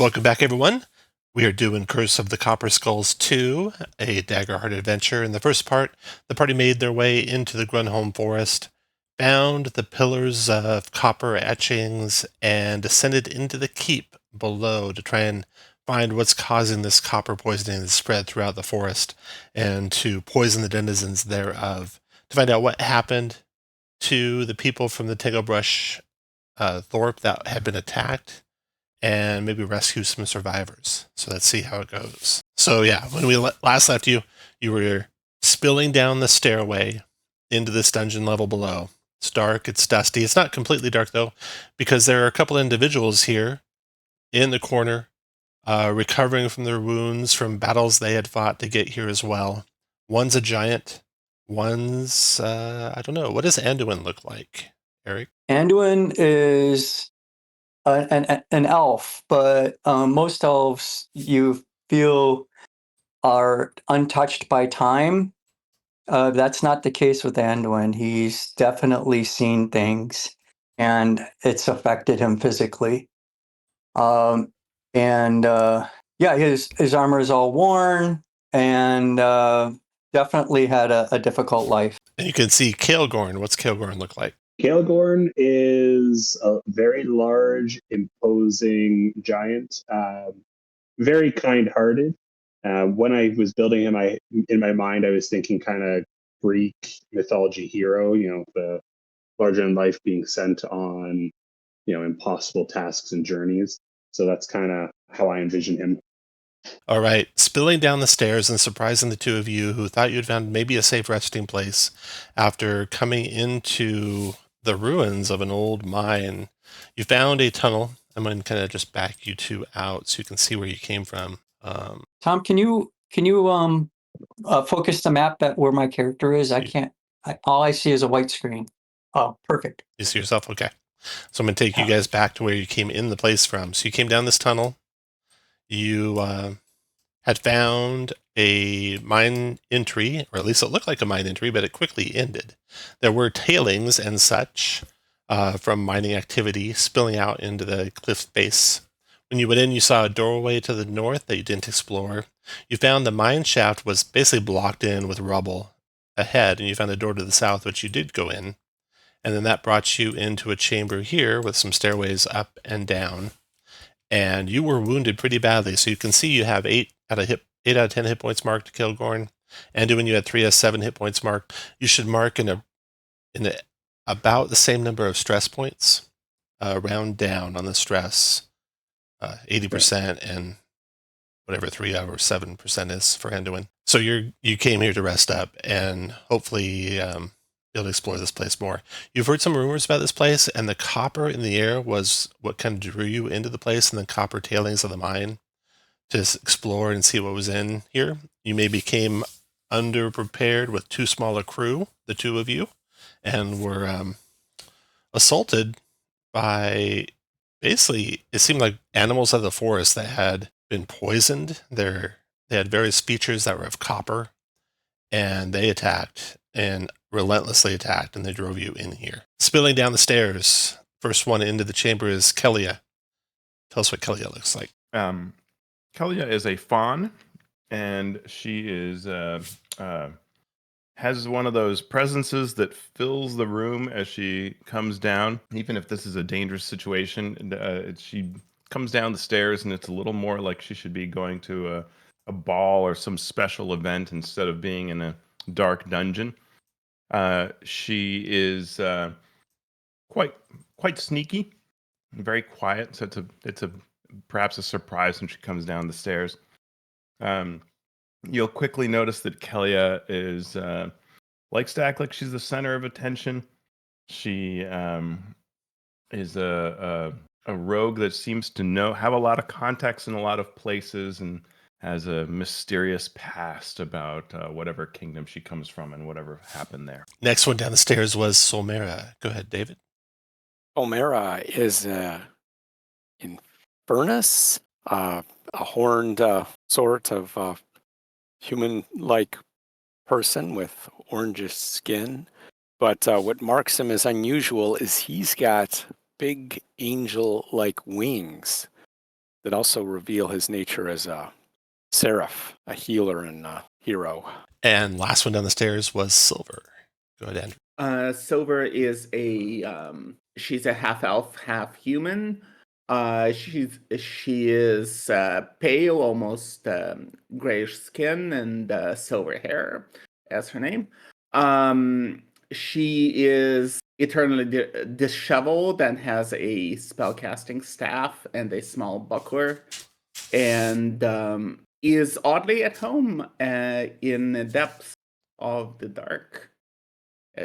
Welcome back, everyone. We are doing Curse of the Copper Skulls 2, a Daggerheart adventure. In the first part, the party made their way into the Grunholm Forest, found the pillars of copper etchings, and descended into the keep below to try and find what's causing this copper poisoning to spread throughout the forest and to poison the denizens thereof. To find out what happened to the people from the Tegobrush Thorpe that had been attacked and maybe rescue some survivors. So let's see how it goes. So yeah, when we last left you, you were spilling down the stairway into this dungeon level below. It's dark, it's dusty. It's not completely dark though, because there are a couple individuals here in the corner recovering from their wounds from battles they had fought to get here as well. One's a giant. One's, I don't know. What does Anduin look like, Eric? Anduin is an elf, but most elves you feel are untouched by time. That's not the case with Anduin. He's definitely seen things, and it's affected him physically. Um, and yeah, his armor is all worn, and definitely had a difficult life. And you can see Kaelgorn. What's Kaelgorn look like? Kaelgorn is a very large, imposing giant, very kind-hearted. When I was building him, in my mind I was thinking kind of Greek mythology hero, the larger in life being sent on, impossible tasks and journeys. So that's kind of how I envision him. All right, spilling down the stairs and surprising the two of you who thought you'd found maybe a safe resting place after coming into the ruins of an old mine. You found a tunnel. I'm going to kind of just back you two out so you can see where you came from. Tom, can you focus the map at where my character is? I can't. All I see is a white screen. Oh, perfect. You see yourself? Okay. So I'm going to take you guys back to where you came in the place from. So you came down this tunnel. You had found a mine entry, or at least it looked like a mine entry, but it quickly ended. There were tailings and such from mining activity spilling out into the cliff face. When you went in, you saw a doorway to the north that you didn't explore. You found the mine shaft was basically blocked in with rubble ahead, and you found a door to the south, which you did go in. And then that brought you into a chamber here with some stairways up and down. And you were wounded pretty badly, so you can see you have 8 out of 10 hit points marked to Kilgorn. And when you had 3 out of 7 hit points marked, you should mark in about the same number of stress points, round down on the stress, 80% and whatever 3 out of 7% is for Anduin. So you came here to rest up and hopefully be able to explore this place more. You've heard some rumors about this place, and the copper in the air was what kind of drew you into the place, and the copper tailings of the mine to explore and see what was in here. You maybe came underprepared with too small a crew, the two of you, and were assaulted by basically, it seemed like animals of the forest that had been poisoned. They had various features that were of copper, and they attacked and relentlessly attacked, and they drove you in here. Spilling down the stairs, first one into the chamber is Kelia. Tell us what Kelia looks like. Kelia is a fawn, and she is has one of those presences that fills the room as she comes down. Even if this is a dangerous situation, she comes down the stairs, and it's a little more like she should be going to a ball or some special event instead of being in a dark dungeon. She is quite sneaky, very quiet. So it's perhaps a surprise when she comes down the stairs. You'll quickly notice that Kelia is likes to act like she's the center of attention. She is a rogue that seems to have a lot of contacts in a lot of places, and has a mysterious past about whatever kingdom she comes from and whatever happened there. Next one down the stairs was Solmera. Go ahead, David. Solmera is Infernus, a horned sort of human-like person with orangish skin. But what marks him as unusual is he's got big angel-like wings. that also reveal his nature as a seraph, a healer and a hero. And last one down the stairs was Silver. Go ahead, Andrew. Silver is she's a half elf, half human. She is pale, almost grayish skin and silver hair, as her name. She is eternally disheveled and has a spellcasting staff and a small buckler, and is oddly at home in the depths of the dark.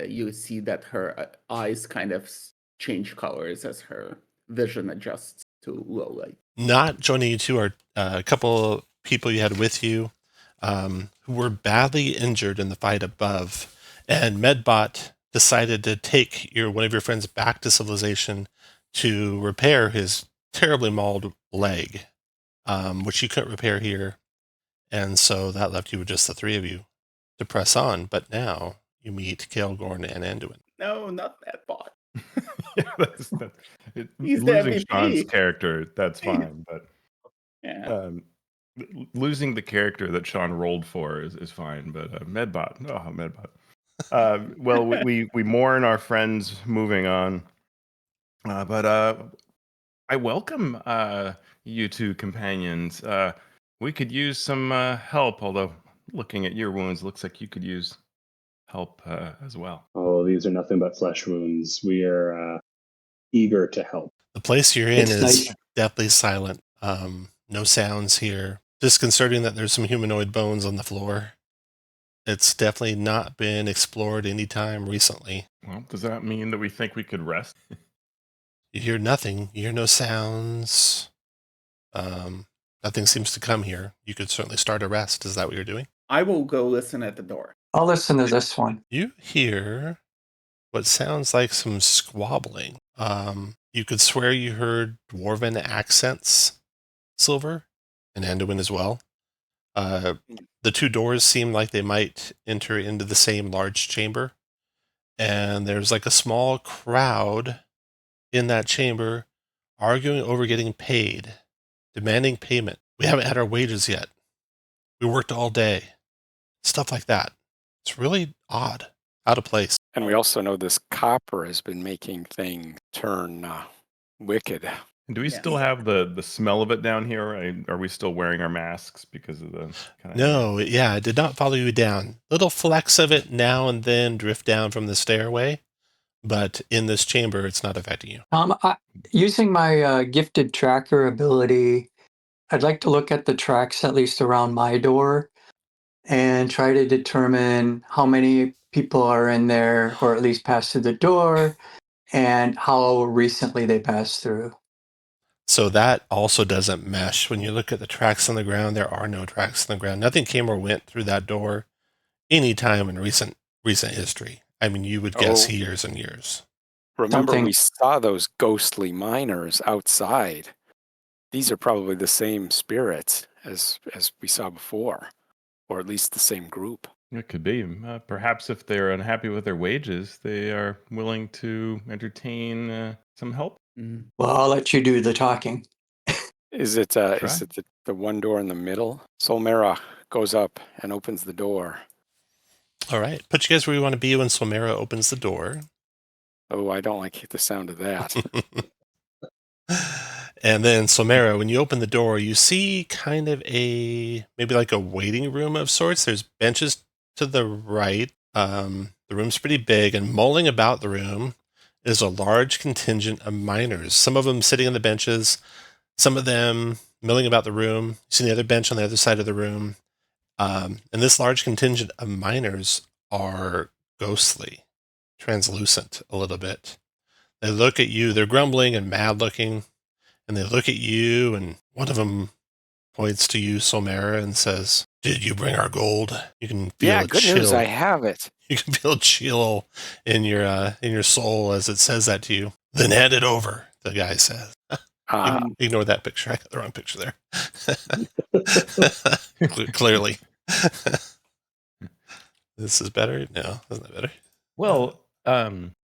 You see that her eyes kind of change colors as her vision adjusts to low light. Not joining you two are a couple of people you had with you who were badly injured in the fight above, and Medbot decided to take one of your friends back to civilization to repair his terribly mauled leg, which you couldn't repair here, and so that left you with just the three of you to press on. But now you meet Kaelgorn and Anduin. No, not that bot. losing He's the MVP. Sean's character, that's fine, but Yeah. losing the character that Sean rolled for is fine. But Medbot, Medbot. Well, we mourn our friends moving on, but I welcome you two companions. We could use some help, although looking at your wounds, looks like you could use help as well. Oh, these are nothing but flesh wounds. We are eager to help. The place you're in It's is nice. deathly silent. No sounds here. Disconcerting that there's some humanoid bones on the floor. It's definitely not been explored any time recently. Well, does that mean that we think we could rest? You hear nothing. You hear no sounds. Nothing seems to come here. You could certainly start a rest. Is that what you're doing? I will go listen at the door. I'll listen to this one. You hear what sounds like some squabbling. You could swear you heard dwarven accents, Silver, and Anduin as well. The two doors seem like they might enter into the same large chamber, and there's like a small crowd in that chamber arguing over getting paid, demanding payment. We haven't had our wages yet. We worked all day. Stuff like that. It's really odd, out of place. And we also know this copper has been making things turn wicked. And do we Yes. still have the smell of it down here? Are we still wearing our masks because of the kind of... No, yeah, it did not follow you down. Little flecks of it now and then drift down from the stairway, but in this chamber, it's not affecting you. Using my gifted tracker ability, I'd like to look at the tracks at least around my door and try to determine how many people are in there or at least pass through the door and how recently they passed through. So that also doesn't mesh. When you look at the tracks on the ground, there are no tracks on the ground. Nothing came or went through that door any time in recent history. I mean, you would guess Oh. years and years. Remember, Something- we saw those ghostly miners outside. These are probably the same spirits as we saw before, or at least the same group. It could be. Perhaps if they're unhappy with their wages, they are willing to entertain some help. Mm. Well, I'll let you do the talking. Is it the one door in the middle? Solmera goes up and opens the door. All right. Put you guys where you want to be when Solmera opens the door. Oh, I don't like the sound of that. And then Solmera, when you open the door, you see kind of maybe like a waiting room of sorts. There's benches to the right. The room's pretty big, and mulling about the room is a large contingent of miners. Some of them sitting on the benches, some of them milling about the room. You see the other bench on the other side of the room. And this large contingent of miners are ghostly, translucent a little bit. They look at you. They're grumbling and mad looking. And they look at you, and one of them points to you, Solmera, and says, "Did you bring our gold?" You can feel Yeah, a good chill. news, I have it. You can feel a chill in your soul as it says that to you. Then hand it over, the guy says. Ignore that picture. I got the wrong picture there. Clearly. This is better? No, isn't that better? Well,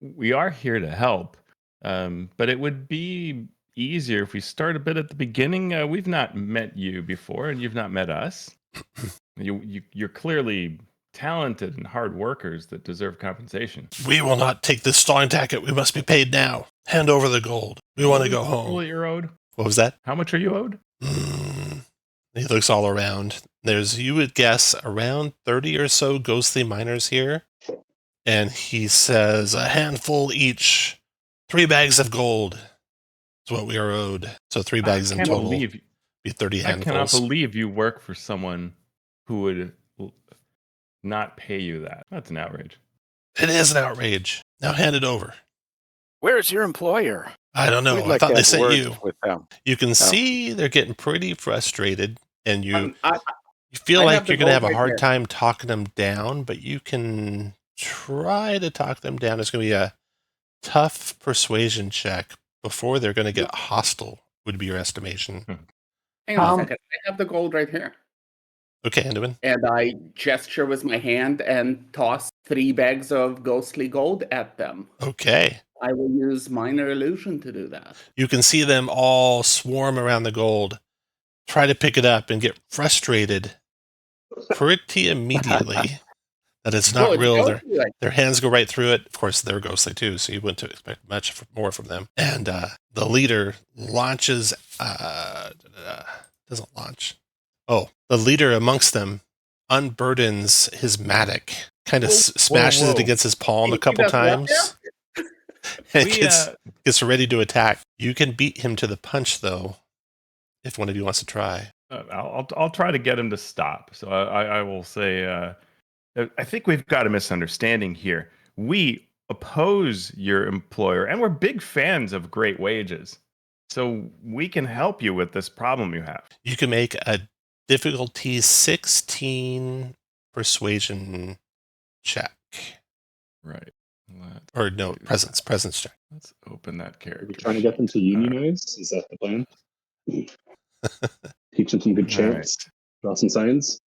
we are here to help, but it would be easier if we start a bit at the beginning. We've not met you before, and you've not met us. You're clearly talented and hard workers that deserve compensation. We will not take this stalling tactic. We must be paid now. Hand over the gold. We want to go What home. you're owed? What was that? How much are you owed? He looks all around. There's, you would guess, around 30 or so ghostly miners here. And he says, a handful each. 3 bags of gold is what we are owed. So 3 bags in total. Be 30 handfuls. I cannot believe you work for someone who would not pay you that. That's an outrage. It is an outrage. Now hand it over. Where's your employer? I don't know. We'd I like thought to they have sent words you. with them. You can see they're getting pretty frustrated, and you feel I like have the you're going to have gold a right hard here. time talking them down, but you can try to talk them down. It's going to be a tough persuasion check before they're going to get hostile, would be your estimation. Hang on a second. I have the gold right here. Okay, Anduin. And I gesture with my hand and toss 3 bags of ghostly gold at them. Okay. I will use minor illusion to do that. You can see them all swarm around the gold, try to pick it up, and get frustrated pretty immediately that it's not it's real. ghostly, like- Their hands go right through it. Of course, they're ghostly too, so you wouldn't expect much more from them. And the leader launches, doesn't launch. Oh, the leader amongst them unburdens his mattock, kind of smashes it against his palm a couple times, and gets ready to attack. You can beat him to the punch, though, if one of you wants to try. I'll try to get him to stop. So I will say, I think we've got a misunderstanding here. We oppose your employer, and we're big fans of great wages. So we can help you with this problem you have. You can make a difficulty 16 persuasion check. Right. Or no, presence check. Let's open that character. Are we trying to get them to unionize? Is that the plan? Teach them some good chants. Right. Draw some signs.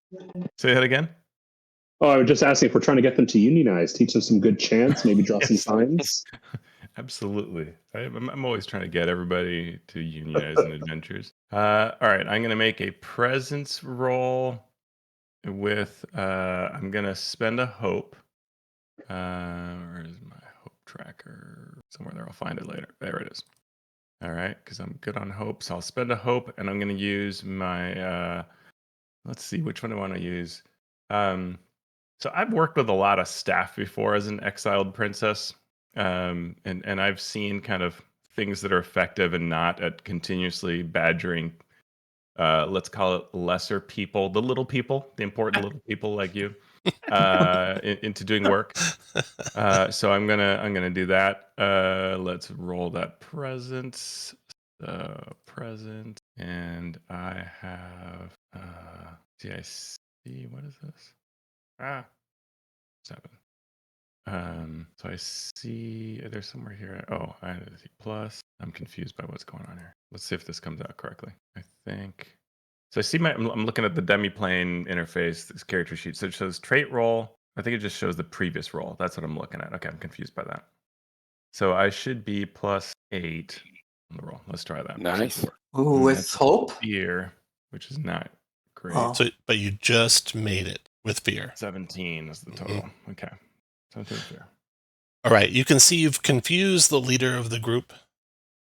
Say that again. Oh, I was just asking if we're trying to get them to unionize. Teach them some good chants. Maybe draw some signs. Absolutely. I'm always trying to get everybody to unionize in adventures. All right. I'm going to make a presence roll with, I'm going to spend a hope. Where is my hope tracker? Somewhere there. I'll find it later. There it is. All right. Because I'm good on hope. So I'll spend a hope, and I'm going to use my, let's see, which one do I want to use? So I've worked with a lot of staff before as an exiled princess. And I've seen kind of things that are effective and not at continuously badgering, let's call it lesser people, the little people, the important little people like you, into doing work. So I'm gonna do that. Let's roll that presence, and I have what is this? 7. So I see there's somewhere here. Oh, I see plus. I'm confused by what's going on here. Let's see if this comes out correctly. I think. So I see I'm looking at the demiplane interface, this character sheet. So it shows trait roll. I think it just shows the previous roll. That's what I'm looking at. Okay, I'm confused by that. So I should be plus 8 on the roll. Let's try that. Nice. Ooh, with hope? Fear, which is not great. Oh. So, but you just made it with fear. 17 is the total. Okay. Something fair. All right. You can see you've confused the leader of the group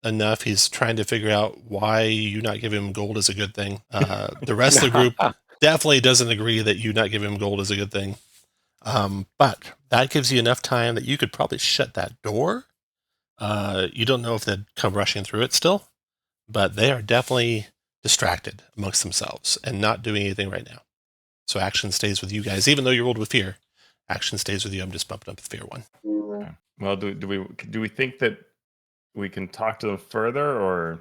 enough. He's trying to figure out why you not give him gold is a good thing. The rest of the group definitely doesn't agree that you not give him gold is a good thing. But that gives you enough time that you could probably shut that door. You don't know if they'd come rushing through it still, but they are definitely distracted amongst themselves and not doing anything right now. So action stays with you guys, even though you rolled with fear. Action stays with you. I'm just bumping up the fear one. Okay. Well, do we think that we can talk to them further, or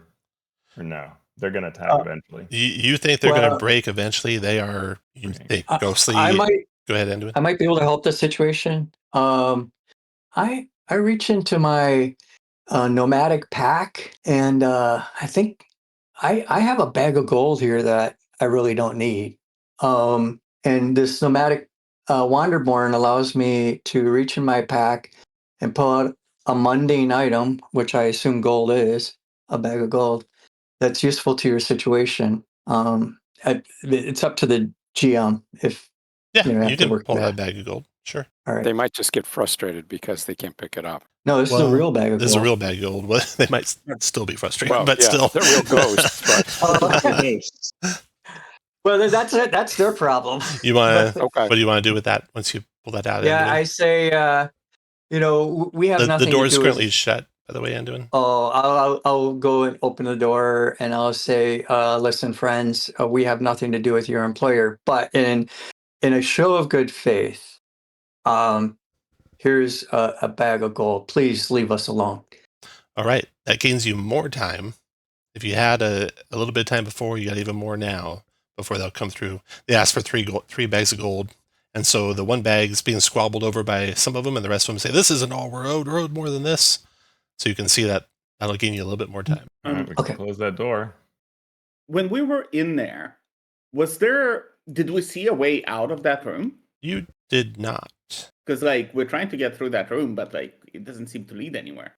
no? They're going to attack eventually. You think they're going to break eventually? They are. You think ghostly? Go ahead, Anduin. I might be able to help the situation. I reach into my nomadic pack, and I think I have a bag of gold here that I really don't need. And this nomadic Wanderborn allows me to reach in my pack and pull out a mundane item, which I assume gold is, a bag of gold that's useful to your situation. It's up to the GM if Yeah, you you have to can work pull with out a it. bag of gold. Sure. All right. They might just get frustrated because they can't pick it up. No, this is a real bag of This is gold. a real bag of gold. Well, they might still be frustrated, Well, but yeah, still. they're real ghosts, but Ghosts. Well, that's it. That's their problem. You want to? okay. What do you want to do with that once you pull that out? Yeah, Anduin? I say, we have the nothing door to is do currently with. shut, by the way, Anduin. Oh, I'll go and open the door and I'll say, listen, friends, we have nothing to do with your employer, but in a show of good faith, here's a bag of gold. Please leave us alone. All right, that gains you more time. If you had a little bit of time before, you got even more now before they'll come through. They ask for three bags of gold, and so the one bag is being squabbled over by some of them, and the rest of them say, "This isn't all we're owed more than this." So you can see that that'll gain you a little bit more time. All right, we can Okay. close that door. When we were in there, did we see a way out of that room? You did not. Because like we're trying to get through that room, but like it doesn't seem to lead anywhere.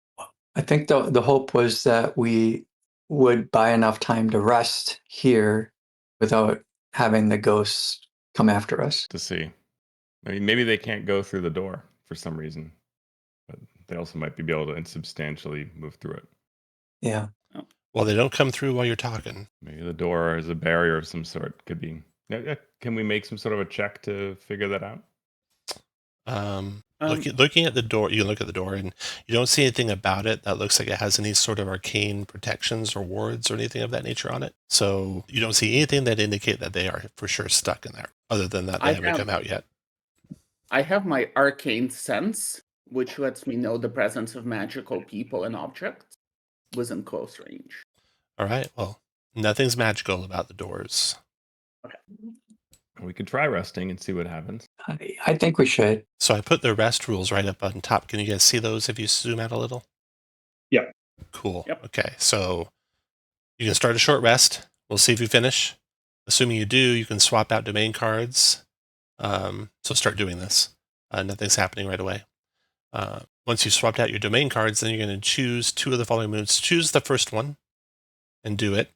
I think the hope was that we would buy enough time to rest here without having the ghosts come after us. To see. I mean, maybe they can't go through the door for some reason, but they also might be able to insubstantially move through it. Yeah. Well, they don't come through while you're talking. Maybe the door is a barrier of some sort. Could be. Can we make some sort of a check to figure that out? Looking at the door, you can look at the door and you don't see anything about it that looks like it has any sort of arcane protections or wards or anything of that nature on it. So you don't see anything that indicate that they are for sure stuck in there, other than that they haven't come out yet. I have my arcane sense, which lets me know the presence of magical people and objects within close range. All right, well, nothing's magical about the doors. We could try resting and see what happens. I think we should. So I put the rest rules right up on top. Can you guys see those if you zoom out a little? Yep. Cool. Yep. Okay, so you can start a short rest. We'll see if you finish. Assuming you do, you can swap out domain cards. So start doing this. Nothing's happening right away. Once you've swapped out your domain cards, then you're going to choose two of the following moves. Choose the first one and do it.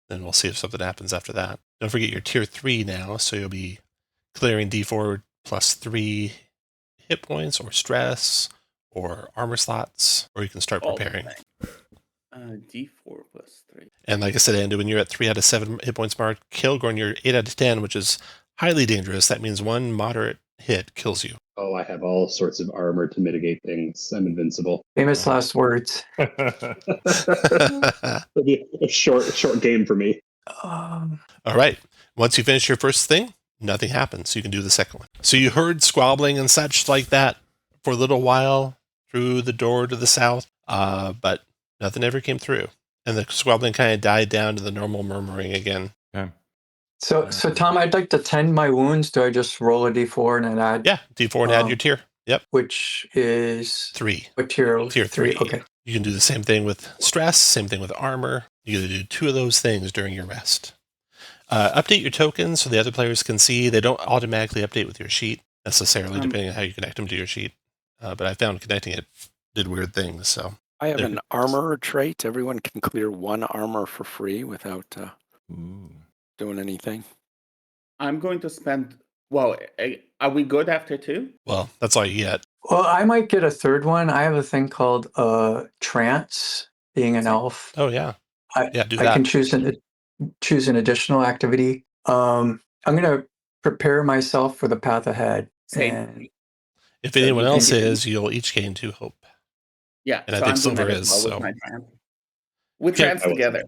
Then we'll see if something happens after that. Don't forget your tier 3 now, so you'll be clearing D4 plus 3 hit points or stress or armor slots, or you can start preparing. D4 plus 3. And like I said, Andy, when you're at 3 out of 7 hit points mark, Kilgorn, you're 8 out of 10, which is highly dangerous. That means one moderate hit kills you. Oh, I have all sorts of armor to mitigate things. I'm invincible. Famous last words. It'll be a short game for me. All right. Once you finish your first thing, nothing happens. You can do the second one. So you heard squabbling and such like that for a little while through the door to the south, but nothing ever came through. And the squabbling kind of died down to the normal murmuring again. Okay. So Tom, I'd like to tend my wounds. Do I just roll a d4 and add? Yeah, D4 and add your tier. Yep. Which is 3. what tier? Tier 3. Okay. You can do the same thing with stress, same thing with armor. You can do 2 of those things during your rest. Update your tokens so the other players can see. They don't automatically update with your sheet necessarily, depending on how you connect them to your sheet. But I found connecting it did weird things. So I have an armor trait. Everyone can clear 1 armor for free without doing anything. I'm going to spend. Well, are we good after 2? Well, that's all you get. Well, I might get a third one. I have a thing called trance, being an elf. Oh, yeah. Do that. I can choose an additional activity. I'm going to prepare myself for the path ahead. Same. And if anyone else is, you'll each gain 2 hope. Yeah, and I think Silver is. So we trans together.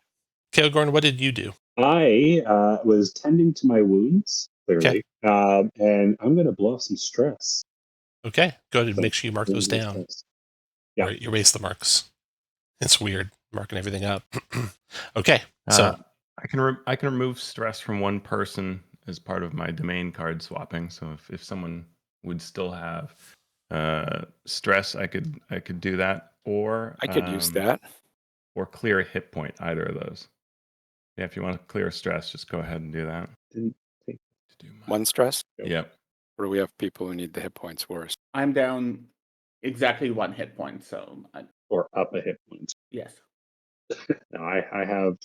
Kilgorn, what did you do? I was tending to my wounds, clearly, and I'm going to blow off some stress. Okay, go ahead and make sure you mark those down. Yeah. Or erase the marks. It's weird, marking everything up. Okay, so I can remove stress from one person as part of my domain card swapping. So if someone would still have stress, I could do that, or I could use that, or clear a hit point. Either of those. Yeah, if you want to clear stress, just go ahead and do that. One stress. Yep. Or do we have people who need the hit points worse? I'm down exactly 1 hit point, so or up a hit point. Yes. No, I have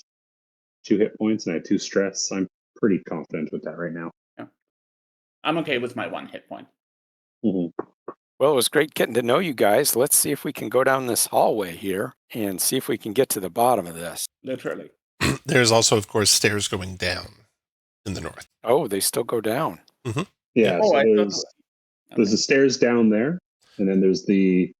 2 hit points and I have 2 stress. I'm pretty confident with that right now. I'm okay with my 1 hit point. Mhm. Well, it was great getting to know you guys. Let's see if we can go down this hallway here and see if we can get to the bottom of this. Literally. There's also, of course, stairs going down in the north. Oh, they still go down. Yeah, Oh, so I there's thought. there's Okay. the stairs down there, and then there's the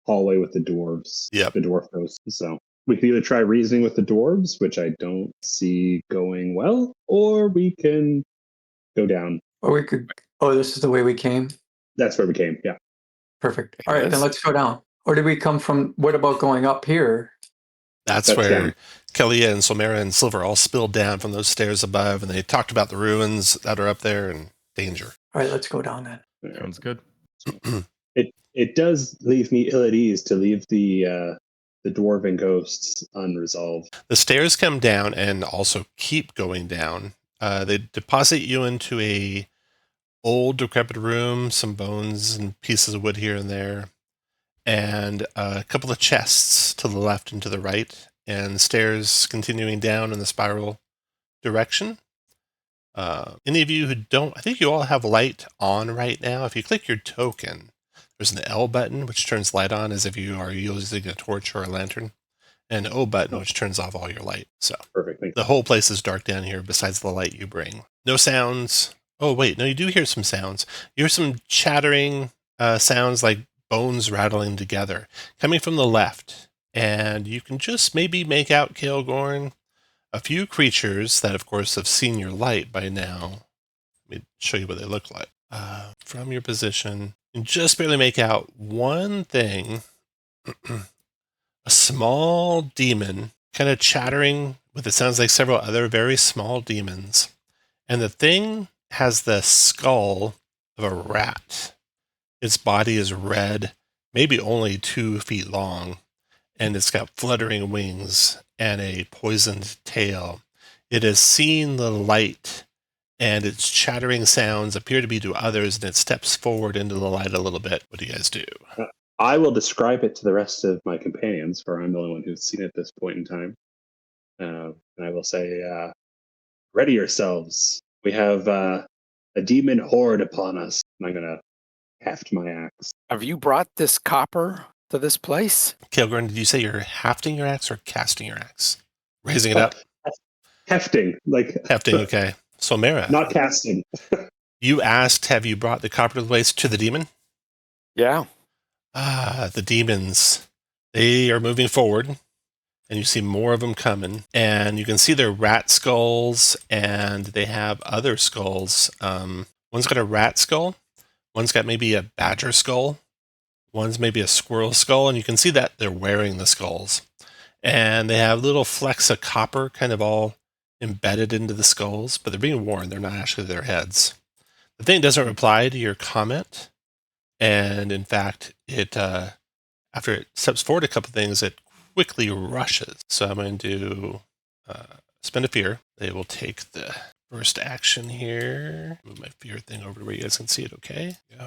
hallway with the dwarves. Yep. The dwarf ghosts. So we can either try reasoning with the dwarves, which I don't see going well, or we can go down. Or we could. Oh, this is the way we came. That's where we came. Yeah. Perfect. Okay, All right, then let's go down. Or did we come from? What about going up here? That's That's where down. Kelia and Solmera and Silver all spilled down from those stairs above, and they talked about the ruins that are up there and danger. All right, let's go down then. Sounds good. It does leave me ill at ease to leave the dwarven ghosts unresolved. The stairs come down and also keep going down. They deposit you into a old, decrepit room, some bones and pieces of wood here and there, and a couple of chests to the left and to the right, and stairs continuing down in the spiral direction. Any of you who don't, I think you all have light on right now. If you click your token, there's an L button, which turns light on as if you are using a torch or a lantern, and an O button, which turns off all your light. So Perfect. Thank you. the whole place is dark down here besides the light you bring. No sounds. Oh, wait. No, you do hear some sounds. You hear some chattering sounds like bones rattling together coming from the left. And you can just maybe make out, Kael'Gorn, a few creatures that, of course, have seen your light by now. Let me show you what they look like. From your position, you can just barely make out one thing. A small demon kind of chattering with it sounds like several other very small demons. And the thing has the skull of a rat. Its body is red, maybe only 2 feet long, and it's got fluttering wings and a poisoned tail. It has seen the light, and its chattering sounds appear to be to others, and it steps forward into the light a little bit. What do you guys do? I will describe it to the rest of my companions, for I'm the only one who's seen it at this point in time. And I will say, ready yourselves. We have a demon horde upon us. And I'm going to heft my axe. Have you brought this copper to this place? Kael'Gorn, did you say you're hafting your axe or casting your axe? Raising it up? Hefting. Like Hefting, okay. So, Mara, not casting. you asked, have you brought the copper to the place to the demon? Yeah. The demons, they are moving forward, and you see more of them coming, and you can see their rat skulls, and they have other skulls. One's got a rat skull, one's got maybe a badger skull, one's maybe a squirrel skull, and you can see that they're wearing the skulls. And they have little flecks of copper kind of all embedded into the skulls, but they're being worn. They're not actually their heads. The thing doesn't reply to your comment, and in fact, it after it steps forward a couple things, it quickly rushes. So I'm going to do spend a fear. They will take the first action here. Move my fear thing over to where you guys can see it. Okay, go.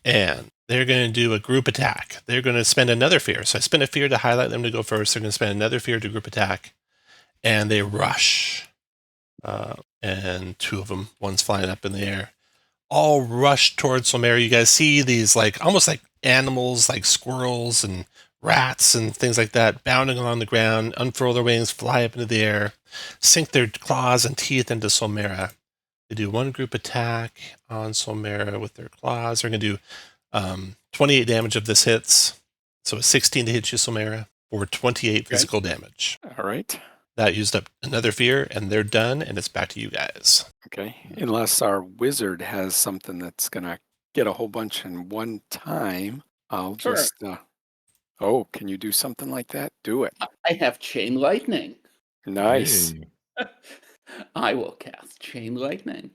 And they're going to do a group attack. They're going to spend another fear. So I spend a fear to highlight them to go first. They're going to spend another fear to group attack, and they rush. And 2 of them, one's flying up in the air, all rush towards Solmera. You guys see these like almost like animals, like squirrels and rats and things like that, bounding along the ground, unfurl their wings, fly up into the air, sink their claws and teeth into Solmera. They do 1 group attack on Solmera with their claws. They're going to do 28 damage if this hits. So a 16 to hit you, Solmera, or 28 physical damage. All right. That used up another fear, and they're done, and it's back to you guys. Okay. Unless our wizard has something that's going to get a whole bunch in one time, I'll Sure. just. Oh, can you do something like that? Do it. I have chain lightning. Nice. Hey. I will cast chain lightning.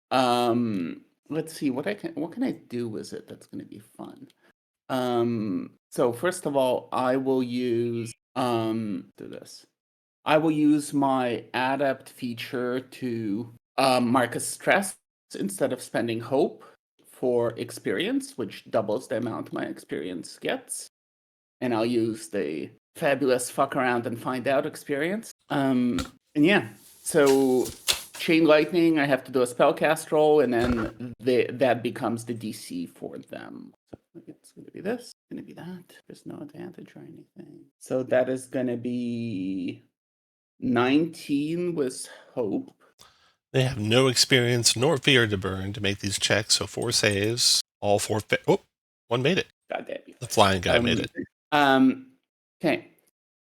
Let's see what can I do with it that's going to be fun. So first of all, I will use do this. I will use my adept feature to mark a stress instead of spending hope for experience, which doubles the amount my experience gets. And I'll use the fabulous fuck around and find out experience. And yeah, so chain lightning, I have to do a spellcast roll, and then that becomes the DC for them. So it's going to be this, going to be that. There's no advantage or anything. So that is going to be 19 with hope. They have no experience nor fear to burn to make these checks, so 4 saves. All 4 one made it. God damn you. The flying guy made it. Okay.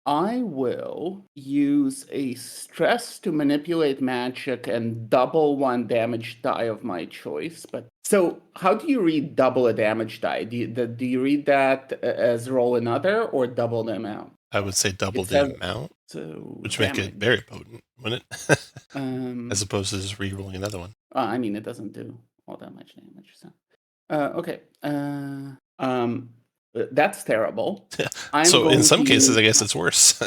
I will use a stress to manipulate magic and double 1 damage die of my choice. But so, how do you read double a damage die? Do you read that as roll another or double the amount? I would say double It the says- amount, So which make it very potent, wouldn't it? As Um, opposed to just re-rolling another one. I mean, it doesn't do all that much damage. So, okay. That's terrible. So in going some to cases, use- I guess it's worse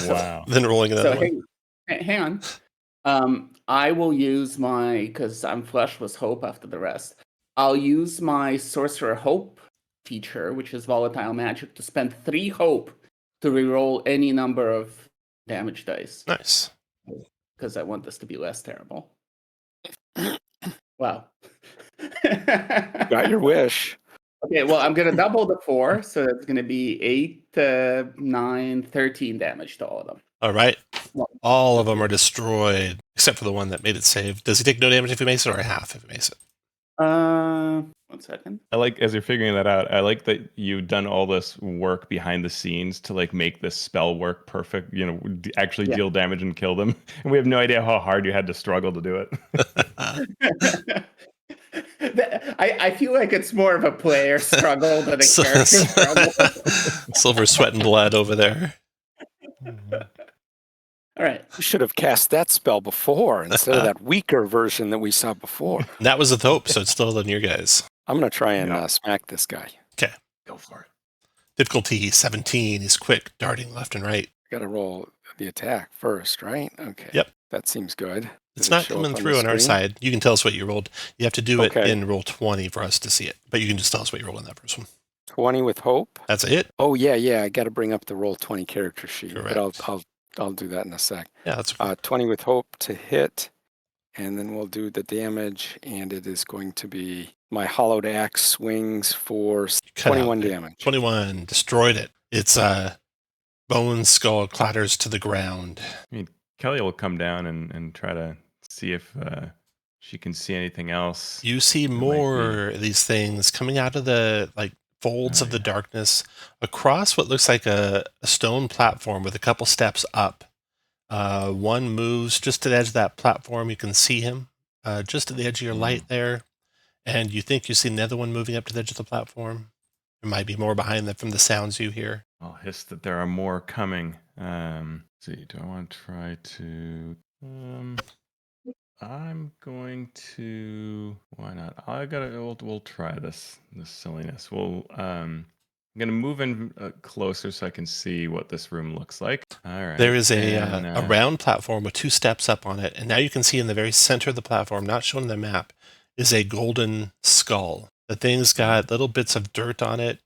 Wow. than rolling another So one. hang on. I will use because I'm flush with hope after the rest. I'll use my Sorcerer Hope feature, which is volatile magic, to spend 3 hope to reroll any number of damage dice. Nice. Because I want this to be less terrible. Wow. Got your wish. Okay, well, I'm going to double the 4, so it's going to be 8, 9, 13 damage to all of them. All right. Well, All of them are destroyed, except for the one that made it save. Does he take no damage if he makes it, or half if he makes it? 1 second. I like, as you're figuring that out, I like that you've done all this work behind the scenes to like make this spell work perfect, actually deal damage and kill them. And we have no idea how hard you had to struggle to do it. I feel like it's more of a player struggle than a character struggle. Silver sweat and blood over there. All right. We should have cast that spell before instead of that weaker version that we saw before. That was with hope, so it's still on your guys. I'm going to try and Yeah. smack this guy. Okay. Go for it. Difficulty 17. He's quick, darting left and right. Got to roll the attack first, right? Okay. Yep. That seems good. It's Did it not show up coming the through on our screen? side. You can tell us what you rolled. You have to do it Okay. in roll 20 for us to see it. But you can just tell us what you rolled in that first one. 20 with hope. That's it? Oh yeah. I got to bring up the roll 20 character sheet, but Correct. I'll do that in a sec. Yeah, that's okay. 20 with hope to hit, and then we'll do the damage, and it is going to be my hollowed axe swings for Cut out 21 there. damage. 21. Destroyed it. Its bone skull clatters to the ground. Kelly will come down and try to see if she can see anything else. You see might more of these things coming out of the folds Oh, of the yeah. darkness across what looks like a stone platform with a couple steps up. One moves just to the edge of that platform. You can see him just at the edge of your light there. And you think you see another one moving up to the edge of the platform. There might be more behind them from the sounds you hear. I'll hiss that there are more coming. Let's see, do I want to try to... I'm going to... Why not? We'll try this silliness. I'm going to move in closer so I can see what this room looks like. All right. There is a round platform with 2 steps up on it. And now you can see in the very center of the platform, not shown in the map, is a golden skull. The thing's got little bits of dirt on it,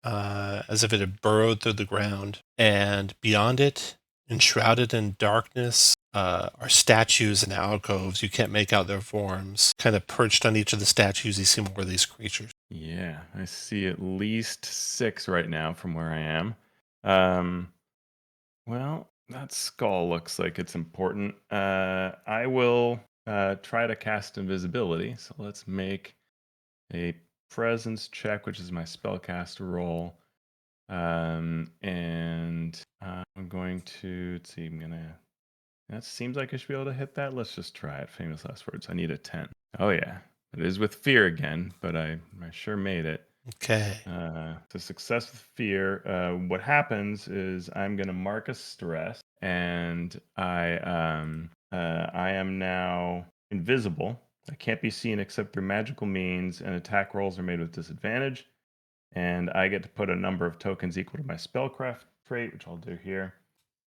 as if it had burrowed through the ground. And beyond it, enshrouded in darkness, are statues and alcoves. You can't make out their forms. Kind of perched on each of the statues, you see more of these creatures. Yeah, I see at least 6 right now from where I am. Well, that skull looks like it's important. I will try to cast invisibility. So let's make a presence check, which is my spellcast roll. And I'm going to, let's see, that seems like I should be able to hit that. Let's just try it. Famous last words. I need a 10. Oh yeah, it is with fear again, but I sure made it. Okay. So success with fear. What happens is I'm going to mark a stress, and I am now invisible. I can't be seen except through magical means, and attack rolls are made with disadvantage. And I get to put a number of tokens equal to my spellcraft trait, which I'll do here.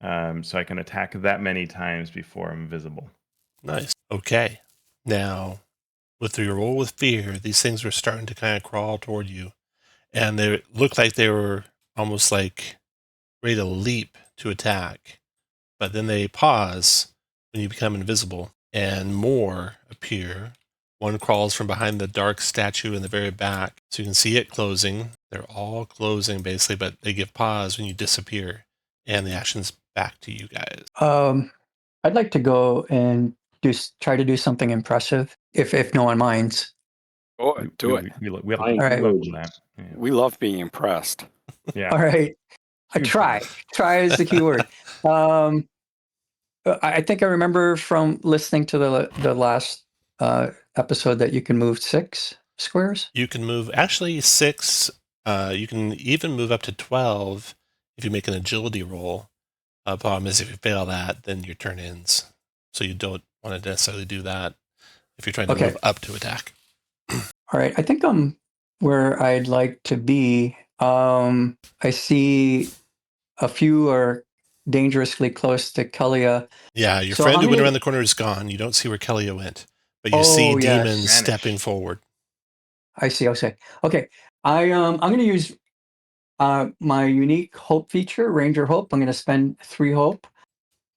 So I can attack that many times before I'm invisible. Nice. Okay. Now, with your roll with fear, these things were starting to kind of crawl toward you. And they looked like they were almost like ready to leap to attack, but then they pause when you become invisible, and more appear. One crawls from behind the dark statue in the very back, so you can see it closing. They're all closing, basically, but they give pause when you disappear, and the action's back to you guys. I'd like to go and try to do something impressive, if no one minds. Oh, do it. We I welcome encourage that. Yeah. We love being impressed. Yeah. All right. I Huge try. fan. Try is the key word. I think I remember from listening to the last episode that you can move 6 squares. You can move, actually, 6. You can even move up to 12 if you make an agility roll. Problem is, if you fail that, then your turn ends. So you don't want to necessarily do that if you're trying to move up to attack. All right. I think I'm where I'd like to be. I see a few are dangerously close to Kelia. Yeah, your So friend how who went many- around the corner is gone. You don't see where Kelia went, but you Oh, see yes. demons Vanished. stepping forward. I see. Okay. I'm going to use my unique hope feature, Ranger Hope. I'm going to spend 3 hope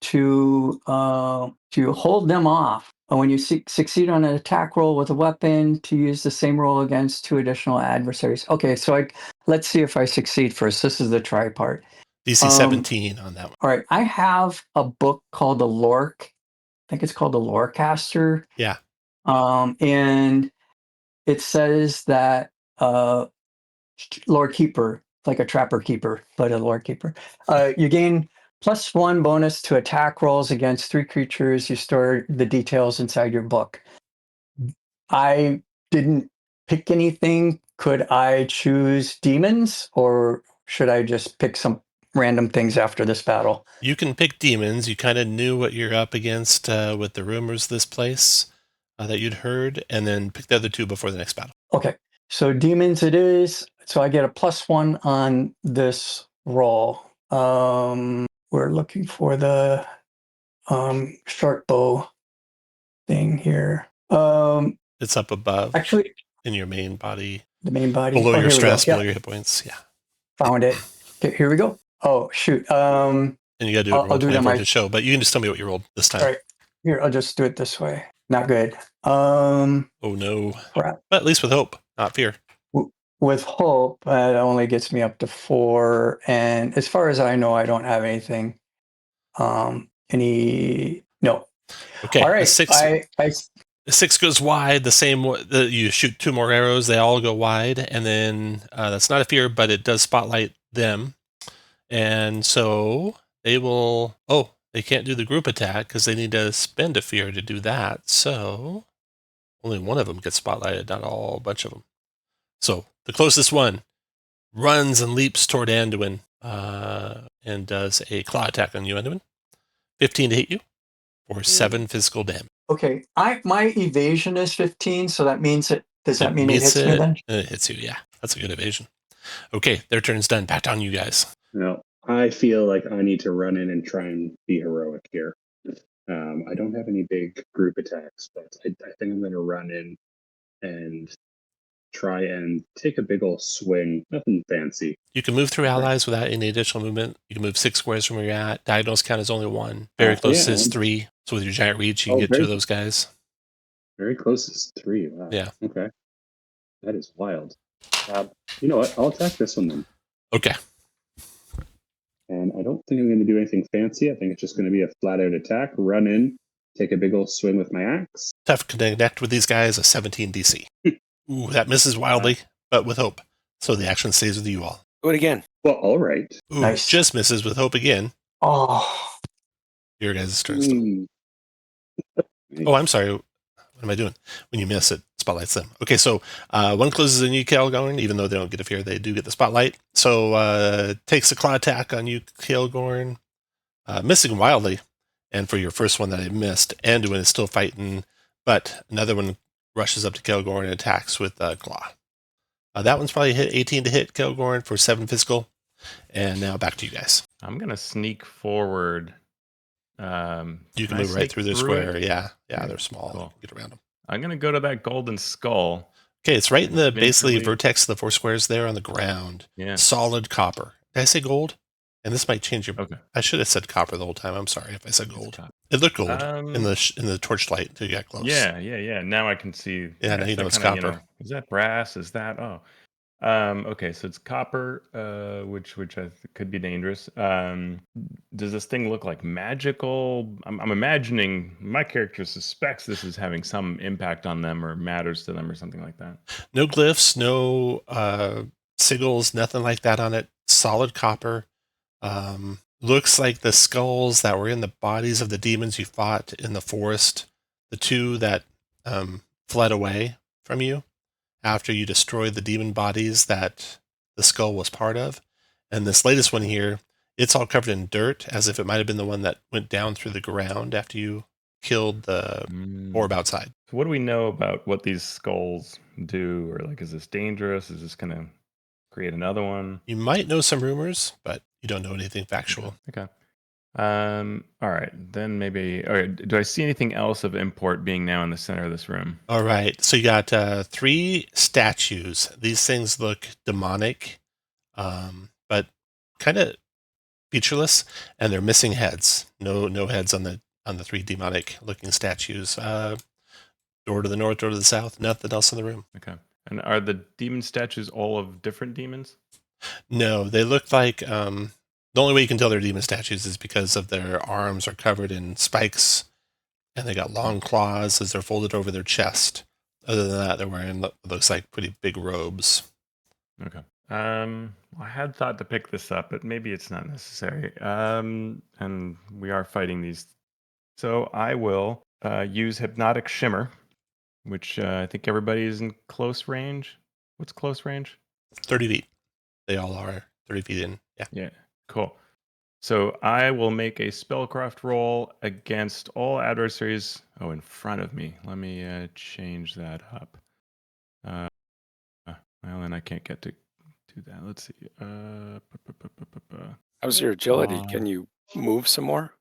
to hold them off. When you succeed on an attack roll with a weapon, to use the same roll against 2 additional adversaries. Okay, so let's see if I succeed first. This is the try part. DC 17 on that one. All right, I have a book called the Lork. I think it's called the Lorecaster. Yeah. And it says that Lore Keeper, like a Trapper Keeper, but a Lore Keeper. You gain +1 bonus to attack rolls against 3 creatures. You store the details inside your book. I didn't pick anything. Could I choose demons, or should I just pick some random things after this battle? You can pick demons. You kind of knew what you're up against with the rumors of this place that you'd heard, and then pick the other 2 before the next battle. Okay, so demons it is. So I get a +1 on this roll. We're looking for the short bow thing here. It's up above Actually, in your main body, the main body. below Oh, your here we go. stress, below Yeah, your hit points. Yeah. found it. Okay, here we go. Oh, shoot. And you got to do it I'll roll do it 20 on for it my- to show, but you can just tell me what you rolled this time. All right. Here, I'll just do it this way. Not good. Oh, no. Crap. But at least with hope, not fear. With hope, it only gets me up to 4. And as far as I know, I don't have anything. No. Okay. All right. The 6 goes wide. The same. You shoot 2 more arrows. They all go wide, and then that's not a fear, but it does spotlight them, and so they will. Oh, they can't do the group attack because they need to spend a fear to do that. So only one of them gets spotlighted, not a bunch of them. So the closest one runs and leaps toward Anduin and does a claw attack on you, Anduin. 15 to hit you for 7 physical damage. Okay. My evasion is 15, so that means it. Does that mean it meets hits me then? It hits you, yeah. That's a good evasion. Okay, their turn's done. Back on you guys. No, I feel like I need to run in and try and be heroic here. I don't have any big group attacks, but I think I'm going to run in and try and take a big old swing. Nothing fancy. You can move through allies without any additional movement. You can move 6 squares from where you're at. Diagonal count is only 1. Very close is 3. So with your giant reach, you can get 2 of those guys. Very close is 3. Wow. Yeah. Okay. That is wild. You know what? I'll attack this one then. Okay. And I don't think I'm going to do anything fancy. I think it's just going to be a flat-out attack. Run in, take a big old swing with my axe. Tough to connect with these guys, a 17 DC. Ooh, that misses wildly, but with hope. So the action stays with you all. Do it again. Well, all right. Ooh, Nice. just misses with hope again. Oh, Your guys' turn still. Oh, I'm sorry. What am I doing? When you miss, it spotlights them. Okay, so 1 closes on you, Calgorn. Even though they don't get a fear, they do get the spotlight. So takes a claw attack on you, Calgorn. Missing wildly. And for your first one that I missed, Anduin is still fighting, but another one rushes up to Calgorn and attacks with claw. That one's probably hit 18 to hit Calgorn for 7 physical. And now back to you guys. I'm going to sneak forward. You Can can I move right sneak through the it? square. Yeah, they're small. Cool. Get around them. I'm going to go to that golden skull. Okay, it's right in the basically Eventually- vertex of the 4 squares there on the ground. Yeah. Solid copper. Did I say gold? And this might change your. Okay. I should have said copper the whole time. I'm sorry if I said gold. copper. It looked gold in the torchlight until you got close. Yeah. Now I can see. Yeah, now you know it's kinda, copper. is that brass? Is that okay, so it's copper, which could be dangerous. Does this thing look like magical? I'm imagining my character suspects this is having some impact on them or matters to them or something like that. No glyphs, no sigils, nothing like that on it. Solid copper. Looks like the skulls that were in the bodies of the demons you fought in the forest, the two that fled away from you after you destroyed the demon bodies that the skull was part of. And this latest one here, it's all covered in dirt, as if it might have been the one that went down through the ground after you killed the orb outside. So what do we know about what these skulls do? Or like, is this dangerous? Is this going to create another one? You might know some rumors, but you don't know anything factual. Okay. All right. Then maybe. All right. Do I see anything else of import being now in the center of this room? All right. So you got 3 statues. These things look demonic, but kind of featureless, and they're missing heads. No heads on the 3 demonic looking statues. Door to the north, door to the south. Nothing else in the room. Okay. And are the demon statues all of different demons? No, they look like. The only way you can tell they're demon statues is because of their arms are covered in spikes, and they got long claws as they're folded over their chest. Other than that, they're wearing looks like pretty big robes. Okay. I had thought to pick this up, but maybe it's not necessary. And we are fighting these, so I will use Hypnotic Shimmer, which I think everybody is in close range. What's close range? 30 feet. They all are 30 feet in. Yeah. Yeah. Cool. So I will make a spellcraft roll against all adversaries. Oh, in front of me. Let me change that up. Well, then I can't get to do that. Let's see. How's your agility? Can you move some more?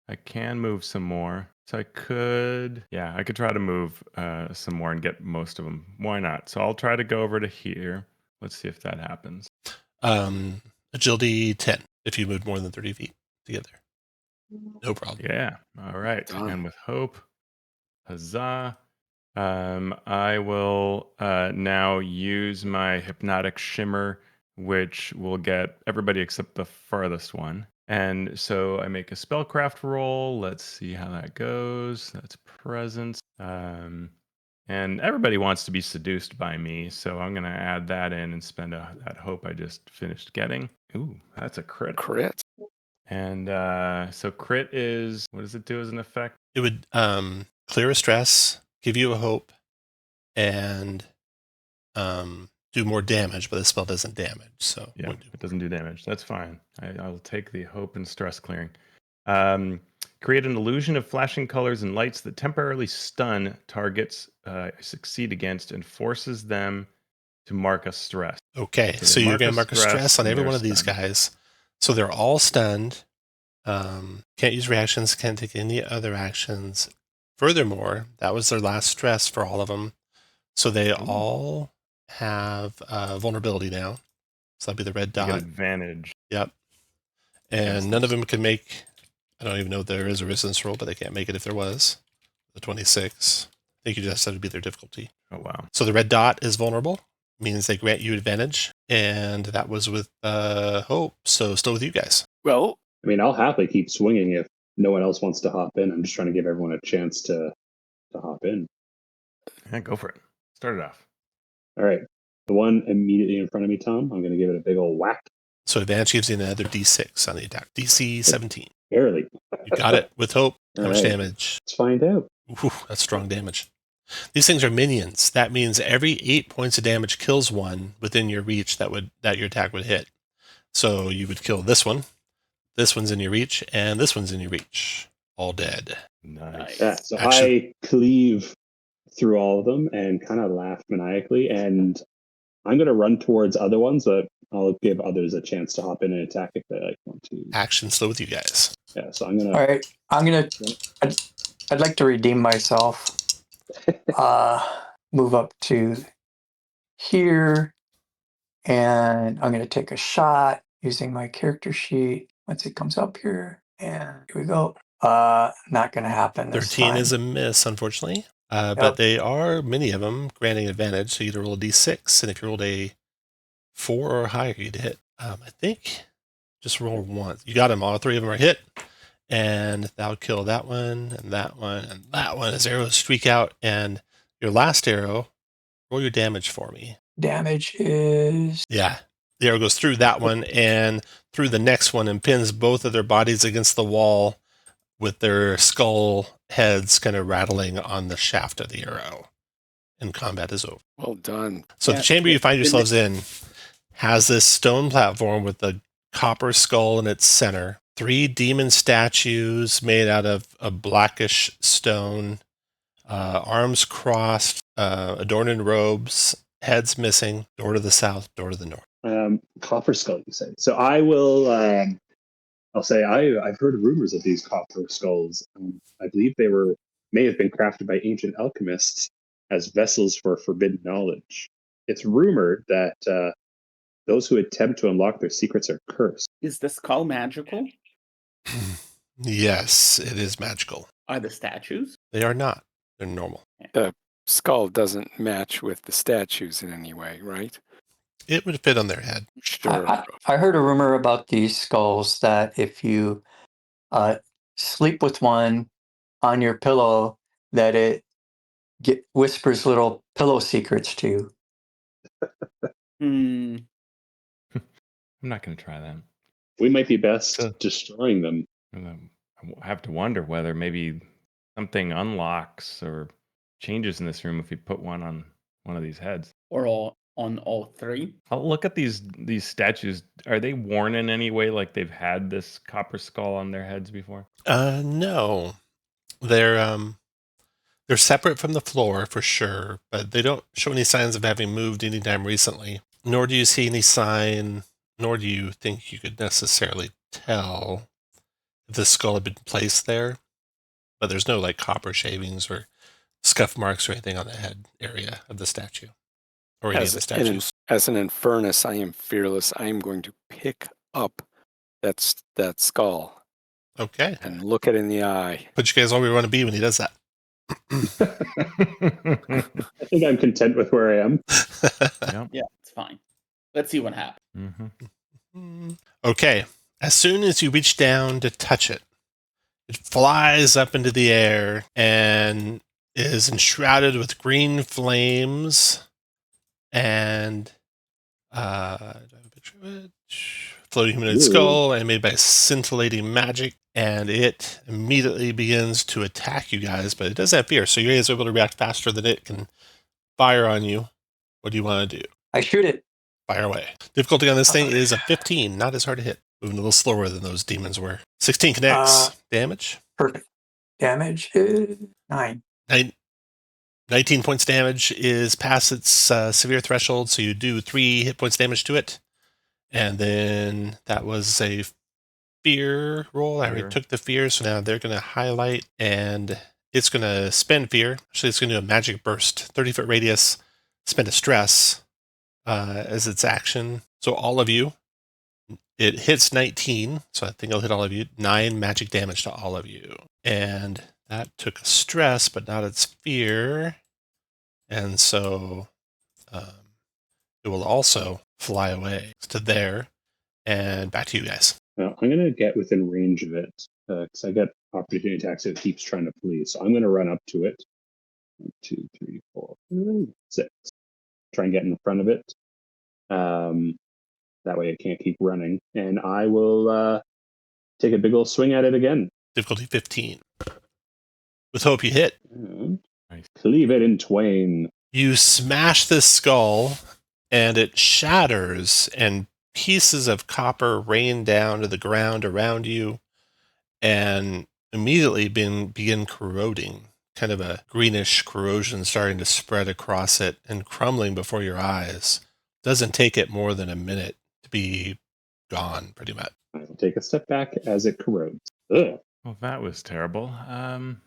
I can move some more. So I could try to move some more and get most of them. Why not? So I'll try to go over to here. Let's see if that happens. Agility 10 if you move more than 30 feet together. No problem. Yeah. All right. Done. And with hope, huzzah. I will now use my Hypnotic Shimmer, which will get everybody except the farthest one. And so I make a spellcraft roll. Let's see how that goes. That's presence. And everybody wants to be seduced by me, so I'm going to add that in and spend that hope I just finished getting. Ooh, that's a crit. Crit. And so crit is, what does it do as an effect? It would clear a stress, give you a hope, and do more damage, but the spell doesn't damage. So Yeah, it doesn't do damage. That's fine. I'll take the hope and stress clearing. Create an illusion of flashing colors and lights that temporarily stun targets succeed against and forces them to mark a stress. Okay, so you're going to mark a stress on every one of these guys. So they're all stunned. Can't use reactions, can't take any other actions. Furthermore, that was their last stress for all of them. So they all have vulnerability now. So that'd be the red dot. You get advantage. Yep. And none of them can make, I don't even know if there is a resistance roll, but they can't make it if there was. The 26. I think you just said it'd be their difficulty. Oh, wow. So the red dot is vulnerable, means they grant you advantage. And that was with hope. So still with you guys. Well, I mean, I'll happily keep swinging if no one else wants to hop in. I'm just trying to give everyone a chance to hop in. Yeah, go for it. Start it off. All right. The one immediately in front of me, Tom, I'm going to give it a big old whack. So advantage gives you another D6 on the attack. DC 17. Barely. You got it with hope. How All much right. damage? Let's find out. Ooh, that's strong damage. These things are minions. That means every 8 points of damage kills one within your reach that your attack would hit. So you would kill this one. This one's in your reach, and this one's in your reach. All dead. Nice. Yeah, so Actually- I cleave through all of them and kind of laugh maniacally, and I'm going to run towards other ones, but I'll give others a chance to hop in and attack if they want to. Action slow with you guys. Yeah, so I'm going All to... right, I'd like to redeem myself. Move up to here, and I'm going to take a shot using my character sheet once it comes up here. And here we go. Not going to happen this 13 time. is a miss, unfortunately. But Yep. they are, many of them, granting advantage. So you either roll a d6, and if you rolled a 4 or higher, you'd hit. I think just roll once. You got them. All 3 of them are hit. And that'll kill that one, and that one, and that one as arrows streak out. And your last arrow, roll your damage for me. Damage is... Yeah. The arrow goes through that one and through the next one and pins both of their bodies against the wall with their skull heads kind of rattling on the shaft of the arrow. And combat is over. Well done. So Yeah. the chamber you find yourselves in has this stone platform with a copper skull in its center. 3 demon statues made out of a blackish stone, arms crossed, adorned in robes, heads missing, door to the south, door to the north. Copper skull, you say. So I will. I'll say I've heard rumors of these copper skulls. I believe they may have been crafted by ancient alchemists as vessels for forbidden knowledge. It's rumored that those who attempt to unlock their secrets are cursed. Is the skull magical? Yes, it is magical. Are the statues? They are not. They're normal. Skull doesn't match with the statues in any way, right? It would fit on their head. Sure. I heard a rumor about these skulls that if you sleep with one on your pillow, that it whispers little pillow secrets to you. Hmm. I'm not going to try that. We might be best So- destroying them. I have to wonder whether maybe something unlocks or changes in this room if we put one on one of these heads. Or on all 3? I'll look at these statues. Are they worn in any way like they've had this copper skull on their heads before? No. They're separate from the floor for sure, but they don't show any signs of having moved anytime recently. Nor do you see any sign, nor do you think you could necessarily tell if the skull had been placed there. But there's no like copper shavings or scuff marks or anything on the head area of the statue. Or any of the statues. As an infernus, I am fearless. I am going to pick up that skull Okay. and look it in the eye. Put you guys all where you want to be when he does that. I think I'm content with where I am. Yeah, it's fine. Let's see what happens. Mm-hmm. Okay. As soon as you reach down to touch it, it flies up into the air and is enshrouded with green flames and do I have a picture of it? Floating humanoid Ooh. skull animated by scintillating magic, and it immediately begins to attack you guys, but it does have fear, so you guys are able to react faster than it can fire on you. What do you want to do? I shoot it. Fire away. Difficulty on this thing is a 15, not as hard to hit. Moving a little slower than those demons were. 16 connects. Damage? Perfect. Damage is 9. 19 points damage is past its severe threshold, so you do 3 hit points damage to it. And then that was a fear roll. I already took the fear, so now they're going to highlight, and it's going to spend fear. Actually, it's going to do a magic burst, 30-foot radius, spend a stress as its action. So all of you, it hits 19, so I think it'll hit all of you. 9 magic damage to all of you. And that took a stress, but not its fear. And so it will also fly away to there. And back to you guys. Now, I'm going to get within range of it because I get opportunity attacks. It keeps trying to flee. So I'm going to run up to it. 1, 2, 3, 4, 5, 6. Try and get in front of it. That way it can't keep running. And I will take a big old swing at it again. Difficulty 15. With hope you hit. And Nice. cleave it in twain. You smash this skull, and it shatters, and pieces of copper rain down to the ground around you, and immediately begin corroding. Kind of a greenish corrosion starting to spread across it and crumbling before your eyes. Doesn't take it more than a minute to be gone, pretty much. I will take a step back as it corrodes. Ugh. Well, that was terrible. I'm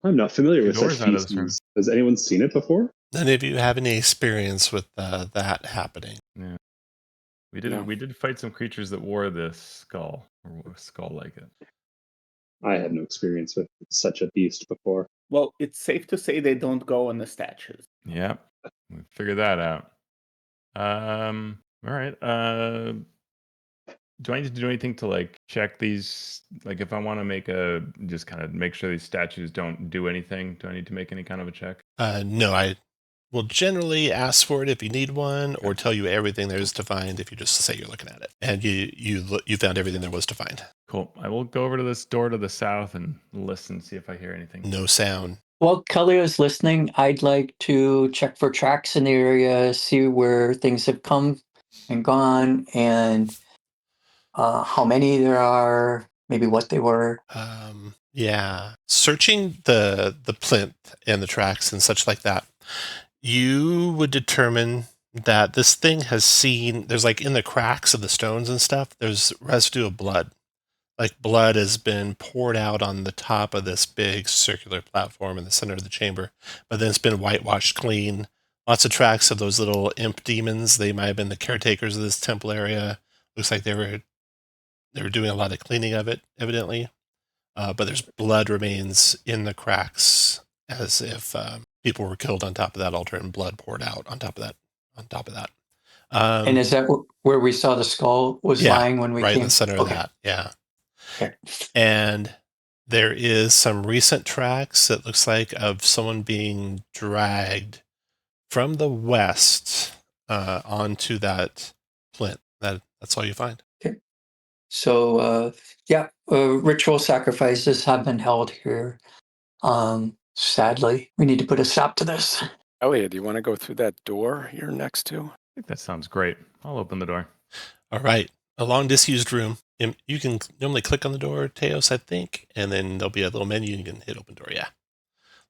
not familiar with Doors such out of this room. species. Has anyone seen it before? None of you have any experience with that happening. We did No. we did fight some creatures that wore this skull or a skull like it. I had no experience with such a beast before. Well, it's safe to say they don't go on the statues. Yep. We figured that out. All right. Do I need to do anything to like check these? Like if I want to make just kind of make sure these statues don't do anything, do I need to make any kind of a check? No, I will generally ask for it if you need one, or tell you everything there is to find if you just say you're looking at it, and you found everything there was to find. Cool. I will go over to this door to the south and listen, see if I hear anything. No sound. While Kelly is listening, I'd like to check for tracks in the area, see where things have come and gone, and how many there are, maybe what they were. Yeah, searching the plinth and the tracks and such like that, you would determine that this thing has seen. There's like in the cracks of the stones and stuff. There's residue of blood. Like blood has been poured out on the top of this big circular platform in the center of the chamber, but then it's been whitewashed clean. Lots of tracks of those little imp demons. They might have been the caretakers of this temple area. Looks like they were doing a lot of cleaning of it, evidently. But there's blood remains in the cracks, as if people were killed on top of that altar and blood poured out on top of that. And is that where we saw the skull was yeah, lying when we right came? in the center of that? Yeah. Okay. And there is some recent tracks, it looks like, of someone being dragged from the west onto that plinth. That's all you find. Okay. So, ritual sacrifices have been held here. Sadly, we need to put a stop to this. Elliot, do you want to go through that door you're next to? I think that sounds great. I'll open the door. All right. A long disused room. You can normally click on the door, Teos, I think, and then there'll be a little menu. You can hit open door. Yeah.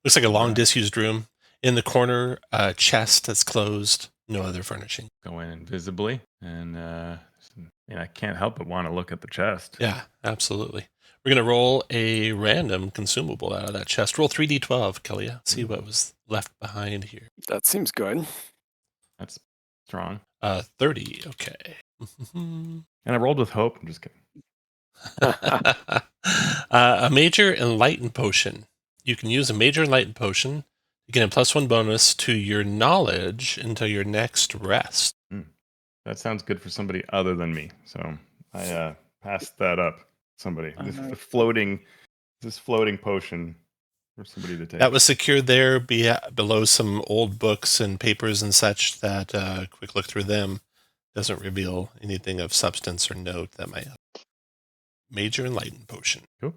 Looks like a long disused room. In the corner, a chest that's closed. No other furnishing. Go in invisibly, and I can't help but want to look at the chest. Yeah, absolutely. We're going to roll a random consumable out of that chest. Roll 3d12, Kelly. See what was left behind here. That seems good. That's strong. 30. Okay. And I rolled with hope. I'm just kidding. A major enlightened potion. You can use a major enlightened potion. You get a +1 bonus to your knowledge until your next rest. That sounds good for somebody other than me. So I passed that up. Somebody. This floating potion for somebody to take. That was secured there below some old books and papers and such that a quick look through them doesn't reveal anything of substance or note that might help. Major enlightened potion. Cool.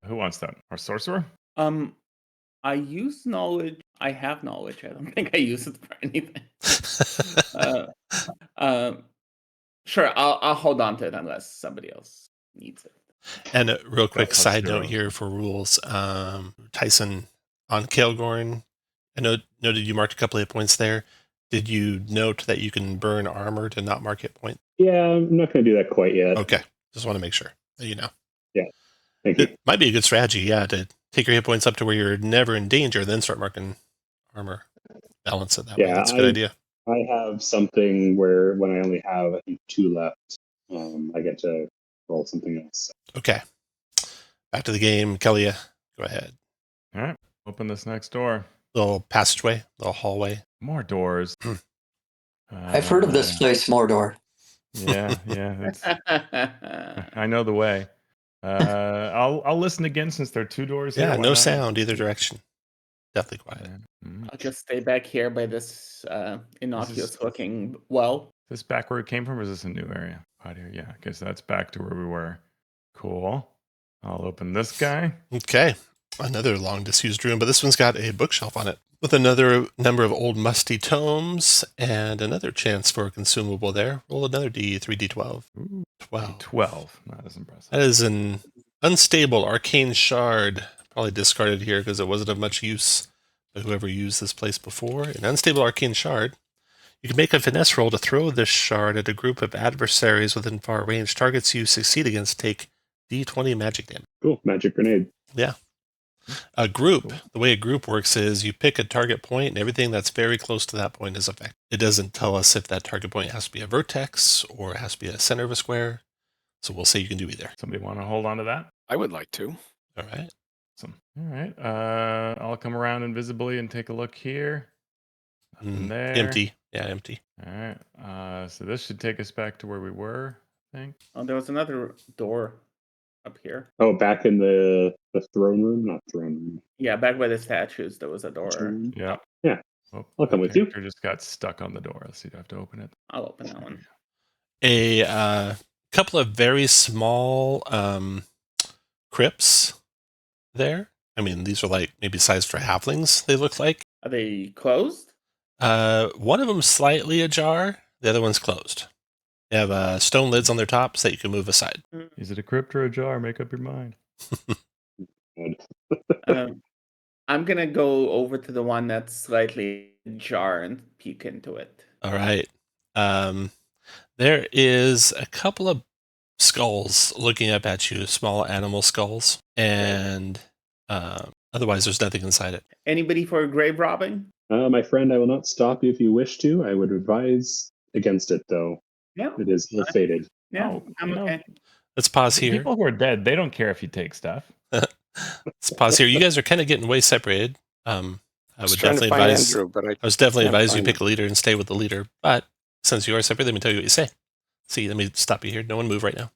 Who wants that? Our sorcerer? I use knowledge. I have knowledge. I don't think I use it for anything. Sure, I'll hold on to it unless somebody else needs it. And a real quick Plus side 0. note here for rules. Tyson, on Kaelgorn, I noted you marked a couple of points there. Did you note that you can burn armor to not mark hit point? Yeah, I'm not going to do that quite yet. Okay. Just want to make sure that you know. Yeah. Thank you. It might be a good strategy, to take your hit points up to where you're never in danger, then start marking armor. Balance it that way. That's a good idea. I have something where when I only have, I think, 2 left, I get to roll something else. Okay. Back to the game. Kelly, go ahead. All right. Open this next door. Little passageway, little hallway. More doors. I've heard of this place, Mordor. Yeah. I know the way. I'll listen again since there are 2 doors here. Yeah, Why no not? sound either direction. Deathly quiet. I'll just stay back here by this innocuous-looking well. Is this back where it came from, or is this a new area? Out here, yeah. Okay, so that's back to where we were. Cool. I'll open this guy. Okay. Another long disused room, but this one's got a bookshelf on it with another number of old musty tomes and another chance for a consumable there. Roll another D3D12. Ooh, 12. 12. Not as impressive. That is an unstable arcane shard. Probably discarded here because it wasn't of much use to whoever used this place before. An unstable arcane shard. You can make a finesse roll to throw this shard at a group of adversaries within far range. Targets you succeed against take D20 magic damage. Cool. Magic grenade. Yeah. A group, Cool. the way a group works is you pick a target point, and everything that's very close to that point is affected. It doesn't tell us if that target point has to be a vertex or it has to be a center of a square. So we'll say you can do either. Somebody want to hold on to that? I would like to. All right. Awesome. All right. I'll come around invisibly and take a look here. Nothing there. Empty. Yeah, empty. All right. So this should take us back to where we were, I think. Oh, there was another door up here. Oh, back in the throne room, not throne room. Yeah, back by the statues, there was a door. Room. Yeah. Yeah. Oh, I'll come my with you. character just got stuck on the door. Let's see. Do I have to open it? I'll open that one. A couple of very small crypts there. I mean, these are like maybe sized for halflings, they look like. Are they closed? One of them's slightly ajar, the other one's closed. They have stone lids on their tops that you can move aside. Is it a crypt or a jar? Make up your mind. I'm gonna go over to the one that's slightly ajar and peek into it. All right. There is a couple of skulls looking up at you, small animal skulls, and otherwise there's nothing inside it. Anybody for grave robbing? My friend, I will not stop you if you wish to. I would advise against it, though. Yeah. It is ill-fated. Yeah, Oh, I'm no. okay. Let's pause here. People who are dead, they don't care if you take stuff. Let's pause here. You guys are kind of getting way separated. I was would trying definitely to find advise. Andrew, but I was definitely can't advise you find pick a leader and stay with the leader. But since you are separate, let me tell you what you say. See, let me stop you here. No one move right now.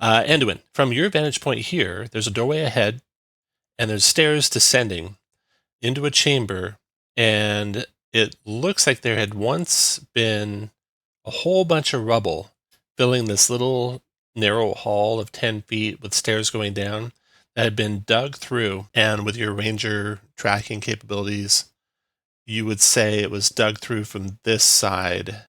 Anduin, from your vantage point here, there's a doorway ahead, and there's stairs descending into a chamber, and it looks like there had once been a whole bunch of rubble filling this little narrow hall of 10 feet with stairs going down that had been dug through. And with your ranger tracking capabilities, you would say it was dug through from this side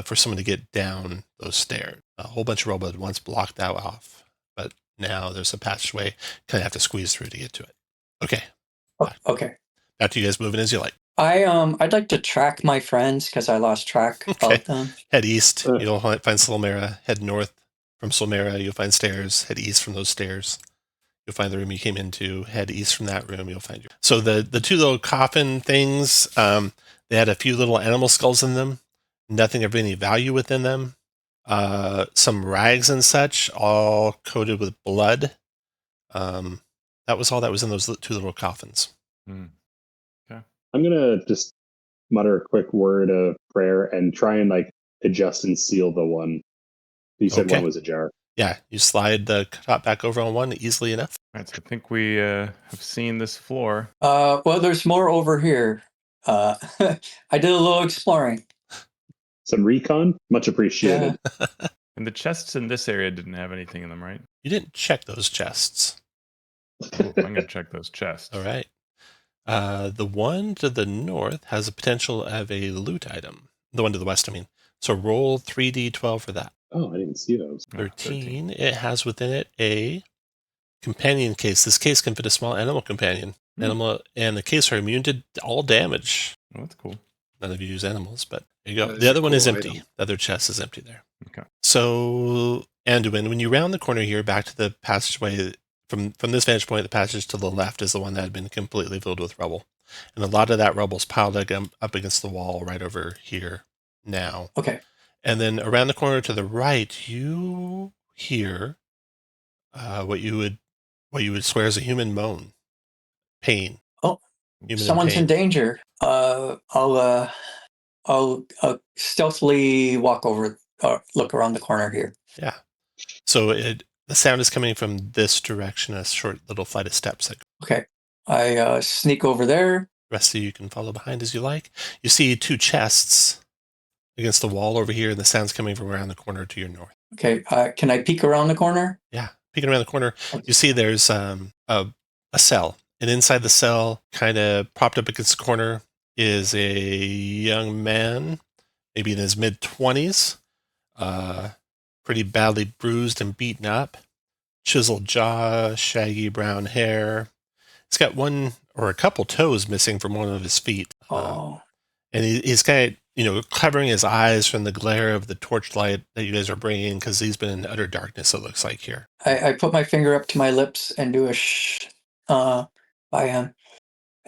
for someone to get down those stairs. A whole bunch of rubble had once blocked that off, but now there's a passageway. Kind of have to squeeze through to get to it. Okay. Okay. Back to you guys moving as you like. I'd like to track my friends because I lost track Okay. of them. Head east, you'll find Solmera. Head north from Solmera, you'll find stairs. Head east from those stairs, you'll find the room you came into. Head east from that room, you'll find your. So the two little coffin things, they had a few little animal skulls in them. Nothing of any value within them. Some rags and such, all coated with blood. That was all that was in those two little coffins. I'm gonna just mutter a quick word of prayer and try and like adjust and seal the one. You said Okay. one was ajar. Yeah, you slide the top back over on one easily enough. All right, so I think we have seen this floor. Well, there's more over here. I did a little exploring. Some recon, much appreciated. And the chests in this area didn't have anything in them, right? You didn't check those chests. Ooh, I'm going to check those chests. All right. The one to the north has a potential of a loot item. The one to the west, I mean. So roll 3d12 for that. Oh, I didn't see those. 13. It has within it a companion case. This case can fit a small animal companion. Animal and the case are immune to all damage. Oh, that's cool. None of you use animals, but there you go. That is The a other one is cool empty. item. The other chest is empty there. Okay. So, Anduin, when you round the corner here back to the passageway, from this vantage point, the passage to the left is the one that had been completely filled with rubble. And a lot of that rubble's piled up against the wall right over here now. Okay. And then around the corner to the right, you hear what you would swear is a human moan. Pain. Oh, Human someone's in pain. danger. I'll stealthily walk over, look around the corner here. Yeah. So the sound is coming from this direction, a short little flight of steps. Okay. I sneak over there. The rest of you can follow behind as you like. You see two chests against the wall over here, and the sound's coming from around the corner to your north. Okay. Can I peek around the corner? Yeah. Peeking around the corner, you see there's a cell. And inside the cell, kind of propped up against the corner, is a young man, maybe in his mid-20s, pretty badly bruised and beaten up, chiseled jaw, shaggy brown hair. He's got one or a couple toes missing from one of his feet. Oh. And he's kind of, covering his eyes from the glare of the torchlight that you guys are bringing, because he's been in utter darkness, it looks like here. I put my finger up to my lips and do by him.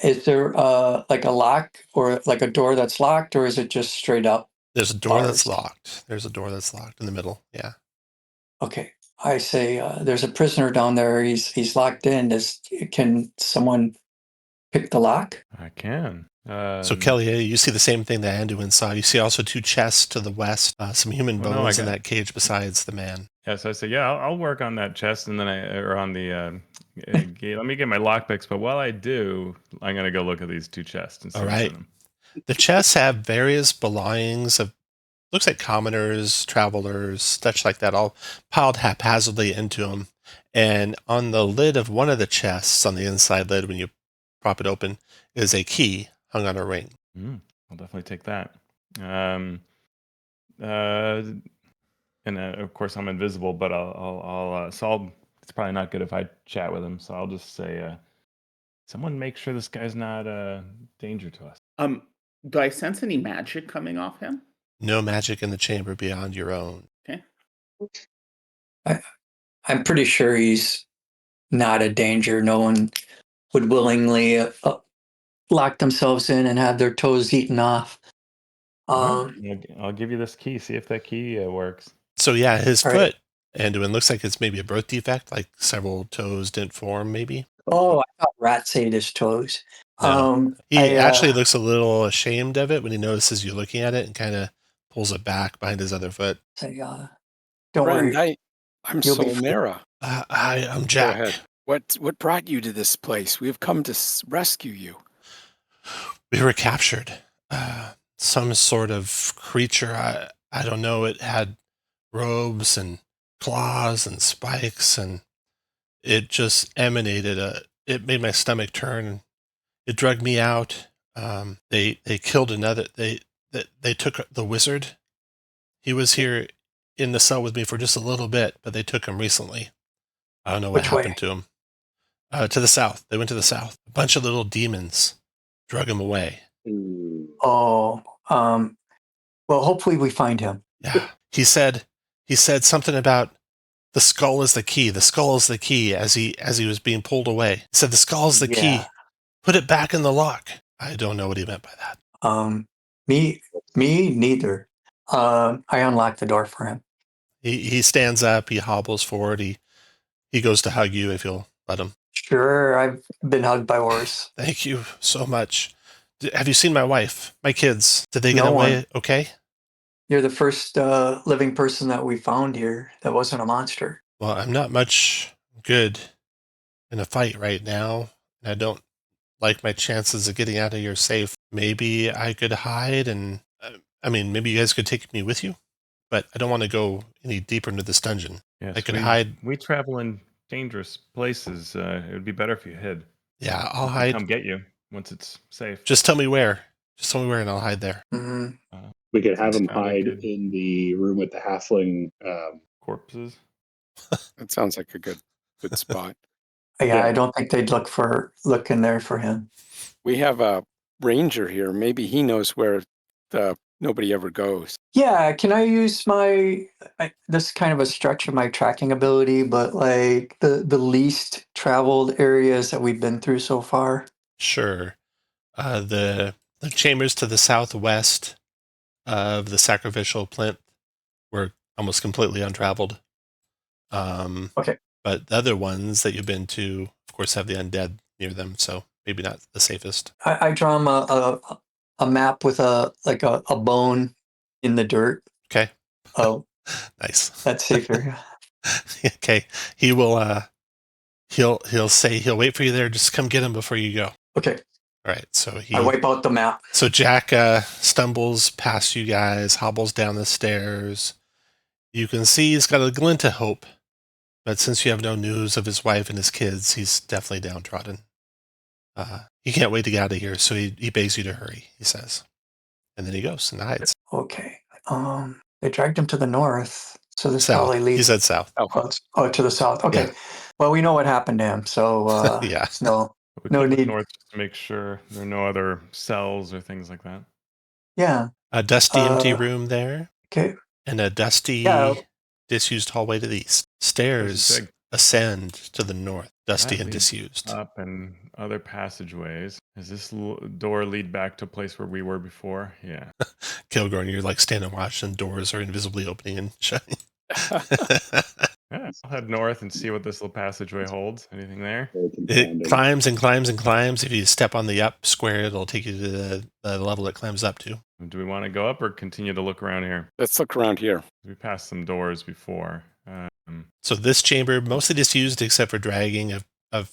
Is there like a lock or like a door that's locked, or is it just straight up? There's a door that's Bars. locked. There's a door that's locked in the middle. Yeah. Okay. I say there's a prisoner down there. He's locked in. Can someone pick the lock? I can. So Kelly, you see the same thing that Anduin saw. You see also two chests to the west, some human Well, no, I bones in got- that cage besides the man. Yeah, so I said, yeah, I'll work on that chest, and then or on the gate. Let me get my lockpicks. But while I do, I'm gonna go look at these two chests and see All what's right. in them. The chests have various belongings of, looks like commoners, travelers, such like that, all piled haphazardly into them. And on the lid of one of the chests, on the inside lid, when you prop it open, is a key hung on a ring. I'll definitely take that. And of course I'm invisible, but it's probably not good if I chat with him. So I'll just say, someone make sure this guy's not a danger to us. Do I sense any magic coming off him? No magic in the chamber beyond your own. Okay. I'm pretty sure he's not a danger. No one would willingly lock themselves in and have their toes eaten off. Well, I'll give you this key. See if that key works. So yeah, his All foot, Anduin, looks like it's maybe a birth defect, like several toes didn't form, maybe. Oh, I thought rats ate his toes. No. He I, actually looks a little ashamed of it when he notices you looking at it and kind of pulls it back behind his other foot. say, don't Friend, worry. I'm You'll be Solmera. I'm Go Jack. ahead. What brought you to this place? We have come to rescue you. We were captured. Some sort of creature. I don't know. It had robes and claws and spikes, and it just emanated it made my stomach turn. It drugged me out. They killed another. They took the wizard. He was here in the cell with me for just a little bit, but they took him recently. I don't know what Which way? happened to him. To the south. They went to the south. A bunch of little demons drug him away. Oh, well, hopefully we find him. Yeah. He said something about the skull is the key. The skull is the key as he was being pulled away. He said the skull is the key. Yeah. Put it back in the lock. I don't know what he meant by that. Me neither. I unlocked the door for him. He stands up, he hobbles forward, he goes to hug you if you'll let him. Sure, I've been hugged by worse. Thank you so much. Have you seen my wife? My kids? Did they get No away one. okay? You're the first living person that we found here that wasn't a monster. Well, I'm not much good in a fight right now, and I don't like my chances of getting out of here safe. Maybe I could hide and, maybe you guys could take me with you, but I don't want to go any deeper into this dungeon. Yes, I could hide. We travel in dangerous places. It would be better if you hid. Yeah, I'll We can hide. come get you once it's safe. Just tell me where. And I'll hide there. Mm-hmm. We could have him Sounds hide good. in the room with the halfling. Corpses. That sounds like a good spot. Yeah, I don't think they'd look in there for him. We have a ranger here. Maybe he knows where nobody ever goes. Yeah, can I use this is kind of a stretch of my tracking ability, but like the least traveled areas that we've been through so far? Sure. The chambers to the southwest of the sacrificial plinth were almost completely untraveled. Okay. But the other ones that you've been to, of course, have the undead near them, so maybe not the safest. I draw him a map with a bone in the dirt. Okay. Oh, Nice. that's safer. Okay. He will. He'll say he'll wait for you there. Just come get him before you go. Okay. All right. So I wipe out the map. So Jack stumbles past you guys, hobbles down the stairs. You can see he's got a glint of hope, but since you have no news of his wife and his kids, he's definitely downtrodden. He can't wait to get out of here, so he begs you to hurry, he says. And then he goes and hides. Okay. They dragged him to the north, so this South. probably leads. He said south. Oh, to the south. Okay. Yeah. Well, we know what happened to him, so Yeah. no We No could look need. north just to make sure there are no other cells or things like that. Yeah. A dusty, empty room there, Okay. and a dusty, Yeah. disused hallway to the east. There's Stairs a big ascend to the north, dusty That and leads disused. Up and other passageways. Does this door lead back to a place where we were before? Yeah. Kilgorn, you're like standing watching, doors are invisibly opening and shutting. Yeah, I'll head north and see what this little passageway holds. Anything there? Very It confounding. climbs and climbs and climbs. If you step on the up square, it'll take you to the level it climbs up to. Do we want to go up or continue to look around here? Let's look around here. We passed some doors before. So this chamber, mostly disused except for dragging of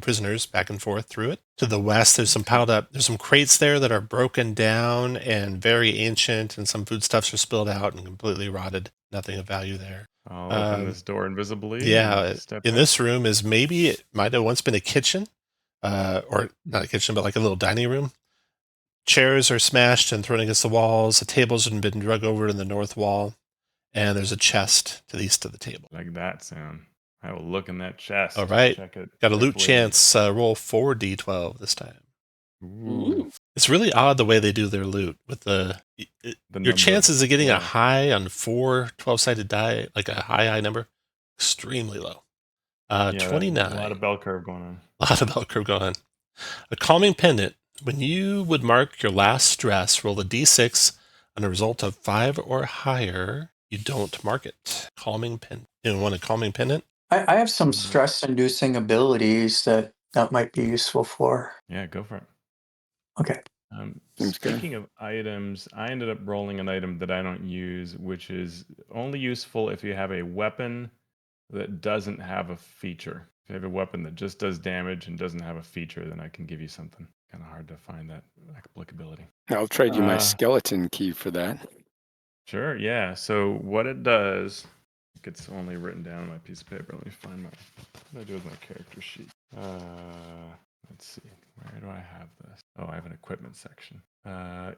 prisoners back and forth through it. To the west, there's some piled up. There's some crates there that are broken down and very ancient, and some foodstuffs are spilled out and completely rotted. Nothing of value there. I'll open this door invisibly. Yeah, and step in in. this room is maybe it might have once been a kitchen, or not a kitchen, but like a little dining room. Chairs are smashed and thrown against the walls. The tables have been drug over in the north wall, and there's a chest to the east of the table. Like that sound. I will look in that chest. All right. Check it. Got a loot carefully. chance. Roll 4d12 this time. Ooh. It's really odd the way they do their loot with The your number. chances of getting Yeah. a high on 4 12-sided die, like a high number, extremely low. Yeah, 29. A lot of bell curve going on. A lot of bell curve going on. A calming pendant. When you would mark your last stress, roll a d6 on a result of 5 or higher. You don't mark it. Calming pendant. You want a calming pendant? I have some stress-inducing abilities that might be useful for. Yeah, go for it. Okay. Seems good. Speaking of items, I ended up rolling an item that I don't use, which is only useful if you have a weapon that doesn't have a feature. If you have a weapon that just does damage and doesn't have a feature, then I can give you something. Kind of hard to find that applicability. I'll trade you my Uh, skeleton key for that. Sure, yeah. So what it does, it's only written down on my piece of paper. Let me find what did I do with my character sheet? Let's see. Where do I have this? Oh, I have an equipment section.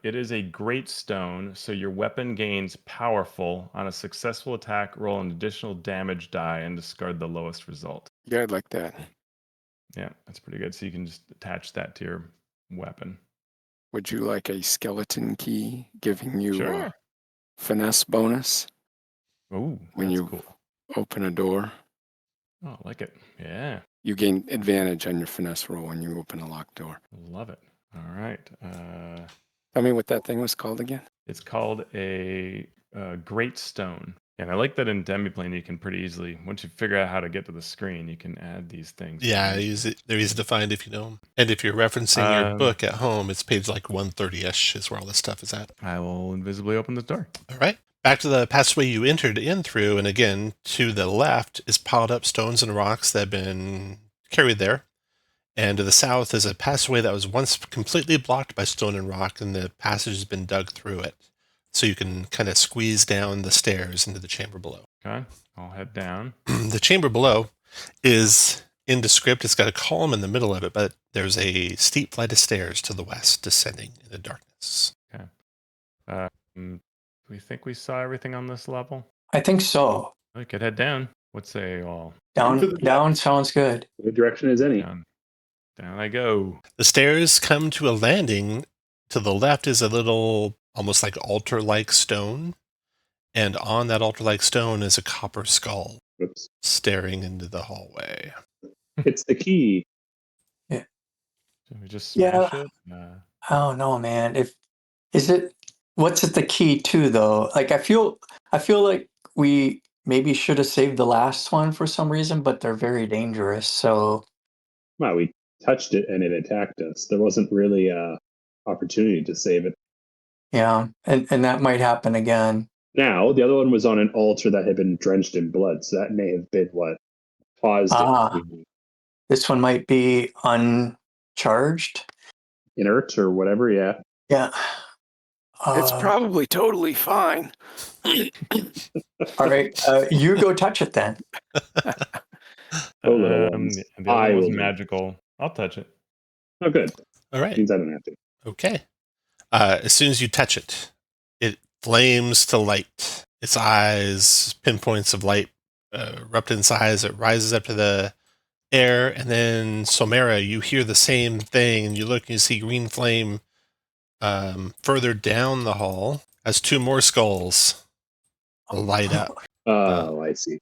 It is a great stone, so your weapon gains powerful. On a successful attack, roll an additional damage die and discard the lowest result. Yeah, I'd like that. Yeah, that's pretty good. So you can just attach that to your weapon. Would you like a skeleton key giving you Sure. a finesse bonus Ooh, when that's you cool. open a door? Oh, I like it. Yeah, You gain advantage on your finesse roll when you open a locked door. love it. All right. Tell me what that thing was called again. It's called a great stone. And I like that in Demiplane you can pretty easily, once you figure out how to get to the screen, you can add these things. Yeah, they're easy to find if you know them. And if you're referencing your book at home, it's page like 130-ish is where all this stuff is at. I will invisibly open this door. All right. Back to the passageway you entered in through, and again, to the left is piled up stones and rocks that have been carried there. And to the south is a passageway that was once completely blocked by stone and rock, and the passage has been dug through it. So you can kind of squeeze down the stairs into the chamber below. Okay, I'll head down. The chamber below is indescript. It's got a column in the middle of it, but there's a steep flight of stairs to the west descending into darkness. Do we think we saw everything on this level? I think so. We could head down. What say you all? Down sounds good. What direction is any? Down I go. The stairs come to a landing. To the left is a little, almost like altar-like stone. And on that altar-like stone is a copper skull Whoops. staring into the hallway. It's the key. Should we just smash it? I don't know, man. What's it the key to though? Like I feel like we maybe should have saved the last one for some reason, but they're very dangerous. So Well, we touched it and it attacked us. There wasn't really a opportunity to save it. yeah, and that might happen again. Now, the other one was on an altar that had been drenched in blood, so that may have been what caused it to be This one might be uncharged. inert or whatever. Yeah. Yeah. It's probably totally fine. All right. You go touch it then. Oh, little ones. The I other was will do. magical. I'll touch it. Oh, good. All right. Means I don't have to. Okay. As soon as you touch it, it flames to light. Its eyes, pinpoints of light, erupt in its eyes. It rises up to the air, and then Somera, you hear the same thing, and you look and you see green flame further down the hall as 2 more skulls light up. Oh, I see.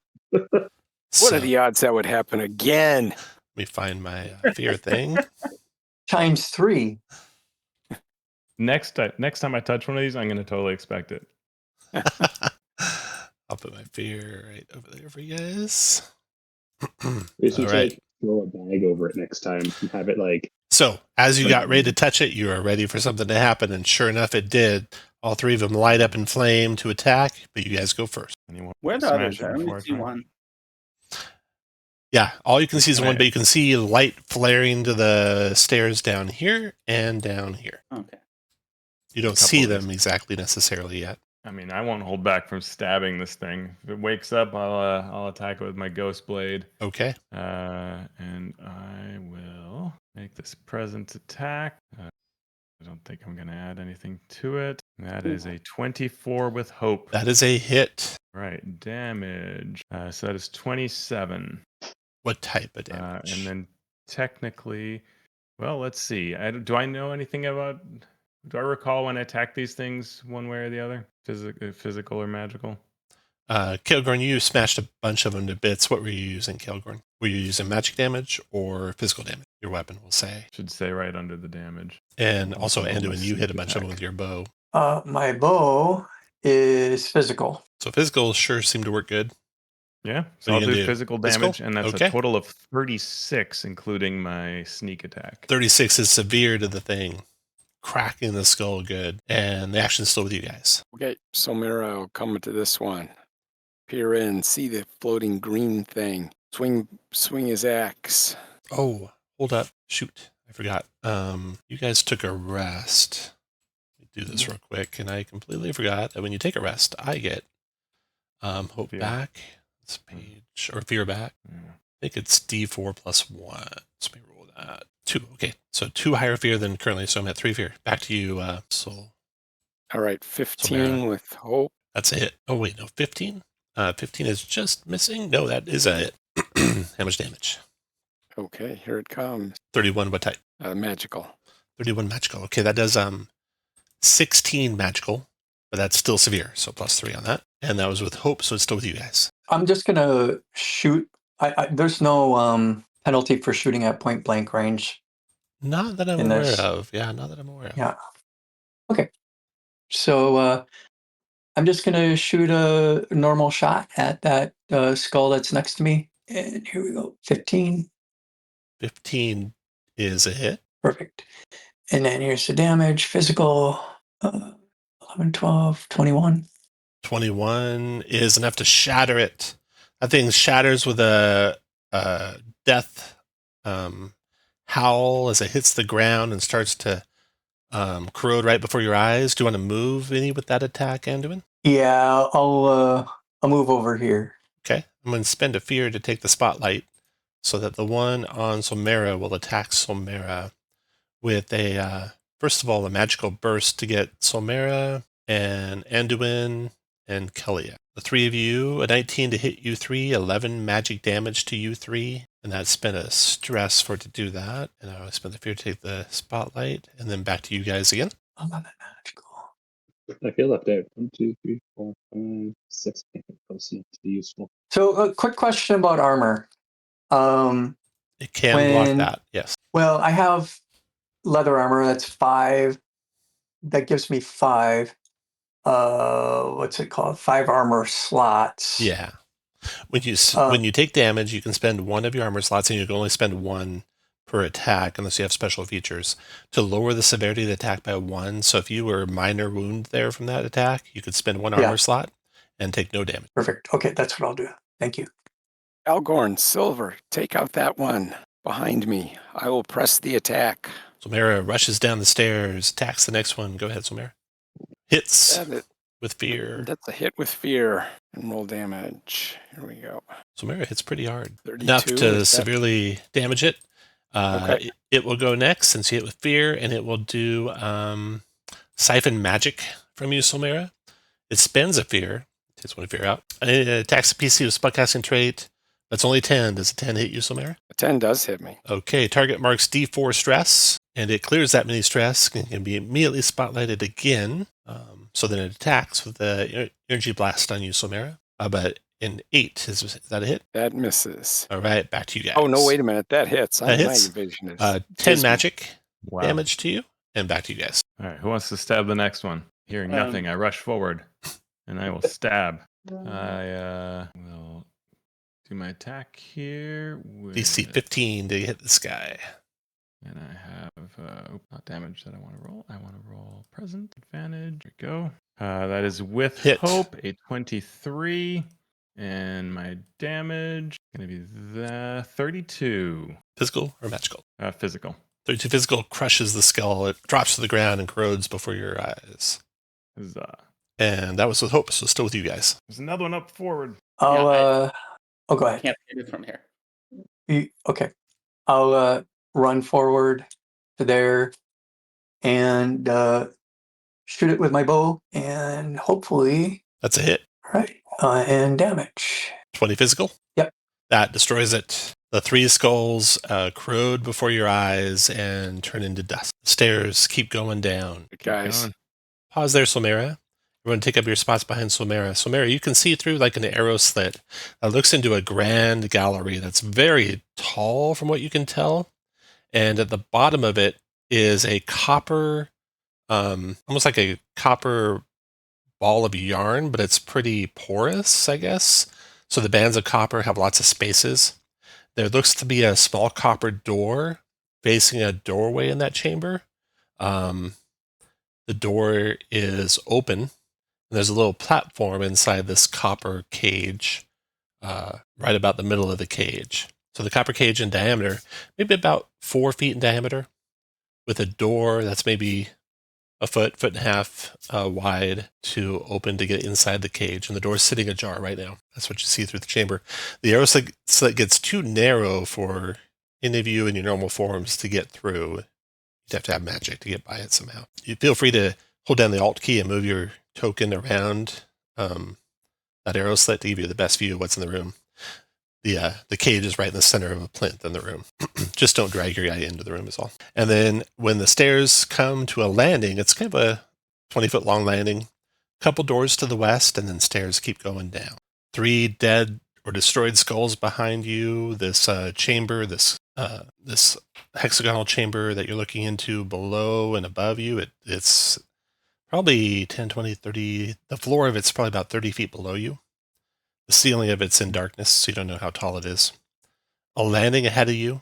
What are the odds that would happen again? Let me find my fear thing. Times 3. Next time I touch one of these, I'm going to totally expect it. I'll put my fear right over there for you guys. We should All right. like throw a bag over it next time and have it like. So as you Like- got ready to touch it, you were ready for something to happen, and sure enough, it did. All three of them light up in flame to attack, but you guys go first. Anyone Where the smash others? it I before only see try? one. Yeah, all you can see is one, Right. but you can see light flaring to the stairs down here and down here. Okay. You don't Couple see of these. them exactly necessarily yet. I mean, I won't hold back from stabbing this thing. If it wakes up, I'll attack it with my ghost blade. Okay. And I will make this present attack. I don't think I'm going to add anything to it. That is a 24 with hope. That is a hit. Right, damage. So that is 27. What type of damage? And then technically, well, let's see. Do I know anything about? Do I recall when I attack these things one way or the other? Physical or magical? Kilgorn, you smashed a bunch of them to bits. What were you using, Kilgorn? Were you using magic damage or physical damage? Your weapon will say. Should say right under the damage. And also, Also, Anduin, you hit a sneak bunch of them attack. with your bow. My bow is physical. So physical sure seemed to work good. Yeah, What so are I'll you do gonna do? physical Physical? damage, and that's Okay. a total of 36, including my sneak attack. 36 is severe to the thing. Cracking the skull good. And the action's still with you guys. Okay, so Mira, I'll come to this one. Peer in, see the floating green thing. Swing his axe. Oh, hold up. Shoot. I forgot. You guys took a rest. Let me do this real quick. And I completely forgot that when you take a rest, I get hope Fear. back. This page. Or fear back. Yeah. I think it's D4 plus 1. Let me roll that. 2. Okay. So 2 higher fear than currently. So I'm at 3 fear. Back to you, Soul. All right, 15 Mira. with hope. That's a hit. Oh, wait. No, 15? 15 is just missing. No, that is a hit. How much damage? Okay, here it comes. 31. What type? Magical. 31 magical. Okay, that does 16 magical, but that's still severe. So plus 3 on that. And that was with hope. So it's still with you guys. I'm just going to shoot. There's no penalty for shooting at point blank range. Not that I'm In aware this. of. Yeah, not that I'm aware of. Yeah. Okay. So I'm just going to shoot a normal shot at that skull that's next to me. And here we go. 15. 15 is a hit. Perfect. And then here's the damage. Physical. 11, 12, 21. 21 is enough to shatter it. That thing shatters with a death howl as it hits the ground and starts to corrode right before your eyes. Do you want to move any with that attack, Anduin? Yeah, I'll move over here. Okay. I'm going to spend a fear to take the spotlight so that the one on Somera will attack Somera with a, first of all, a magical burst to get Somera and Anduin and Kelia. The 3 of you, a 19 to hit you 3, 11 magic damage to you 3, and that spent a stress for it to do that. And I spent the fear to take the spotlight, and then back to you guys again. 11 magical. I feel left out. 1, 2, 3, 4, 5, 6. I think close enough to be useful. So a quick question about armor. It can block When- that, yes. Well, I have leather armor. That's 5. That gives me 5. What's it called? 5 armor slots. Yeah. When you take damage, you can spend 1 of your armor slots, and you can only spend 1 per attack unless you have special features to lower the severity of the attack by 1. So if you were minor wound there from that attack, you could spend 1 armor slot and take no damage. Perfect. Okay, that's what I'll do. Thank you. Algorn, Silver, take out that one behind me. I will press the attack. Somera rushes down the stairs, attacks the next one. Go ahead, Somera. Hits That it- with fear. That's a hit with fear. And roll damage. Here we go. Somera hits pretty hard. 32. Enough to Is that- severely damage it. Okay. It will go next since you hit with fear, and it will do siphon magic from you, Somera. It spends a fear. Takes 1 fear out. And it attacks the PC with spellcasting trait. That's only 10. Does a 10 hit you, Somera? A 10 does hit me. Okay, target marks D4 stress, and it clears that many stress and can be immediately spotlighted again. So then it attacks with the energy blast on you, Somera. But An 8. Is that a hit? That misses. All right, back to you guys. Oh, no, wait a minute. That hits. That My hits. vision is 10 dismal. magic Wow. damage to you, and back to you guys. All right, who wants to stab the next one? Hearing nothing, I rush forward, and I will stab. I will do my attack here. DC 15 to hit this guy. And I have not damage that I want to roll. I want to roll present advantage. There we go. That is with Hit. hope, a 23. And my damage going to be the 32. Physical or magical? Physical. 32 physical crushes the skull. It drops to the ground and corrodes before your eyes. Huzzah. And that was with hope, so still with you guys. There's another one up forward. I'll go I ahead. can't hit it from here. Okay. I'll run forward to there and shoot it with my bow, and hopefully, That's a hit. right, and damage. 20 physical? Yep. That destroys it. The 3 skulls corrode before your eyes and turn into dust. The stairs keep going down. Guys, Going. Pause there, Solmera. Everyone take up your spots behind Solmera. Solmera, you can see through like an arrow slit that looks into a grand gallery that's very tall from what you can tell. And at the bottom of it is a copper, almost like a copper ball of yarn, but it's pretty porous, I guess. So the bands of copper have lots of spaces. There looks to be a small copper door facing a doorway in that chamber. The door is open. There's a little platform inside this copper cage, right about the middle of the cage. So the copper cage in diameter, maybe about 4 feet in diameter, with a door that's maybe a foot and a half wide to open to get inside the cage. And the door's sitting ajar right now. That's what you see through the chamber. The arrow slit gets too narrow for any of you in your normal forms to get through. You'd have to have magic to get by it somehow. You feel free to hold down the Alt key and move your token around that arrow slit to give you the best view of what's in the room. The cage is right in the center of a plinth in the room. Just don't drag your guy into the room is all. And then when the stairs come to a landing, it's kind of a 20-foot long landing. Couple doors to the west, and then stairs keep going down. 3 dead or destroyed skulls behind you. This chamber, this hexagonal chamber that you're looking into below and above you. It's probably 10, 20, 30. The floor of it's probably about 30 feet below you. The ceiling of it's in darkness, so you don't know how tall it is. A landing ahead of you,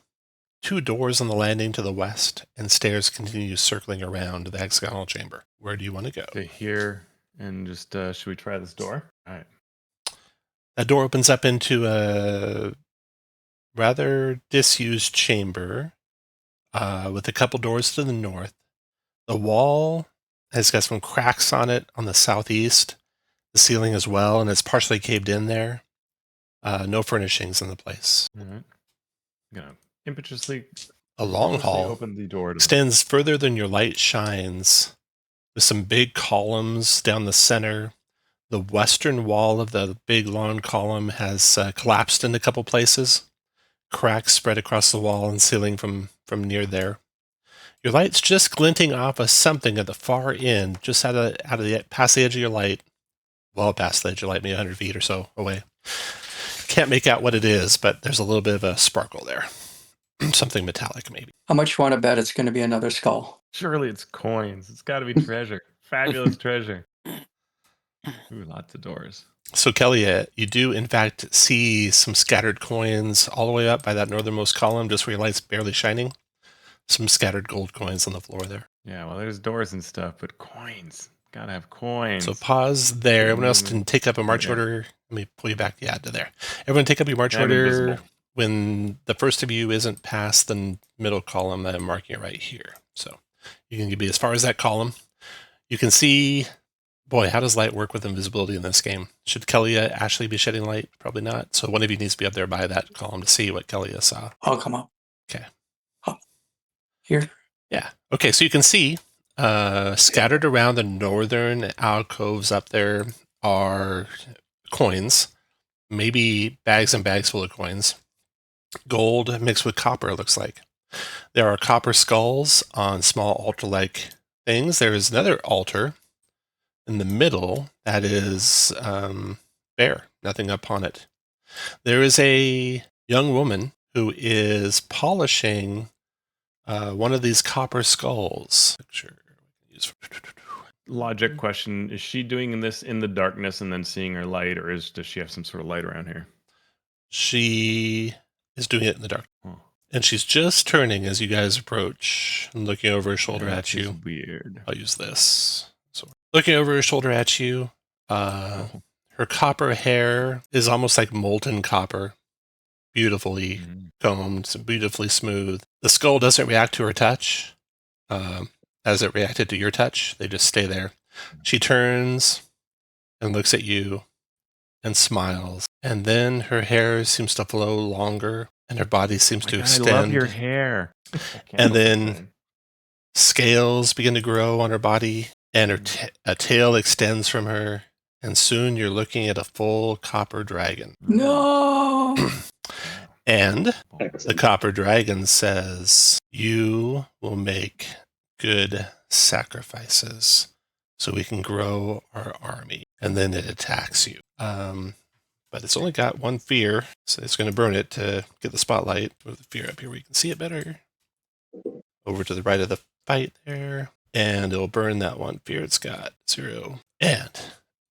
2 doors on the landing to the west, and stairs continue circling around the hexagonal chamber. Where do you want to go? Okay, here, and just, should we try this door? All right. That door opens up into a rather disused chamber with a couple doors to the north. The wall has got some cracks on it on the southeast. The ceiling as well, and it's partially caved in there. No furnishings in the place. All right. I'm going to impetuously A long hall open the door. extends further than your light shines, with some big columns down the center. The western wall of the big long column has collapsed in a couple places. Cracks spread across the wall and ceiling from near there. Your light's just glinting off of something at the far end, just past the edge of your light. Well past the edge of light, maybe 100 feet or so away. Can't make out what it is, but there's a little bit of a sparkle there. Something metallic, maybe. How much you want to bet it's going to be another skull? Surely it's coins. It's got to be treasure. Fabulous treasure. Ooh, lots of doors. So, Kelly, you do, in fact, see some scattered coins all the way up by that northernmost column, just where your light's barely shining. Some scattered gold coins on the floor there. Yeah, well, there's doors and stuff, but coins. Gotta have coins. So pause there. Everyone else can take up a march order. Let me pull you back. Yeah, to there. Everyone take up your march I'm order invisible. when the first of you isn't past the middle column. I'm marking it right here. So you can be as far as that column. You can see, boy, how does light work with invisibility in this game? Should Kellia actually be shedding light? Probably not. So one of you needs to be up there by that column to see what Kellia saw. I'll come up. Okay. Up. Here. Yeah. Okay, so you can see scattered around the northern alcoves up there are coins, maybe bags and bags full of coins. Gold mixed with copper, it looks like. There are copper skulls on small altar-like things. There is another altar in the middle that is bare, nothing upon it. There is a young woman who is polishing one of these copper skulls. Logic question: is she doing this in the darkness and then seeing her light, or does she have some sort of light around here? She is doing it in the dark. Oh. And she's just turning as you guys approach and looking over her shoulder Yeah, at you. she's weird. I'll use this. So, looking over her shoulder at you, her copper hair is almost like molten copper, beautifully combed, beautifully smooth. The skull doesn't react to her touch as it reacted to your touch. They just stay there. She turns and looks at you and smiles. And then her hair seems to flow longer and her body seems to extend. I love your hair. And then scales begin to grow on her body and her a tail extends from her. And soon you're looking at a full copper dragon. No! And the Excellent. copper dragon says, "You will make good sacrifices so we can grow our army." And then it attacks you. But it's only got one fear, so it's going to burn it to get the spotlight. Move the fear up here where you can see it better. Over to the right of the fight there. And it'll burn that one fear it's got. 0. And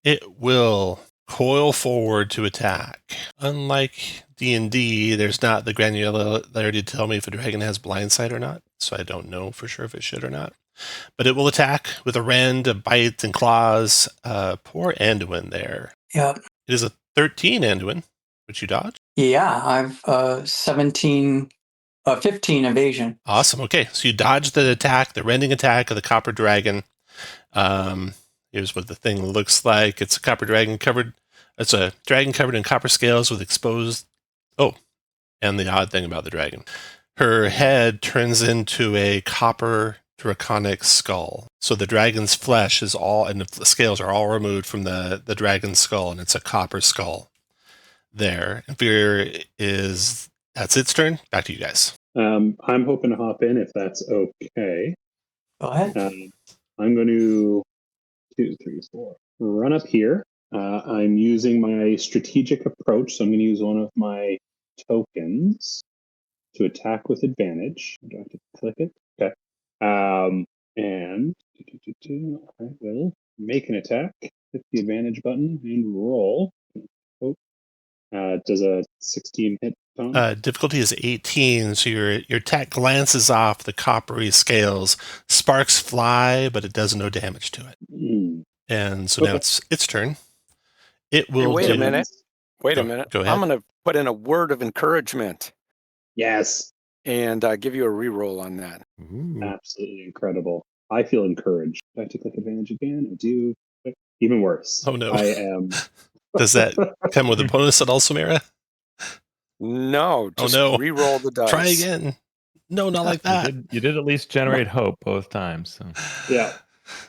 it will coil forward to attack. Unlike D&D, there's not the granularity to tell me if a dragon has blind sight or not, so I don't know for sure if it should or not. But it will attack with a rend, a bite, and claws. Poor Anduin there. Yep. It is a 13 Anduin, which you dodge. Yeah, I've 15 evasion. Awesome. Okay, so you dodge the attack, the rending attack of the copper dragon. Here's what the thing looks like. It's a copper dragon covered. It's a dragon covered in copper scales with exposed. Oh, and the odd thing about the dragon, her head turns into a copper draconic skull. So the dragon's flesh is all, and the scales are all removed from the dragon's skull, and it's a copper skull there. And Fear that's its turn. Back to you guys. I'm hoping to hop in if that's okay. Go ahead. I'm going to 2, 3, 4 run up here. I'm using my strategic approach, so I'm going to use one of my tokens to attack with advantage. Do I have to click it? Okay. And I will make an attack, hit the advantage button, and roll. Does a 16 hit, Tom? Difficulty is 18, so your attack glances off the coppery scales. Sparks fly, but it does no damage to it. And so now it's its turn. It will. Wait a minute. Go ahead. I'm going to put in a word of encouragement. Yes. And give you a reroll on that. Absolutely incredible. I feel encouraged. Do I have to click advantage again? I do. Even worse. Oh, no. I am. Does that come with a bonus at all, Samara? No, just reroll the dice. Try again. No, not like that. You did at least generate hope both times. So. Yeah.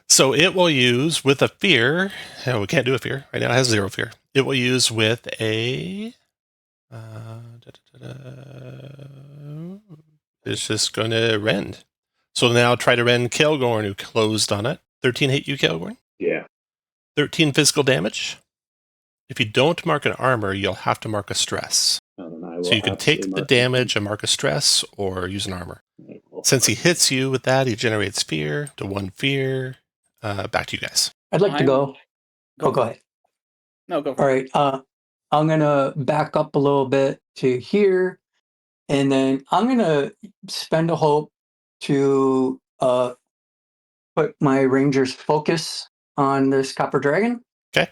So it will use with a fear. Oh, we can't do a fear right now. It has 0 fear. It will use with a. It's just going to rend. So now try to rend Kelgorn, who closed on it. 13 hit you, Kelgorn? Yeah. 13 physical damage. If you don't mark an armor, you'll have to mark a stress. So you can take the damage and mark a stress or use an armor. Since he hits you with that, he generates fear to 1 fear. Back to you guys. I'd like to go. Go ahead. No, go. All right. I'm going to back up a little bit to here. And then I'm going to spend a hope to put my ranger's focus on this copper dragon. Okay.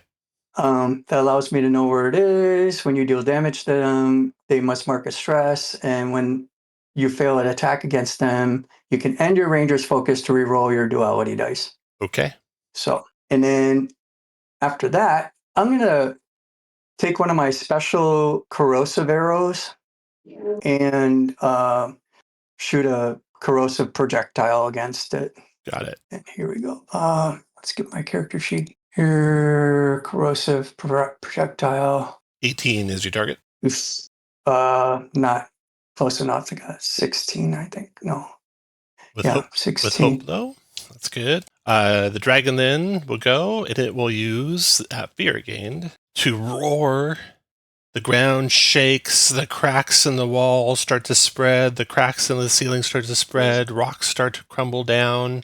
That allows me to know where it is. When you deal damage to them, they must mark a stress. And when you fail an attack against them, you can end your ranger's focus to reroll your duality dice. Okay. So, and then after that, I'm going to take one of my special corrosive arrows and shoot a corrosive projectile against it. Got it. And here we go. Let's get my character sheet. Here, corrosive projectile. 18 is your target. Oops. Not close enough. I got 16, I think. No. With yeah, hope, 16. With hope, though. That's good. The dragon then will go, and it will use that fear it gained to roar. The ground shakes, the cracks in the wall start to spread, the cracks in the ceiling start to spread, rocks start to crumble down,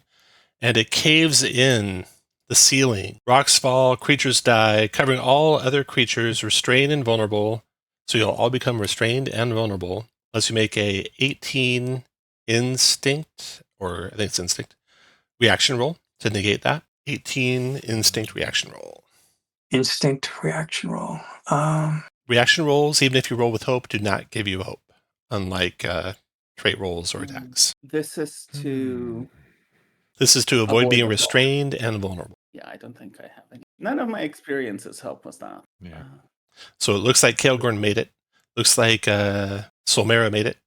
and it caves in the ceiling. Rocks fall, creatures die, covering all other creatures restrained and vulnerable. So you'll all become restrained and vulnerable unless you make a 18 instinct, or I think it's instinct, reaction roll to negate that. 18 instinct reaction roll. Instinct reaction roll. Reaction rolls, even if you roll with hope, do not give you hope, unlike trait rolls or attacks. This is to. This is to avoid being the restrained and vulnerable. Yeah, I don't think I have any. None of my experiences help with that. Yeah. So it looks like Kaelgorn made it. Looks like Solmera made it.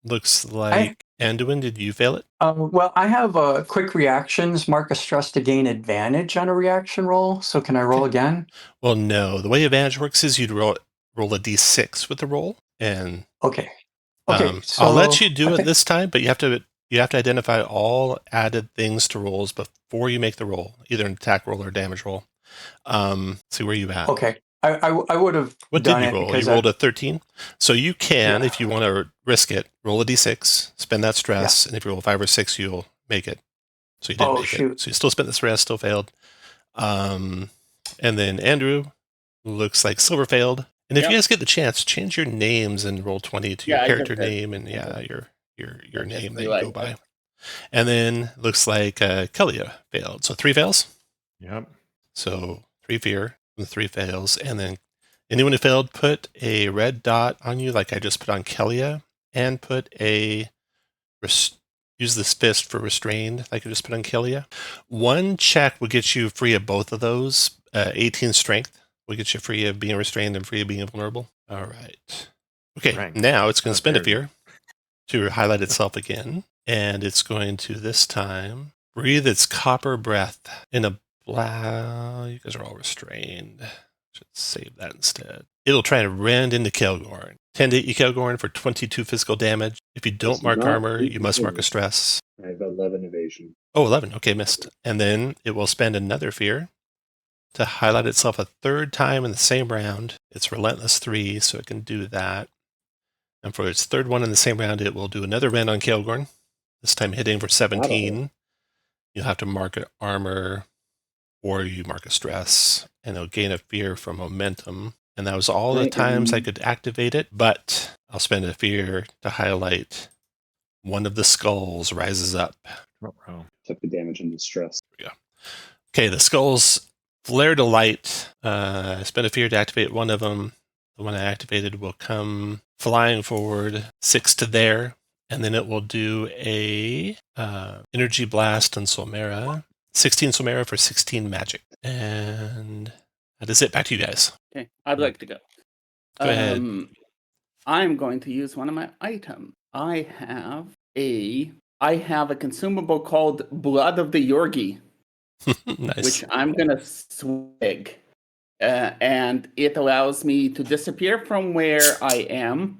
Looks like Anduin, did you fail it? Well, I have quick reactions. Mark a stress to gain advantage on a reaction roll. So can I roll again? Well, no. The way advantage works is you'd roll a d6 with the roll, and Okay. Okay. So I'll let you do I it think- this time, but you have to identify all added things to rolls before you make the roll, either an attack roll or a damage roll. See where you at. Okay. I would have What done did you it roll? because You rolled a 13. So you can, Yeah. if you want to risk it, roll a d6, spend that stress, and if you roll 5 or 6, you'll make it. So you didn't make shoot. it. So you still spent the stress, still failed. And then Andrew looks like Silver failed. And if you guys get the chance, change your names and roll 20 to your Yeah, I character just did. name and your name that you like go by. And then looks like Kelia failed. So 3 fails. Yep. So 3 fear, and 3 fails, and then anyone who failed, put a red dot on you, like I just put on Kelia, and put a use this fist for restrained, like I just put on Kelia. 1 check will get you free of both of those. 18 strength will get you free of being restrained and free of being vulnerable. All right. Okay, Right. now it's going to spend a Very fear to highlight itself again, and it's going to this time breathe its copper breath in a you guys are all restrained. Should save that instead. It'll try to rend into Kaelgorn. 10 to hit you, Kaelgorn, for 22 physical damage. If you don't It's mark not armor, you must mark a easy. stress. I have 11 evasion. Oh, 11. Okay, missed. And then it will spend another fear to highlight itself a 3rd time in the same round. It's Relentless 3, so it can do that. And for its 3rd one in the same round, it will do another rend on Kaelgorn, this time hitting for 17. You'll have to mark an armor, or you mark a stress, and it'll gain a fear from momentum. And that was all the times I could activate it, but I'll spend a fear to highlight one of the skulls rises up. Took the damage and the stress. Okay, the skulls flare to light. I spent a fear to activate one of them. The one I activated will come flying forward 6 to there, and then it will do a energy blast on Solmera. 16 Solmera for 16 magic. And that is it. Back to you guys. Okay, I'd like to go. Go ahead. I'm going to use one of my items. I have a consumable called Blood of the Yorgi, Nice. which I'm gonna swig, and it allows me to disappear from where I am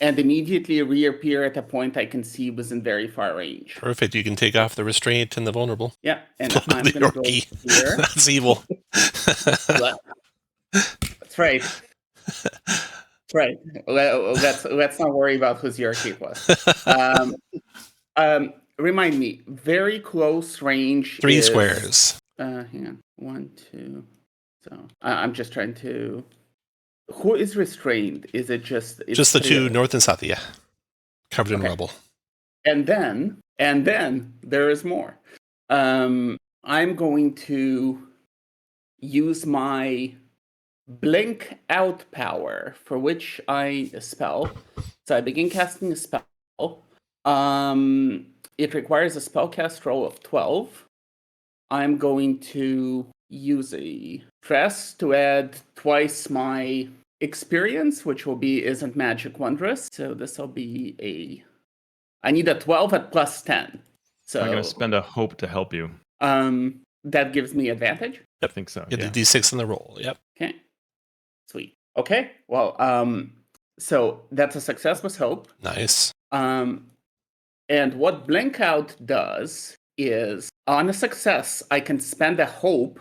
and immediately reappear at a point I can see within very far range. Perfect. You can take off the restraint and the vulnerable. Yeah, and Blood of I'm the gonna go Yorkie. here. That's evil. That's right. That's right. Let's not worry about whose Yorkie was. Remind me, very close range. 3 is, squares. Hang on. 1, 2. So I'm just trying to. Who is restrained? Is it just Just the 2 north and south, yeah. Covered in rubble. And then there is more. I'm going to use my blink out power, for which I spell. So I begin casting a spell. It requires a spellcast roll of 12. I'm going to use a stress to add twice my experience, which will be Isn't Magic Wondrous. So this will be I need a 12 at plus 10. So I'm going to spend a hope to help you. That gives me advantage? I think so. Get the d6 in the roll. Yep. Okay. Sweet. Okay. Well, so that's a success with hope. Nice. And what Blink Out does is, on a success, I can spend a hope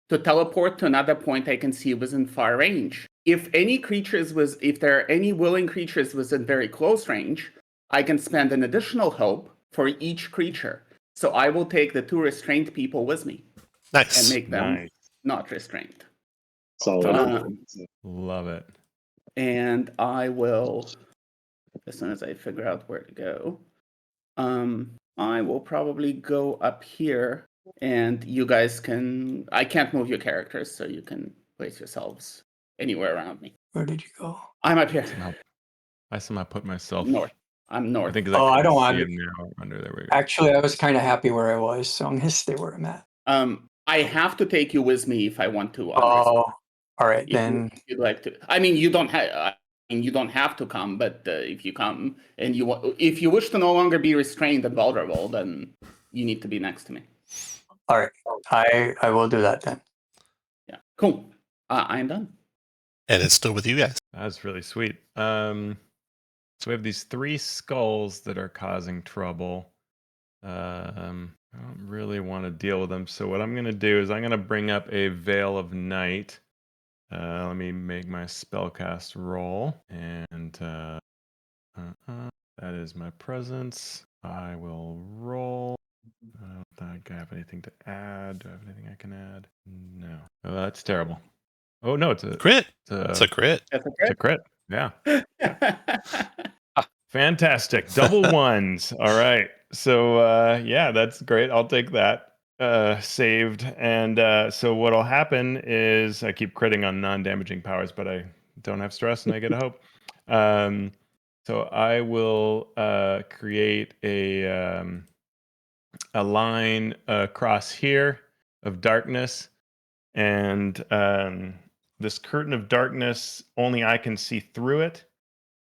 to teleport to another point I can see within far range. If there are any willing creatures within very close range, I can spend an additional hope for each creature. So I will take the 2 restrained people with me and Nice. make them Nice. not restrained. Solid. Love it. And I will, as soon as I figure out where to go, I will probably go up here, and you guys can. I can't move your characters, so you can place yourselves anywhere around me. Where did you go? I'm up here, I somehow put myself north. I'm north. I think 'cause Oh, I couldn't don't see want- it now under there. We go. Actually, I was kind of happy where I was, so I'm gonna stay where I'm at. I have to take you with me if I want to. Oh, all right If then. you'd like to. I mean, you don't have. You don't have to come, but if you come and if you wish to no longer be restrained and vulnerable, then you need to be next to me. All right, I will do that then. Yeah, cool. I am done. And it's still with you guys. That's really sweet. So we have these 3 skulls that are causing trouble. I don't really want to deal with them. So what I'm going to do is I'm going to bring up a Veil of Night. Let me make my spellcast roll. And that is my presence. I will roll. I don't think I have anything to add. Do I have anything I can add? No. Oh, that's terrible. Oh, no, it's a Crit. It's It's a crit. That's It's a crit. Yeah. okay. Fantastic. Double ones. All right. So yeah, that's great. I'll take that. Saved. And so what'll happen is I keep critting on non-damaging powers, but I don't have stress and I get a hope. So I will create a line across here of darkness, and this curtain of darkness, only I can see through it.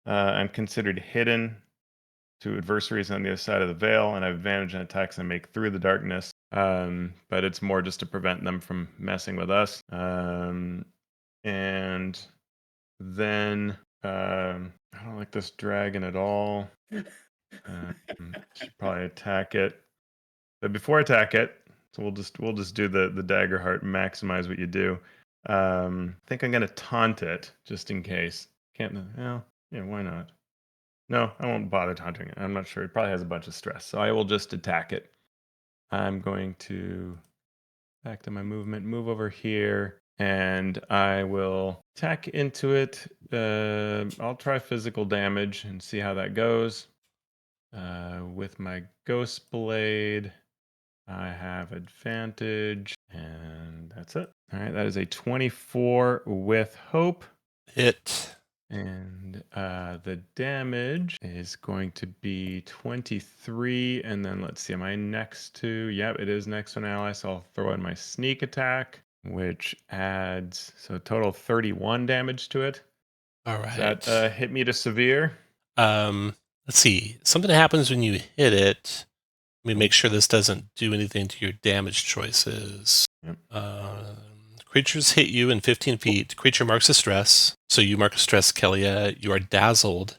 I'm considered hidden to adversaries on the other side of the veil, and I have advantage on attacks I make through the darkness. But it's more just to prevent them from messing with us. And then I don't like this dragon at all. Should probably attack it. But before I attack it, so we'll just do the Daggerheart, maximize what you do. I think I'm gonna taunt it just in case. Can't. Well, yeah, why not? No, I won't bother taunting it. I'm not sure. It probably has a bunch of stress, so I will just attack it. I'm going to back to my movement, move over here, and I will attack into it. I'll try physical damage and see how that goes. With my Ghost Blade, I have advantage, and that's it. All right, that is a 24 with hope. Hit. And the damage is going to be 23. And then let's see, am I next to? Yep, it is next to an ally. So I'll throw in my sneak attack, which adds, so total 31 damage to it. All right. Does that hit me to severe? Let's see. Something happens when you hit it. Let me make sure this doesn't do anything to your damage choices. Yep. Creatures hit you in 15 feet. Creature marks a stress. So you mark a stress, Kelia. You are dazzled,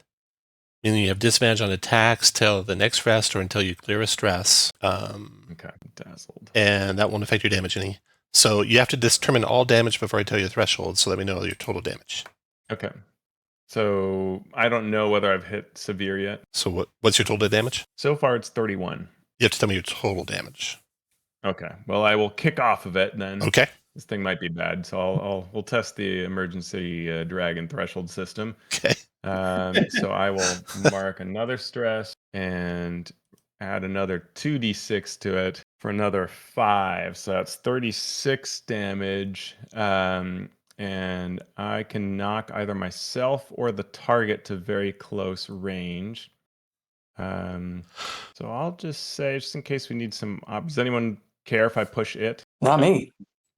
meaning you have disadvantage on attacks till the next rest or until you clear a stress. Okay, dazzled. And that won't affect your damage any. So you have to determine all damage before I tell you the threshold, so let me know your total damage. Okay. So I don't know whether I've hit severe yet. So what's your total damage? So far it's 31. You have to tell me your total damage. Okay. Well, I will kick off of it then. Okay. This thing might be bad, so we'll test the emergency dragon threshold system. Okay. So I will mark another stress and add another 2d6 to it for another 5. So that's 36 damage. And I can knock either myself or the target to very close range. So I'll just say, just in case we need some, does anyone care if I push it? Not me.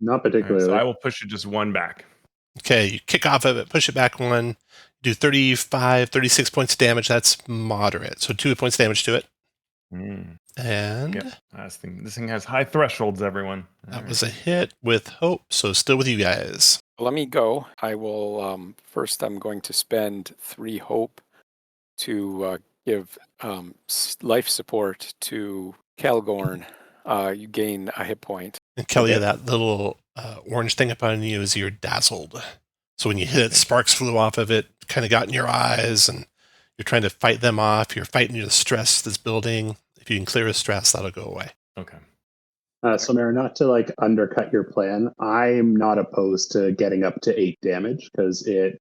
Not All right, particularly. so I will push it just one back. Okay, you kick off of it, push it back one, do 36 points of damage. That's moderate. So 2 points of damage to it. And Yep. This thing has high thresholds, everyone. that was a hit with hope. So still with you guys. Let me go. I will, first I'm going to spend 3 hope to give life support to Calgorn. You gain a hit point. And Kelly, Okay. that little orange thing upon you is you're dazzled. So when you hit it, sparks flew off of it, kind of got in your eyes, and you're trying to fight them off. You're fighting the stress that's building. If you can clear a stress, that'll go away. Okay. So Mara, not to like undercut your plan, I'm not opposed to getting up to 8 damage because it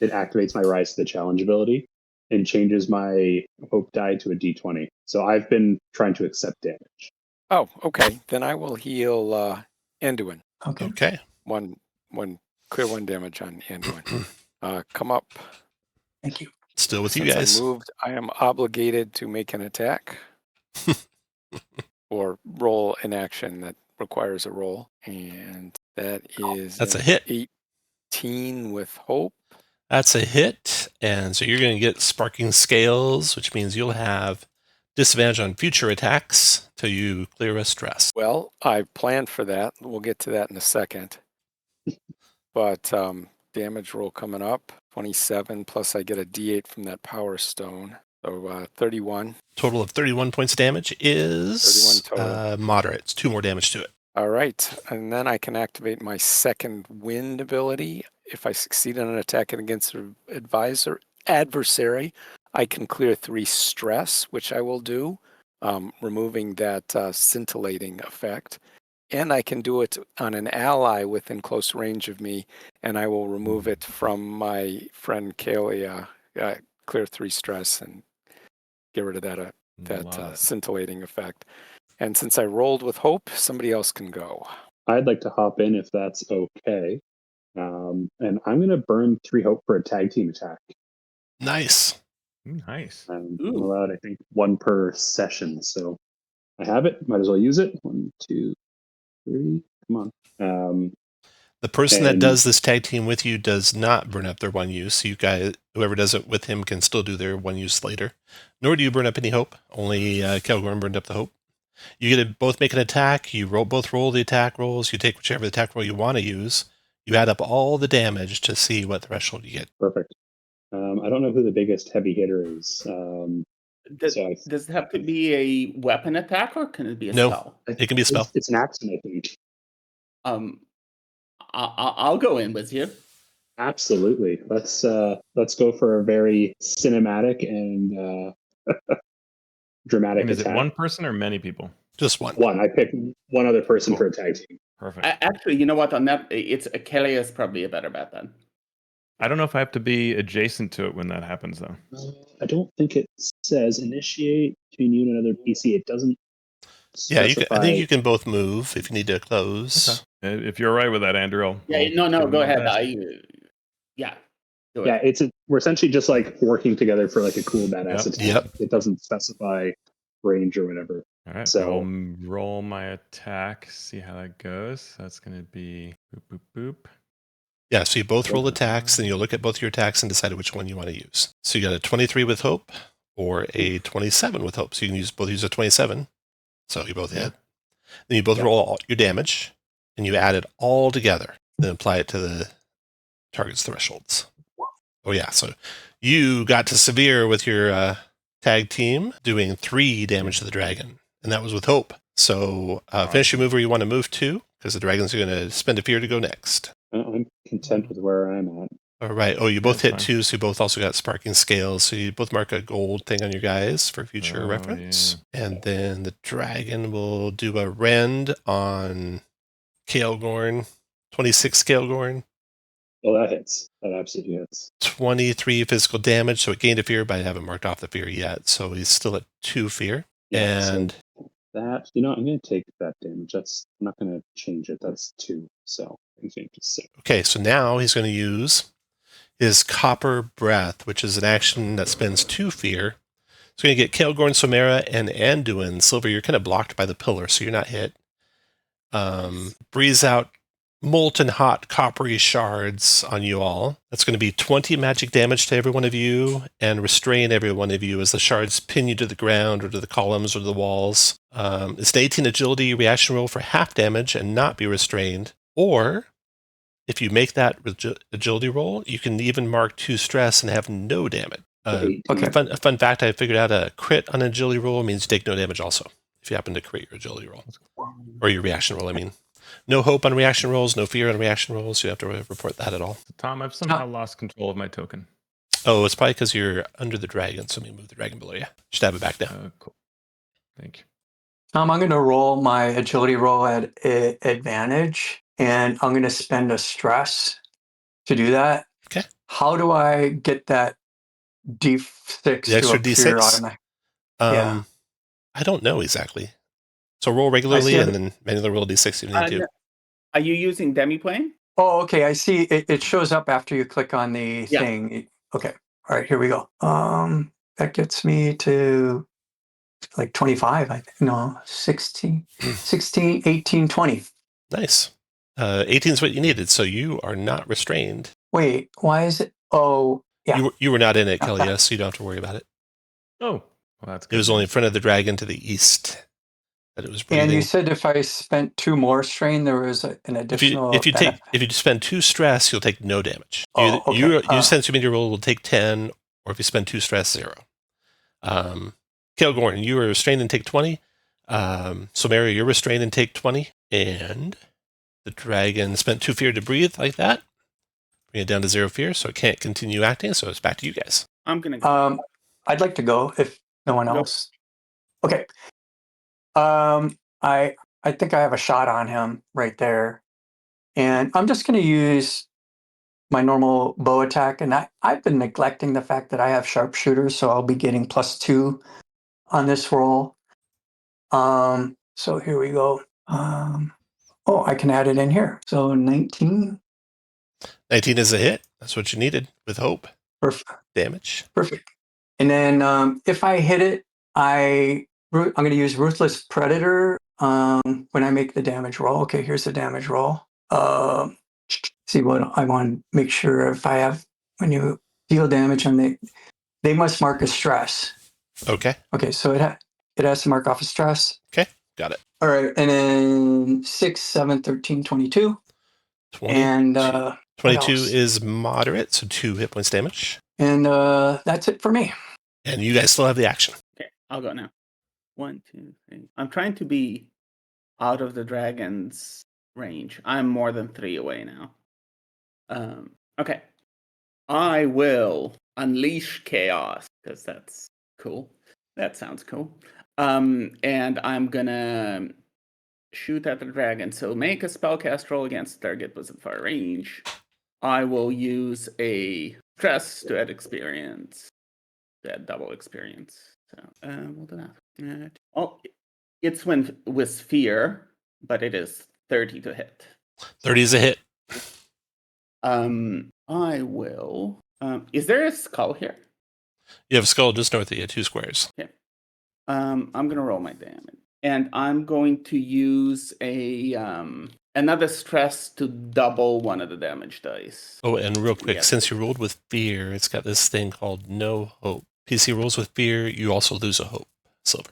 activates my Rise to the Challenge ability and changes my hope die to a D20. So I've been trying to accept damage. Oh, okay. Then I will heal Anduin. Okay. Clear 1 damage on Anduin. Come up. Thank you. Still with you Since guys. I moved, I am obligated to make an attack or roll an action that requires a roll. And that is That's a hit. 18 with hope. That's a hit. And so you're going to get Sparking Scales, which means you'll have disadvantage on future attacks till you clear a stress. Well, I planned for that. We'll get to that in a second. But damage roll coming up, 27, plus I get a D8 from that Power Stone. So 31. Total of 31 points of damage is 31 total. moderate. It's 2 more damage to it. All right. And then I can activate my second wind ability. If I succeed on an attack against an adversary, I can clear 3 stress, which I will do, removing that scintillating effect. And I can do it on an ally within close range of me, and I will remove it from my friend Kalia, clear 3 stress, and get rid of that scintillating effect. And since I rolled with hope, somebody else can go. I'd like to hop in if that's okay. And I'm going to burn 3 hope for a tag team attack. Nice. Nice. I'm allowed, I think, 1 per session. So I have it. Might as well use it. 1, 2, 3. Come on. The person that does this tag team with you does not burn up their 1 use. You guys, whoever does it with him can still do their 1 use later. Nor do you burn up any hope. Only Kelgorm burned up the hope. You get to both make an attack. You both roll the attack rolls. You take whichever attack roll you want to use. You add up all the damage to see what threshold you get. Perfect. I don't know who the biggest heavy hitter is. Does it have to be a weapon attack, or can it be a spell? It can be a spell. It's an action, I think. I'll go in with you. Absolutely. Let's go for a very cinematic and dramatic And is attack. it 1 person or many people? Just 1. 1. I picked 1 other person for a tag team. Perfect. Actually, you know what? On that, it's Kalia is probably a better bet then. I don't know if I have to be adjacent to it when that happens, though. I don't think it says initiate between you and another PC. It doesn't specify. I think you can both move if you need to close. Okay. If you're all right with that, Andrew, I'll No, give go him ahead. that. Do it. Yeah, we're essentially just like working together for like a cool badass attack. Yep. It doesn't specify range or whatever. All right, So- I'll roll my attack, see how that goes. That's going to be boop, boop, boop. Yeah, so you both roll attacks, then you'll look at both your attacks and decide which one you want to use. So you got a 23 with hope or a 27 with hope. So you can both use a 27. So you both hit. Then you both roll all your damage, and you add it all together. Then apply it to the target's thresholds. Oh yeah, so you got to severe with your tag team, doing 3 damage to the dragon. And that was with hope. So finish your move where you want to move to, because the dragons are going to spend a fear to go next. I'm content with where I'm at. All right. Oh, you both hit fine. 2, so you both also got Sparking Scales. So you both mark a gold thing on your guys for future reference. Yeah. And then the dragon will do a rend on Kaelgorn. 26 Kaelgorn. Oh, that hits. That absolutely hits. 23 physical damage. So it gained a fear, but I haven't marked off the fear yet. So he's still at 2 fear. Yeah, and so that, I'm going to take that damage. I'm not going to change it. That's 2. So I think it's 6. okay, so now he's going to use his Copper Breath, which is an action that spends 2 fear. It's going to get Kaelgorn, Somera, and Anduin. Silver, you're kind of blocked by the pillar, so you're not hit. Breathes out molten hot coppery shards on you all. That's going to be 20 magic damage to every one of you and restrain every one of you as the shards pin you to the ground or to the columns or the walls. It's an 18 agility reaction roll for half damage and not be restrained. Or if you make that agility roll, you can even mark 2 stress and have no damage. Okay. A fun fact, I figured out a crit on an agility roll means you take no damage also, if you happen to crit your agility roll. Or your reaction roll, I mean. No hope on reaction rolls, no fear on reaction rolls. You have to report that at all. Tom, I've somehow lost control of my token. Oh, it's probably because you're under the dragon, so let me move the dragon below you. Just have it back down. Cool. Thank you. I'm going to roll my agility roll at advantage, and I'm going to spend a stress to do that. Okay. How do I get that D6 The to extra appear D6? automatically? Yeah. I don't know exactly. So roll regularly and then manually roll D6 if you need to. Are you using demiplane? Oh, okay. I see. It shows up after you click on the thing. Okay. All right. Here we go. That gets me to like 25. I think. No, 16, 18, 20. Nice. 18 is what you needed, so you are not restrained. Wait, why is it? Oh, yeah. You were not in it, Kelly, so you don't have to worry about it. Oh, well, that's good. It was only in front of the dragon to the east that it was breathing. And you said if I spent 2 more strain, there was an additional. If you spend 2 stress, you'll take no damage. Oh, okay. You sense your meteor roll will take 10, or if you spend 2 stress, 0. Kelgorn, you are restrained and take 20. Somaria, you're restrained and take 20. And the dragon spent 2 fear to breathe like that. Bring it down to 0 fear, so it can't continue acting. So it's back to you guys. I'm gonna go. I'd like to go if no one else. Okay. I think I have a shot on him right there, and I'm just going to use my normal bow attack. And I've been neglecting the fact that I have sharpshooters, so I'll be getting +2 on this roll. So here we go. I can add it in here. So 19. 19 is a hit. That's what you needed with hope. Perfect. Damage. Perfect. And then if I hit it, I'm going to use Ruthless Predator when I make the damage roll. Okay, here's the damage roll. See what I want to make sure if I have, when you deal damage on they must mark a stress. Okay. Okay, so it has to mark off a stress. Okay, got it. All right, and then 6, 7, 13, 22. 20. And 22 is moderate, so 2 hit points damage. And that's it for me. And you guys still have the action. Okay, I'll go now. 1, 2, 3. I'm trying to be out of the dragon's range. I'm more than 3 away now. Okay. I will unleash chaos because that's cool. That sounds cool. And I'm gonna shoot at the dragon. So make a spellcast roll against the target within far range. I will use a stress to add experience. To add double experience. So we'll do that. It's with fear, but it is 30 to hit. 30 is a hit. I will. Is there a skull here? You have a skull just north of you, 2 squares. Okay. I'm gonna roll my damage, and I'm going to use a another stress to double one of the damage dice. Oh, and real quick, since you rolled with fear, it's got this thing called no hope. PC rolls with fear, you also lose a hope. Silver.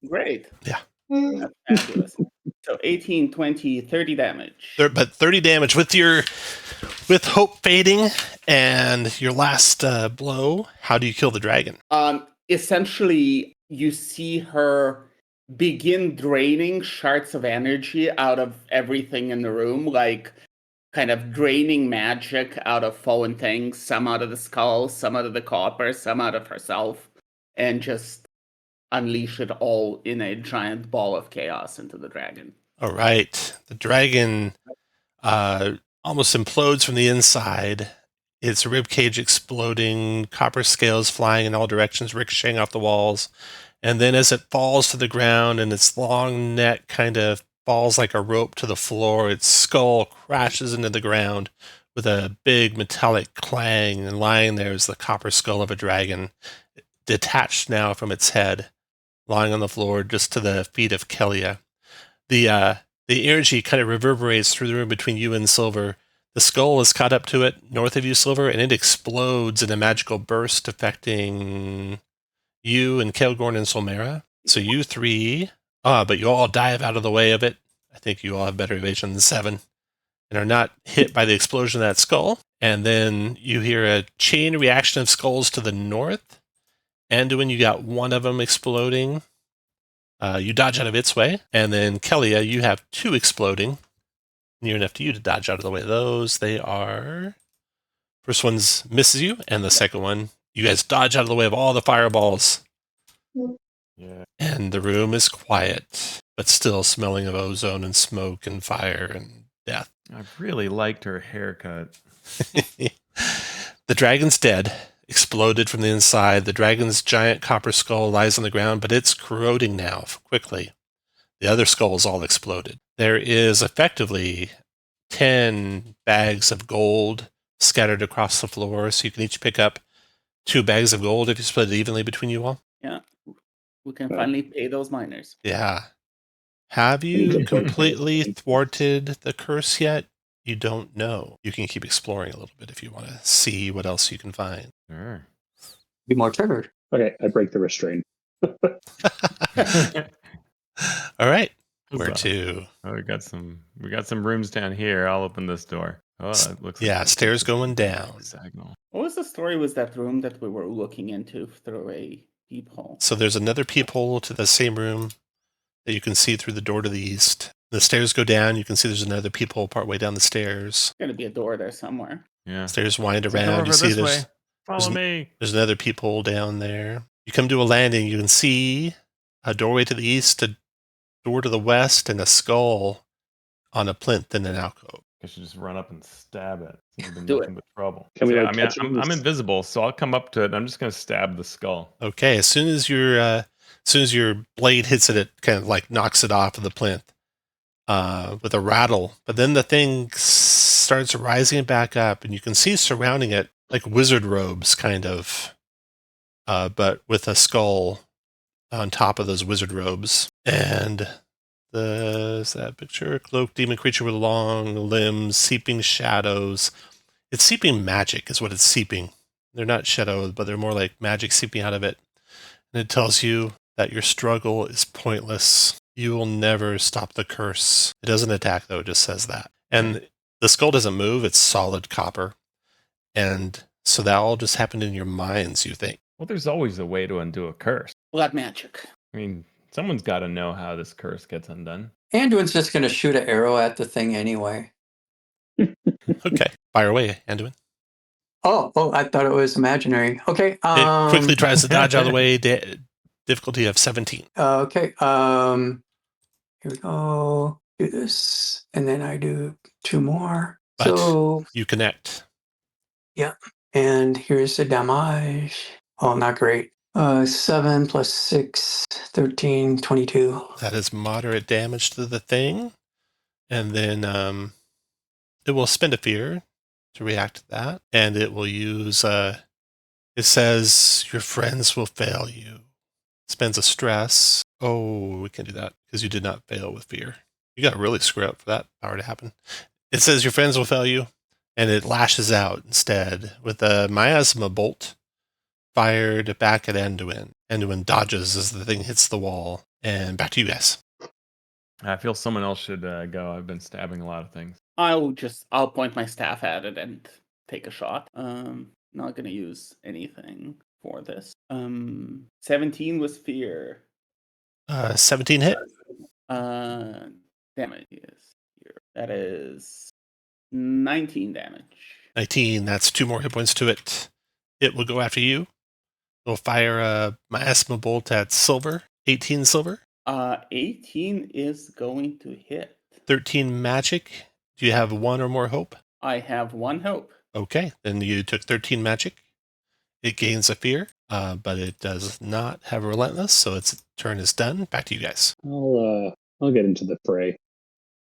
Great. Yeah. That's fabulous. So 18, 20, 30 damage. But 30 damage with hope fading and your last blow. How do you kill the dragon? Essentially, you see her begin draining shards of energy out of everything in the room, like kind of draining magic out of fallen things, some out of the skull, some out of the copper, some out of herself, and just unleash it all in a giant ball of chaos into the dragon. All right. The dragon almost implodes from the inside. Its ribcage exploding, copper scales flying in all directions, ricocheting off the walls. And then as it falls to the ground and its long neck kind of falls like a rope to the floor, its skull crashes into the ground with a big metallic clang, and lying there is the copper skull of a dragon, detached now from its head, lying on the floor just to the feet of Kelia. The energy kind of reverberates through the room between you and Silver. The skull is caught up to it north of you, Silver, and it explodes in a magical burst affecting you and Kelgorn and Solmera. So you 3, but you all dive out of the way of it. I think you all have better evasion than 7 and are not hit by the explosion of that skull. And then you hear a chain reaction of skulls to the north. Anduin, you got one of them exploding. You dodge out of its way. And then Kelia, you have 2 exploding. near enough to you to dodge out of the way of those. They are... First one's misses you, and the second one, you guys dodge out of the way of all the fireballs. Yeah. And the room is quiet, but still smelling of ozone and smoke and fire and death. I really liked her haircut. The dragon's dead, exploded from the inside. The dragon's giant copper skull lies on the ground, but it's corroding now quickly. The other skulls all exploded. There is effectively 10 bags of gold scattered across the floor, so you can each pick up 2 bags of gold if you split it evenly between you all. Yeah. We can finally pay those miners. Yeah. Have you completely thwarted the curse yet? You don't know. You can keep exploring a little bit if you want to see what else you can find. Sure. Be more triggered. Okay, I break the restraint. All right. Where Huzzah. to? Oh, we got some rooms down here. I'll open this door. Oh, it looks Yeah, like stairs going down. hexagonal. What was the story with that room that we were looking into through a peephole? So there's another peephole to the same room that you can see through the door to the east. The stairs go down. You can see there's another peephole partway down the stairs. There's gonna be a door there somewhere. Yeah. Stairs wind Go around. over You see this there's way. Follow me. there's another peephole down there. You come to a landing. You can see a doorway to the east, a door to the west, and a skull on a plinth in an alcove. I should just run up and stab it. It's been Do nothing but trouble. Can we, So, like, I mean, touch it? I'm invisible, so I'll come up to it. And I'm just going to stab the skull. Okay, as soon as your blade hits it, it kind of like knocks it off of the plinth with a rattle. But then the thing starts rising back up, and you can see surrounding it like wizard robes, kind of, but with a skull on top of those wizard robes. And is that picture? Cloaked demon creature with long limbs, seeping shadows. It's seeping magic is what it's seeping. They're not shadows, but they're more like magic seeping out of it. And it tells you that your struggle is pointless. You will never stop the curse. It doesn't attack, though. It just says that. And the skull doesn't move. It's solid copper. And so that all just happened in your minds, you think. Well, there's always a way to undo a curse. Blood magic. I mean, someone's got to know how this curse gets undone. Anduin's just going to shoot an arrow at the thing anyway. Okay. Fire away, Anduin. Oh, I thought it was imaginary. Okay. It quickly tries to dodge out of the way. Difficulty of 17. Okay. Here we go. Do this, and then I do 2 more. But So, you connect. and here's the damage. Oh, not great. 7 plus 6, 13, 22. That is moderate damage to the thing. And then it will spend a fear to react to that. And it will use, it says, your friends will fail you. Spends a stress. Oh, we can't do that because you did not fail with fear. You got to really screw up for that power to happen. It says your friends will fail you. And it lashes out instead with a miasma bolt fired back at Anduin. Anduin dodges as the thing hits the wall. And back to you guys. I feel someone else should go. I've been stabbing a lot of things. I'll point my staff at it and take a shot. Not gonna use anything for this. 17 was fear. 17 hit. Damage is here. That is 19 damage. 19. That's 2 more hit points to it. It will go after you. It'll fire a miasma bolt at silver. 18 silver. 18 is going to hit. 13 magic. Do you have 1 or more hope? I have 1 hope. Okay, then you took 13 magic. It gains a fear, but it does not have a relentless, so its turn is done. Back to you guys. I'll get into the fray.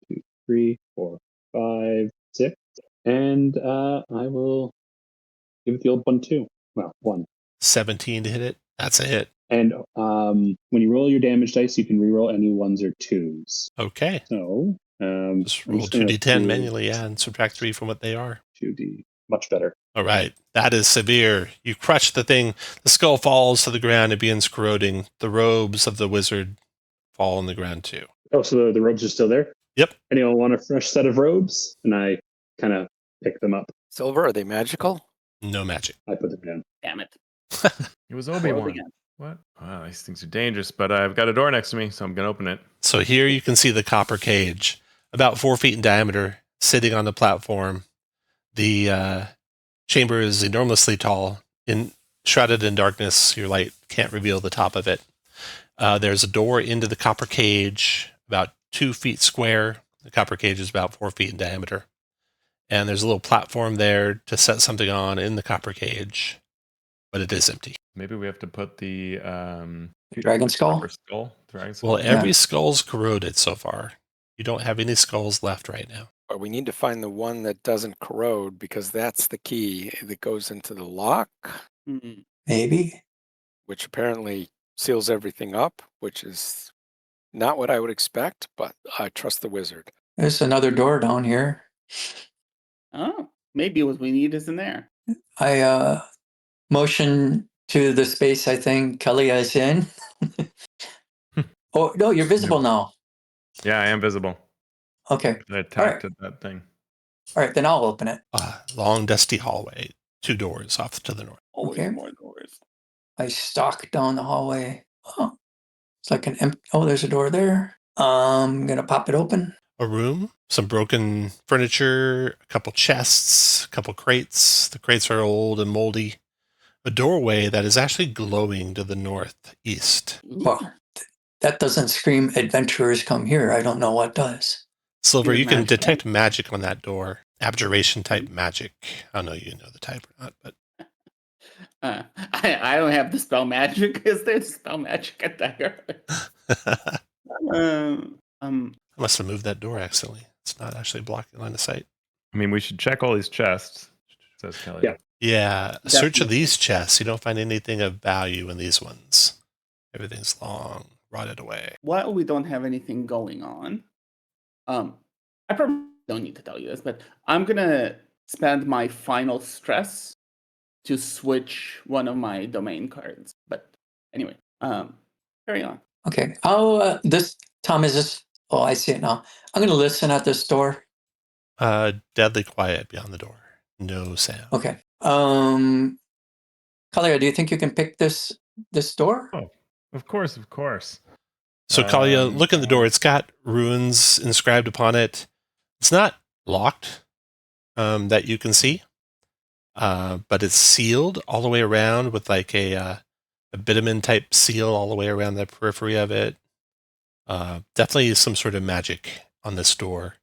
2, 3, 4, 5, 6, and I will give it the old 1 too. Well, 1. 17 to hit it. That's a hit. And when you roll your damage dice, you can reroll any 1s or 2s. Okay. So Just I'm roll just gonna 2d10 do manually, and subtract 3 from what they are. 2d. Much better. All right. That is severe. You crush the thing. The skull falls to the ground and begins corroding. The robes of the wizard fall on the ground too. Oh, so the robes are still there? Yep. Anyone want a fresh set of robes? And I kind of pick them up. Silver, are they magical? No magic. I put them down. Damn it. It was Rolled Obi-Wan. again. What? Wow, these things are dangerous, but I've got a door next to me, so I'm going to open it. So here you can see the copper cage, about 4 feet in diameter, sitting on the platform. The chamber is enormously tall, shrouded in darkness. Your light can't reveal the top of it. There's a door into the copper cage, about 2 feet square. The copper cage is about 4 feet in diameter. And there's a little platform there to set something on in the copper cage, but it is empty. Maybe we have to put the Dragon skull? copper skull. Dragon skull. Well, every skull's corroded so far. You don't have any skulls left right now. But we need to find the one that doesn't corrode because that's the key that goes into the lock, Maybe. which apparently seals everything up, which is not what I would expect, but I trust the wizard. There's another door down here. Oh, maybe what we need is in there. I motion to the space I think Kelly is in. Oh, no, you're visible now. Yeah, I am visible. Okay. I attacked at that thing. All right, then I'll open it. Long, dusty hallway. 2 doors off to the north. Always Okay. more doors. I stalk down the hallway. Oh, it's like an empty. Oh, there's a door there. I'm going to pop it open. A room, some broken furniture, a couple chests, a couple crates. The crates are old and moldy. A doorway that is actually glowing to the northeast. Well, that doesn't scream adventurers come here. I don't know what does. Silver, Is it you can magical? detect magic on that door. Abjuration type magic. I don't know you know the type or not, but I don't have the spell magic. Is there spell magic at Daggerheart? I must have moved that door accidentally. It's not actually blocking line of sight. I mean, we should check all these chests, says Kelly. Yeah. Yeah, a search of Definitely. these chests. You don't find anything of value in these ones. Everything's long, rotted away. While we don't have anything going on, I probably don't need to tell you this, but I'm gonna spend my final stress to switch one of my domain cards. But anyway, carry on. Okay. Tom, is this? Oh, I see it now. I'm going to listen at this door. Deadly quiet beyond the door. No sound. Okay. Kalia, do you think you can pick this door? Oh, of course, of course. So, Kalia, look in the door. It's got runes inscribed upon it. It's not locked that you can see, but it's sealed all the way around with like a bitumen type seal all the way around the periphery of it. Definitely some sort of magic on this door.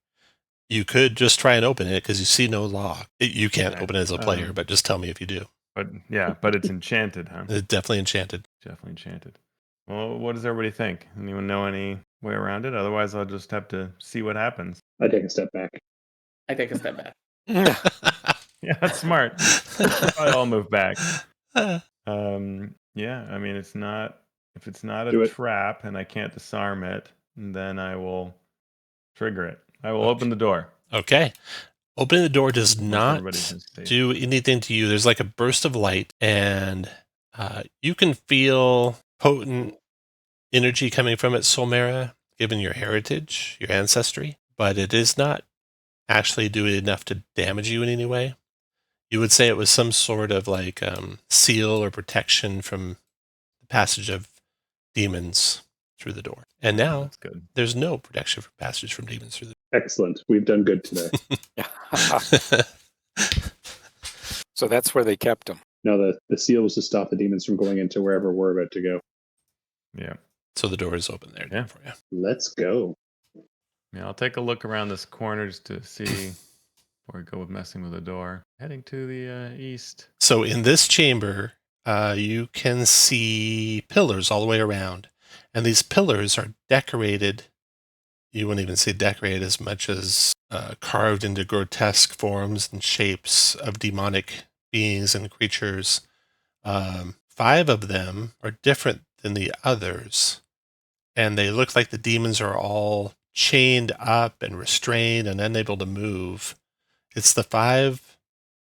You could just try and open it because you see no lock. You can't Okay. open it as a player, but just tell me if you do. But yeah, but it's enchanted, huh? It's definitely enchanted. Definitely enchanted. Well, what does everybody think? Anyone know any way around it? Otherwise, I'll just have to see what happens. I take a step back. I take a step back. Yeah, that's smart. Probably all move back. Yeah, I mean, if it's not Do a it. trap and I can't disarm it, then I will trigger it. I will open the door. Okay. Opening the door does Once not everybody's in state. do anything to you. There's like a burst of light, and you can feel potent energy coming from it, Solmera, given your heritage, your ancestry, but it is not actually doing enough to damage you in any way. You would say it was some sort of like seal or protection from the passage of demons through the door. And now That's good. there's no protection from passage from demons through the Excellent. We've done good today. door. So that's where they kept him. No, the seal was to stop the demons from going into wherever we're about to go. Yeah. So the door is open there Yeah. for you. Let's go. Yeah, I'll take a look around this corner just to see before we go with messing with the door. Heading to the east. So in this chamber, you can see pillars all the way around. And these pillars are decorated. You wouldn't even say decorated as much as carved into grotesque forms and shapes of demonic beings and creatures. 5 of them are different than the others. And they look like the demons are all chained up and restrained and unable to move. It's the 5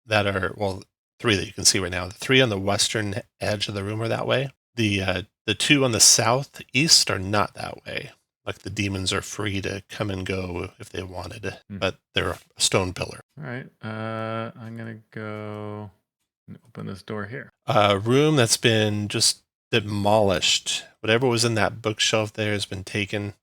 that are, well, 3 that you can see right now. The 3 on the western edge of the room are that way. The 2 on the southeast are not that way. Like the demons are free to come and go if they wanted, but they're a stone pillar. All right. I'm going to go and open this door here. A room that's been just demolished. Whatever was in that bookshelf there has been taken.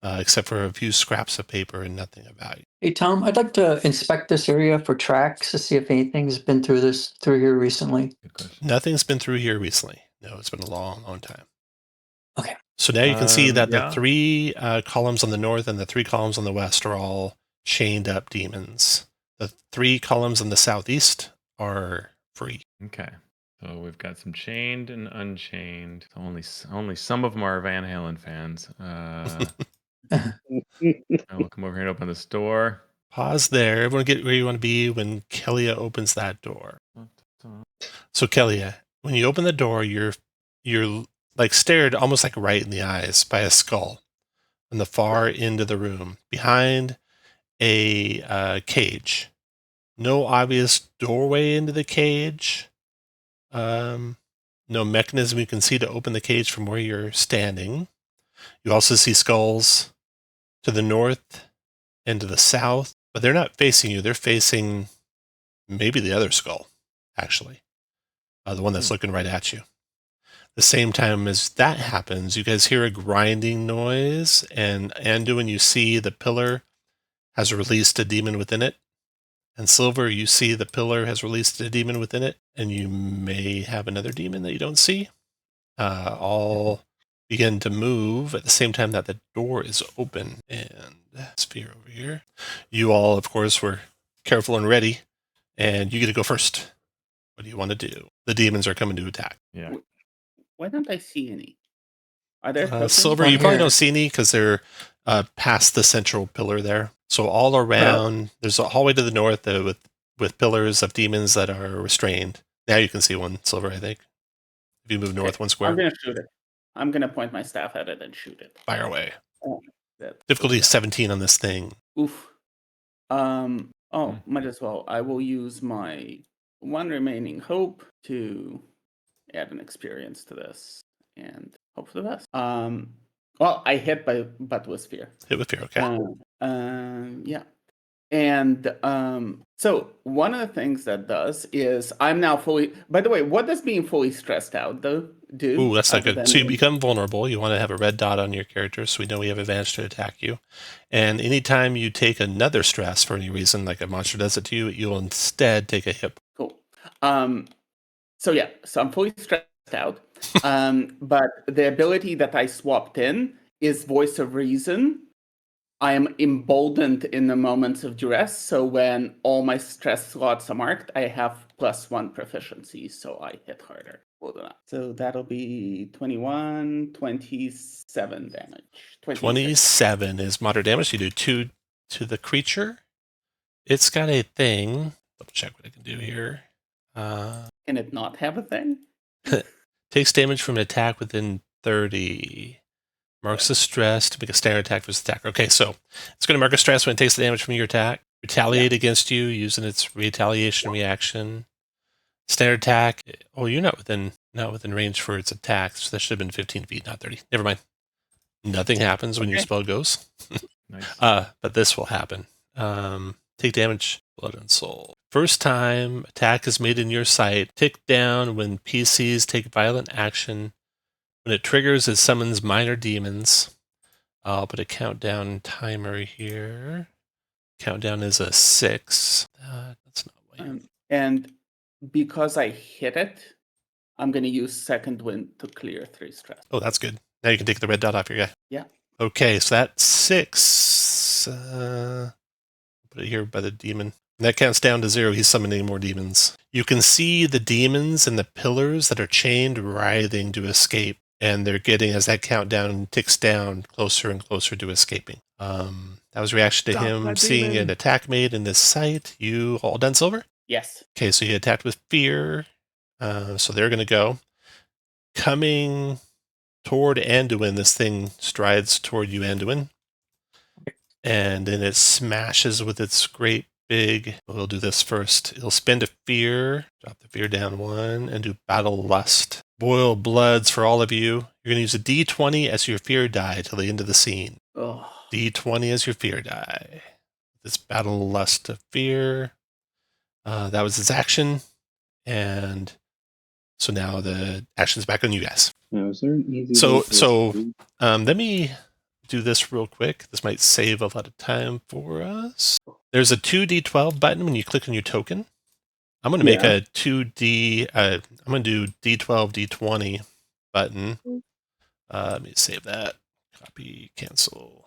except for a few scraps of paper and nothing of value. Hey Tom, I'd like to inspect this area for tracks to see if anything's been through here recently. Good question. Nothing's been through here recently. No, it's been a long, long time. Okay. So now you can see that yeah. the 3 columns on the north and the 3 columns on the west are all chained up demons. The 3 columns in the southeast are free. Okay. So we've got some chained and unchained. Only some of them are Van Halen fans. I'll come over here and open this door. Pause there. Everyone get where you want to be when Kelia opens that door. So Kelia, when you open the door, you're like stared almost like right in the eyes by a skull on the far end of the room behind a cage. No obvious doorway into the cage. No mechanism you can see to open the cage from where you're standing. You also see skulls to the north and to the south, but they're not facing you. They're facing maybe the other skull, actually. The one that's looking right at you. The same time as that happens, you guys hear a grinding noise, and Anduin, you see the pillar has released a demon within it. And Silver, you see the pillar has released a demon within it, and you may have another demon that you don't see. All begin to move at the same time that the door is open. And Sphere over here. You all, of course, were careful and ready, and you get to go first. What do you want to do? The demons are coming to attack. Yeah. Why don't I see any? Are there tokens? Silver, One you probably here. don't see any because they're past the central pillar there. So all around, there's a hallway to the north with pillars of demons that are restrained. Now you can see one, Silver, I think. If you move north one square, I'm gonna shoot it. I'm gonna point my staff at it and shoot it. fire away. That- Difficulty is 17 on this thing. Oof. Might as well. I will use my 1 remaining hope to add an experience to this and hope for the best. Well, I hit but with fear. Hit with fear, okay. Yeah. And so one of the things that does is I'm now fully. By the way, what does being fully stressed out do? Ooh, that's not other good. than- So you become vulnerable. You want to have a red dot on your character so we know we have advantage to attack you. And anytime you take another stress for any reason, like a monster does it to you, you'll instead take a hit. Cool. So I'm fully stressed out. But the ability that I swapped in is Voice of Reason. I am emboldened in the moments of duress. So when all my stress slots are marked, I have +1 proficiency, so I hit harder. Hold on. So that'll be 21, 27 damage. 26. 27 is moderate damage. You do 2 to the creature. It's got a thing. Double check what I can do here. Can it not have a thing? Takes damage from an attack within 30. Marks a stress to make a standard attack for its attacker. Okay, so it's going to mark a stress when it takes the damage from your attack. Retaliate against you using its retaliation reaction. Standard attack. Oh, you're not within range for its attack, so that should have been 15 feet, not 30. Never mind. Nothing happens when your spell goes. Nice. But this will happen. Take damage, blood and soul. First time attack is made in your sight. Tick down when PCs take violent action. When it triggers, it summons minor demons. I'll put a countdown timer here. Countdown is a 6. That's not what And because I hit it, I'm going to use Second Wind to clear 3 stress. Oh, that's good. Now you can take the red dot off your guy. Yeah. Okay, so that's 6. Put it here by the demon. And that counts down to 0. He's summoning more demons. You can see the demons and the pillars that are chained writhing to escape. And they're getting, as that countdown ticks down, closer and closer to escaping. That was reaction to Stop him that seeing demon. an attack made in his sight. You all done, Silver? Yes. Okay, so you attacked with fear. So they're going to go. Coming toward Anduin, this thing strides toward you, Anduin. And then it smashes with its great big... We'll do this first. It'll spend a fear. Drop the fear down 1 and do battle lust. Boil bloods for all of you. You're going to use a D20 as your fear die till the end of the scene. Oh. D20 as your fear die. This battle lust of fear. That was its action. And so now the action's back on you guys. Now, is there an easy So- way to- Let me do this real quick. This might save a lot of time for us. There's a 2d12 button when you click on your token. I'm going to make a 2d. I'm going to do d12, d20 button. Let me save that. Copy, cancel.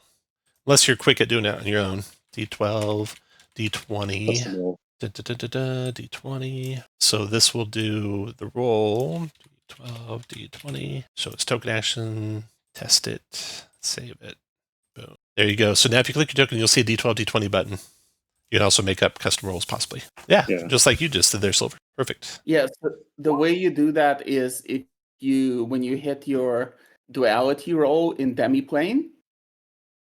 Unless you're quick at doing it on your own. D12, D20, D20. So this will do the roll. D12, D20. So it's token action. Test it. Save it. Boom. There you go. So now if you click your token, you'll see a D12, D20 button. You can also make up custom rolls possibly. Yeah, just like you just did there, Silver. Perfect. Yes, the way you do that is when you hit your duality roll in demiplane,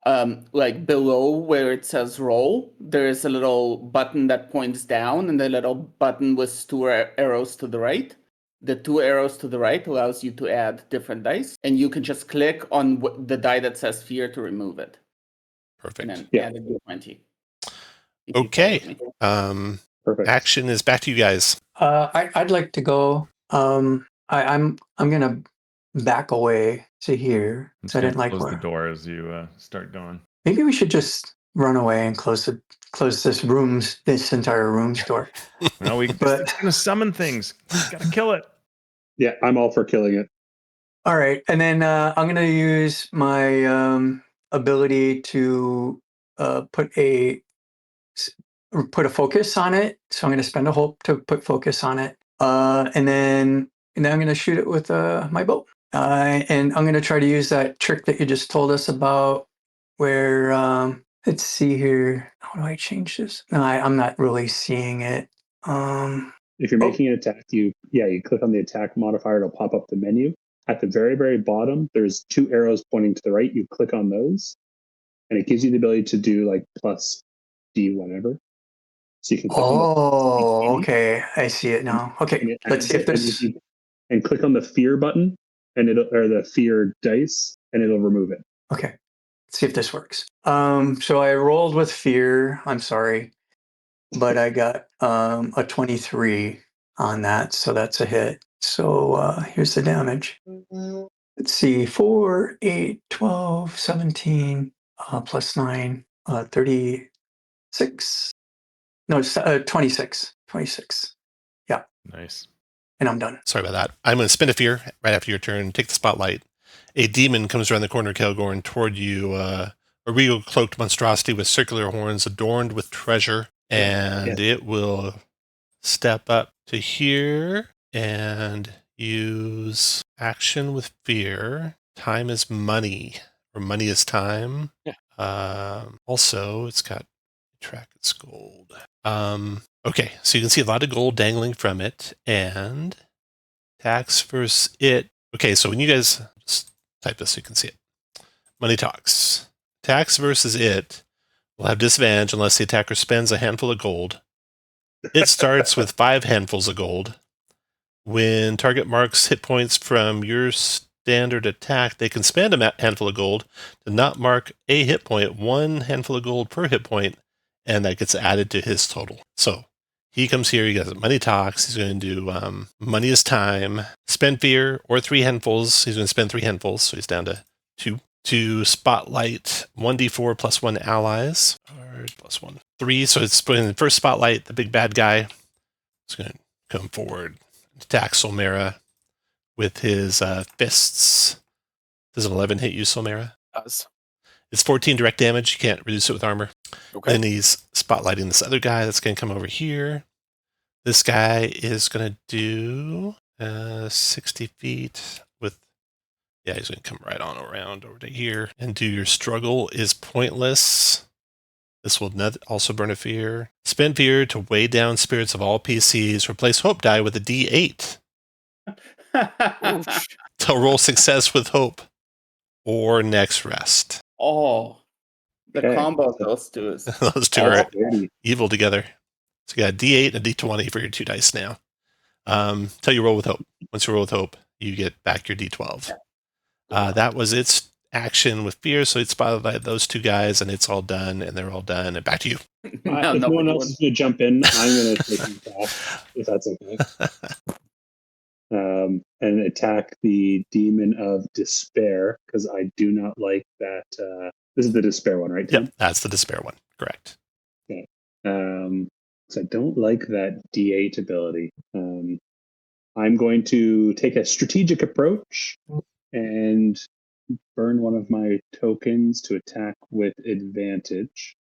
like below where it says roll, there is a little button that points down, and the little button with 2 arrows to the right. The 2 arrows to the right allows you to add different dice, and you can just click on the die that says fear to remove it. Perfect. And then add a d20. Okay. Perfect. Action is back to you guys. I'd like to go. I'm gonna back away to here. I'm So I didn't like close where. the door as you start going. Maybe we should just run away and close this entire room's door. No, it's going to summon things. Got to kill it. Yeah, I'm all for killing it. All right, and then I'm gonna use my ability to put a focus on it. So I'm gonna spend a hope to put focus on it, and then I'm gonna shoot it with my bow. And I'm gonna try to use that trick that you just told us about, where let's see here. How do I change this? No, I'm not really seeing it. If you're making an attack, you click on the attack modifier, it'll pop up the menu. At the very, very bottom, there's 2 arrows pointing to the right. You click on those, and it gives you the ability to do like plus D whatever. So you can click on okay. I see it now. Okay, let's see if this... And click on the fear button, and or the fear dice, and it'll remove it. Okay, let's see if this works. So I rolled with fear. I'm sorry, but I got a 23 on that, so that's a hit. So here's the damage. Let's see, 4, 8, 12, 17, plus 9, 36. No, it's 26. 26. Yeah. Nice. And I'm done. Sorry about that. I'm going to spin a fear right after your turn. Take the spotlight. A demon comes around the corner of Kelgorn toward you. A regal cloaked monstrosity with circular horns adorned with treasure. And it will step up to here and use action with fear. Time is money, or money is time. Yeah. Also, it's got track its gold. Okay, so you can see a lot of gold dangling from it, and tax versus it. Okay, so when you guys just type this so you can see it. Money talks. Tax versus it will have disadvantage unless the attacker spends a handful of gold. It starts with 5 handfuls of gold. When target marks hit points from your standard attack, they can spend a handful of gold to not mark a hit point, 1 handful of gold per hit point, and that gets added to his total. So he comes here, he does money talks, he's going to do money is time, spend fear, or 3 handfuls. He's going to spend 3 handfuls, so he's down to 2. To spotlight 1d4 plus 1 allies, or plus 1. 3, so it's putting the first spotlight, the big bad guy is going to come forward, attack Solmera with his fists. Does an 11 hit you, Solmera? Does. It's 14 direct damage. You can't reduce it with armor. Okay. Then he's spotlighting this other guy that's going to come over here. This guy is going to do 60 feet with... Yeah, he's going to come right on around over to here and do your struggle is pointless. This will also burn a fear. Spend fear to weigh down spirits of all PCs. Replace hope die with a D8. To roll success with hope or next rest. Oh, the combo of those two is... Those two are evil together. So you got a D8 and a D20 for your 2 dice now. Till you roll with hope. Once you roll with hope, you get back your D12. That was its action with fear, so it spotlighted those 2 guys, and it's all done, and they're all done, and back to you. If no one else is going to jump in, I'm going to take you back, if that's okay. and attack the Demon of Despair, because I do not like that. This is the Despair one, right, Tim? Yep, that's the despair one. Correct. Okay. So I don't like that D8 ability. I'm going to take a strategic approach and burn one of my tokens to attack with advantage.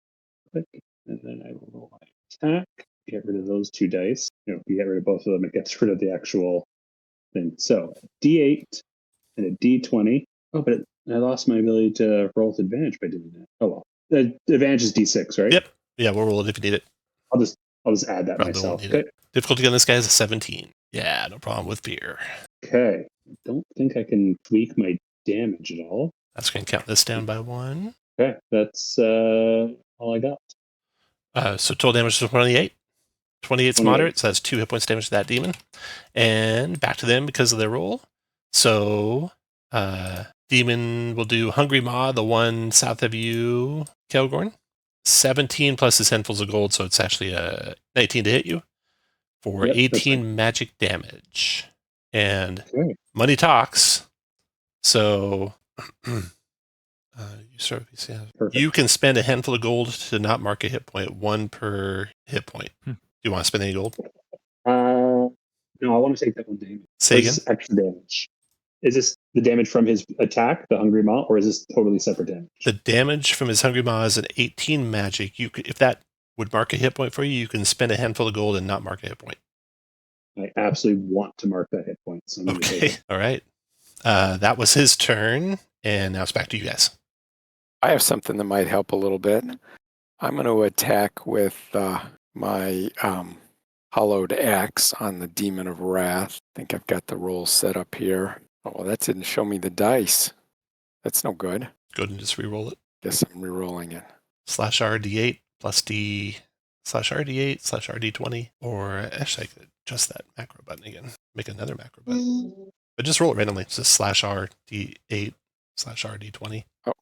Click, and then I will roll my attack. Get rid of those 2 dice. You know, if you get rid of both of them, it gets rid of the actual thing. So D8 and a D20. Oh, but I lost my ability to roll with advantage by doing that. Oh well. The advantage is D6, right? Yep. Yeah, we'll roll it if you need it. I'll just add that Probably myself. won't need it. Difficulty on this guy is a 17. Yeah, no problem with fear. Okay. I don't think I can tweak my damage at all. That's going to count this down by 1. Okay, that's all I got. So total damage is 28. 28's 28. moderate, so that's 2 hit points damage to that demon. And back to them because of their roll. So demon will do Hungry Maw, the one south of you, Kelgorn. 17 plus his handfuls of gold, so it's actually a 19 to hit you for Yep, that's 18 magic damage. And Okay. money talks. So you can spend a handful of gold to not mark a hit point, 1 per hit point. Do you want to spend any gold? No, I want to take that one damage. Say again? This is extra damage. Is this the damage from his attack, the Hungry Maw, or is this totally separate damage? The damage from his Hungry Maw is an 18 magic. You could, if that would mark a hit point for you, you can spend a handful of gold and not mark a hit point. I absolutely want to mark that hit point. So I'm gonna take Okay, it. all right. That was his turn, and now it's back to you guys. I have something that might help a little bit. I'm going to attack with my hollowed axe on the Demon of Wrath. I think I've got the roll set up here. Oh, that didn't show me the dice. That's no good. Go ahead and just re-roll it. Guess I'm re-rolling it. /RD8 plus D /RD8 /RD20. Or actually, I could adjust that macro button again. Make another macro button. But just roll it randomly. It's just /RD8 /RD20. Oh.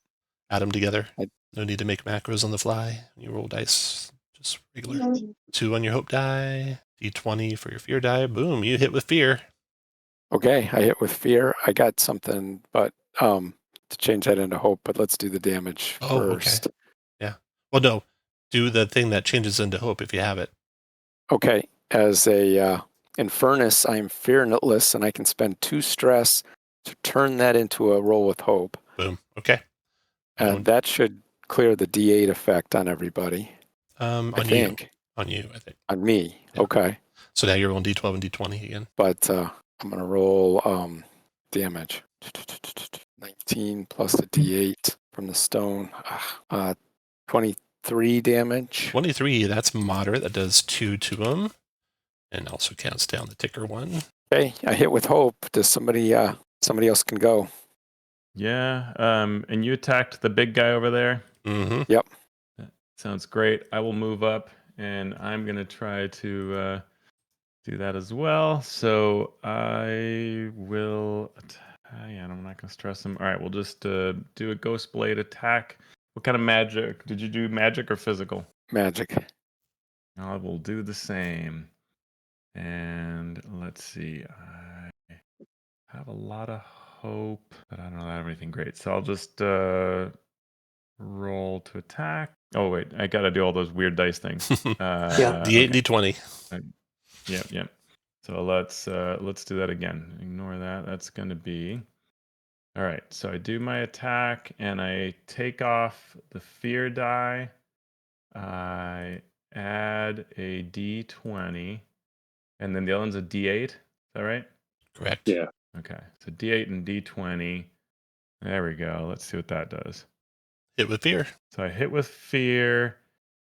Add them together. No need to make macros on the fly. You roll dice, just regular. 2 on your hope die. D20 for your fear die. Boom, you hit with fear. Okay, I hit with fear. I got something, but to change that into hope, but let's do the damage first. Okay. Yeah. Well, no. Do the thing that changes into hope if you have it. Okay. As a Infernus, I'm fearless, and I can spend 2 stress to turn that into a roll with hope. Boom. Okay. And that should clear the D8 effect on everybody. On I think. On you, I think. On me. Yeah. Okay. So now you're rolling D12 and D20 again. But I'm going to roll damage. 19 plus the D8 from the stone. 23 damage. 23, that's moderate. That does 2 to him. And also counts down the ticker 1. Okay, I hit with hope. Does somebody else can go? Yeah, and you attacked the big guy over there? Mm-hmm. Yep. That sounds great. I will move up, and I'm going to try to do that as well. So I will... Yeah, I'm not going to stress him. All right, we'll just do a Ghost Blade attack. What kind of magic? Did you do magic or physical? Magic. I will do the same. And let's see. I have a lot of hope, but I don't have anything great. So I'll just roll to attack. Oh, wait. I got to do all those weird dice things. Yeah. D8 and D20. Yep. So let's do that again. Ignore that. That's going to be... All right. So I do my attack, and I take off the fear die. I add a D20, and then the other one's a D8. Is that right? Correct. Yeah. Okay. So D8 and D20. There we go. Let's see what that does. Hit with fear. So I hit with fear.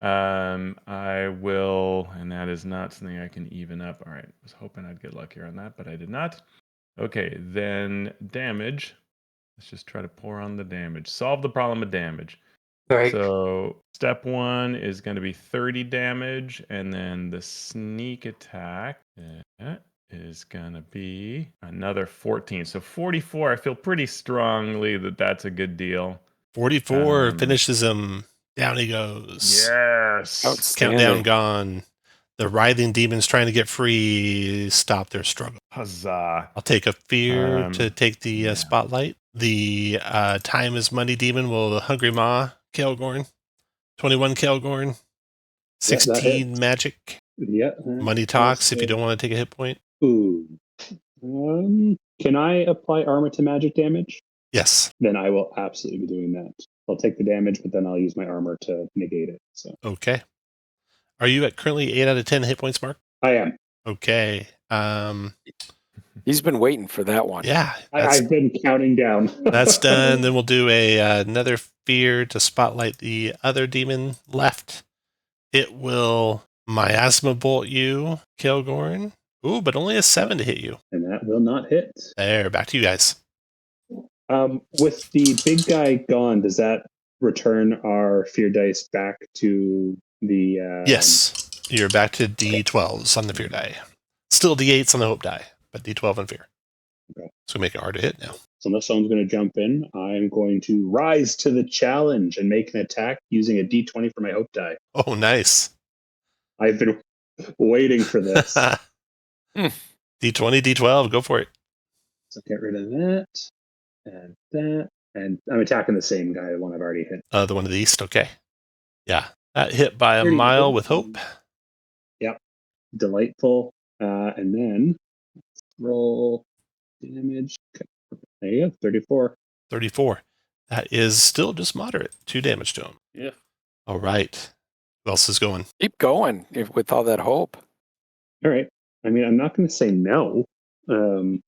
I will, and that is not something I can even up. All right. I was hoping I'd get luckier on that, but I did not. Okay. Then damage. Let's just try to pour on the damage. Solve the problem of damage. Right. So step 1 is going to be 30 damage, and then the sneak attack is going to be another 14. So 44. I feel pretty strongly that that's a good deal. 44 finishes him. Down he goes. Yes. Outstanding. Countdown gone. The writhing demons trying to get free stop their struggle. Huzzah. I'll take a fear to Um, take the yeah. spotlight. The time is money demon will Hungry Ma Kelgorn. 21 Kelgorn. 16 hits. magic. Yeah. Money talks if you don't want to take a hit point. Ooh. Can I apply armor to magic damage? Yes. Then I will absolutely be doing that. I'll take the damage, but then I'll use my armor to negate it. So Okay. Are you at currently 8 out of 10 hit points, Mark? I am. Okay. He's been waiting for that one. Yeah. I've been counting down. That's done. Then we'll do another fear to spotlight the other demon left. It will miasma bolt you, Kelgorn. Ooh, but only a 7 to hit you. And that will not hit. There, back to you guys. With the big guy gone, does that return our fear dice back to the... Yes. You're back to D12s on the fear die. Still D8s on the hope die, but D12 on fear. Okay. So make it hard to hit now. So unless someone's going to jump in, I'm going to rise to the challenge and make an attack using a D20 for my hope die. Oh, nice. I've been waiting for this. D20, D12, go for it. So get rid of that and that. And I'm attacking the same guy, the one I've already hit. The one to the east, okay. Yeah, that hit by a 30. mile with hope. Yep. Delightful. And then roll damage. There you go, 34. 34. That is still just moderate. 2 damage to him. Yeah. All right. Who else is going? Keep going with all that hope. All right. I mean, I'm not going to say no. I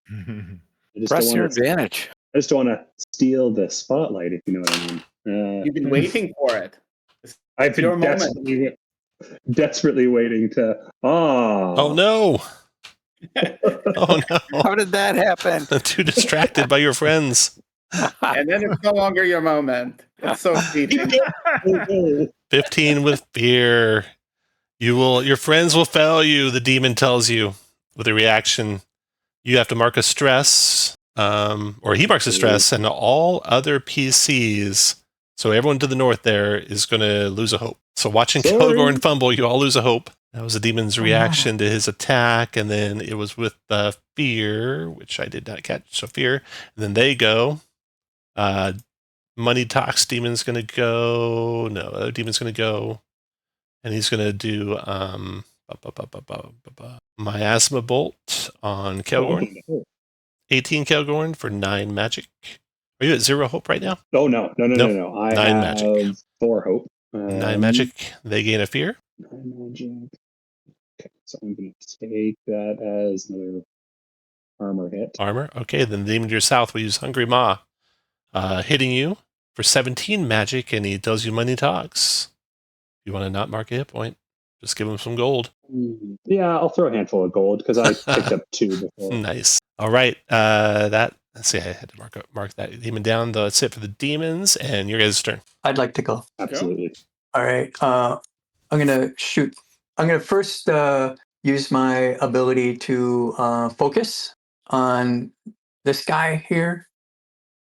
just Press don't your want to. advantage. I just don't want to steal the spotlight, if you know what I mean. You've been waiting for it. I've been your moment. desperately waiting to. Oh, no. Oh, no. How did that happen? Too distracted by your friends. And then it's no longer your moment. It's so fleeting. 15 with fear. Your friends will fail you, the demon tells you with a reaction. You have to mark a stress, or he marks a stress, and all other PCs, so everyone to the north there is going to lose a hope. So watching Kelgorn fumble, you all lose a hope. That was the demon's reaction to his attack, and then it was with fear, which I did not catch, so fear. And then they go. Money talks demon's going to go. No, other demon's going to go. And he's going to do miasma bolt on Kelgorn. 18 Kelgorn for 9 magic. Are you at 0 hope right now? Oh, no. I 9 have magic. 4 hope. 9 magic. They gain a fear. 9 magic. Okay, so I'm going to take that as another armor hit. Armor. Okay, then the demon to your south will use Hungry Ma, hitting you for 17 magic, and he tells you money talks. You want to not mark a hit point, just give him some gold. Yeah, I'll throw a handful of gold because I picked up 2 before. Nice. All right. Let's see. I had to mark that demon down. That's it for the demons, and your guys' turn. I'd like to go. Absolutely. All right. I'm going to shoot. I'm going to first use my ability to focus on this guy here.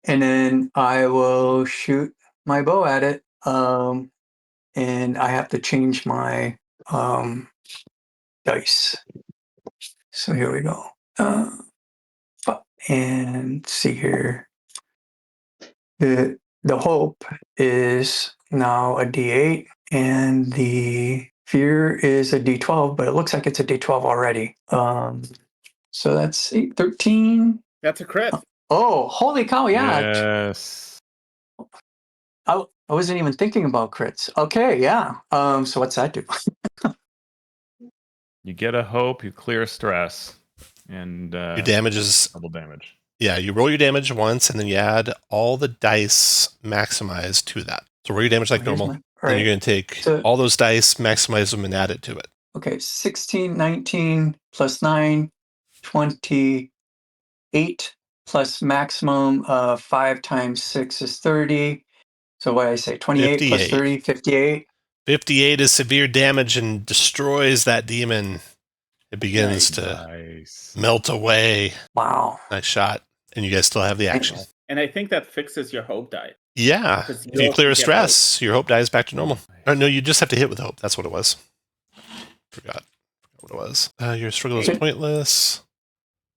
And then I will shoot my bow at it. And I have to change my dice. So here we go. And see here. The hope is now a D8 and the fear is a D12, but it looks like it's a D12 already. So that's 8, 13. That's a crit. Oh, holy cow, yeah. Yes. I wasn't even thinking about crits. Okay, yeah. So what's that do? You get a hope, you clear stress, and Your damage is double damage. Yeah, you roll your damage once, and then you add all the dice maximized to that. So roll your damage like normal. Then you're going to take all those dice, maximize them, and add it to it. Okay, 16, 19, plus 9, 28, plus maximum 5 times 6 is 30. So what did I say? 28 plus 30, 58. 58 is severe damage and destroys that demon. It begins to melt away. Wow. Nice shot. And you guys still have the action. And I think that fixes your hope die. Yeah. If you clear a stress, your hope dies back to normal. Or no, you just have to hit with hope. That's what it was. Forgot. what it was. Your struggle is pointless.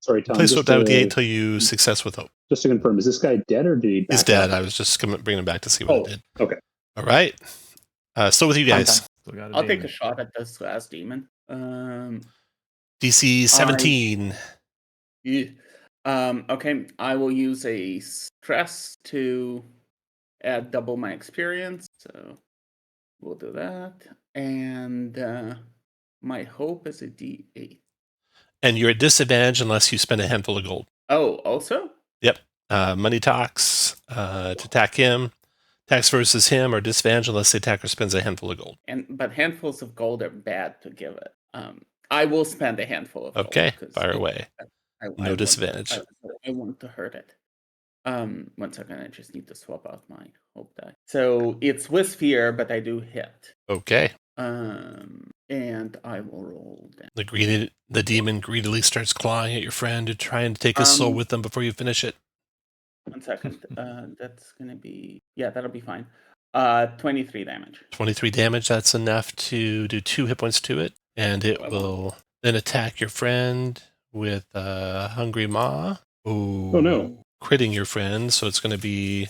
Sorry, Tom. Place Just hope die with the 8 to, till you success with hope. just to confirm, is this guy dead or did he back He's dead. up? I was just bringing him back to see what it Oh, did. okay. All right. Still with you guys. Still got I'll take demon. a shot at this last demon. DC 17. Yeah. Okay, I will use a stress to add double my experience. So we'll do that. And my hope is a D8. And you're at disadvantage unless you spend a handful of gold. Oh, also? Yep. Money talks to attack him. Attacks versus him or disadvantage unless the attacker spends a handful of gold. But handfuls of gold are bad to give it. I will spend a handful of gold. Okay, 'cause fire away. I No want disadvantage. I want to hurt it. 1 second, I just need to swap out my hope die. So it's with fear, but I do hit. Okay. And I will roll down. The demon greedily starts clawing at your friend and trying to take his soul with them before you finish it. 1 second. That's gonna be that'll be fine. 23 damage. 23 damage, that's enough to do 2 hit points to it. And it will then attack your friend with Hungry Maw. Ooh. Oh, no. Critting your friend, so it's going to be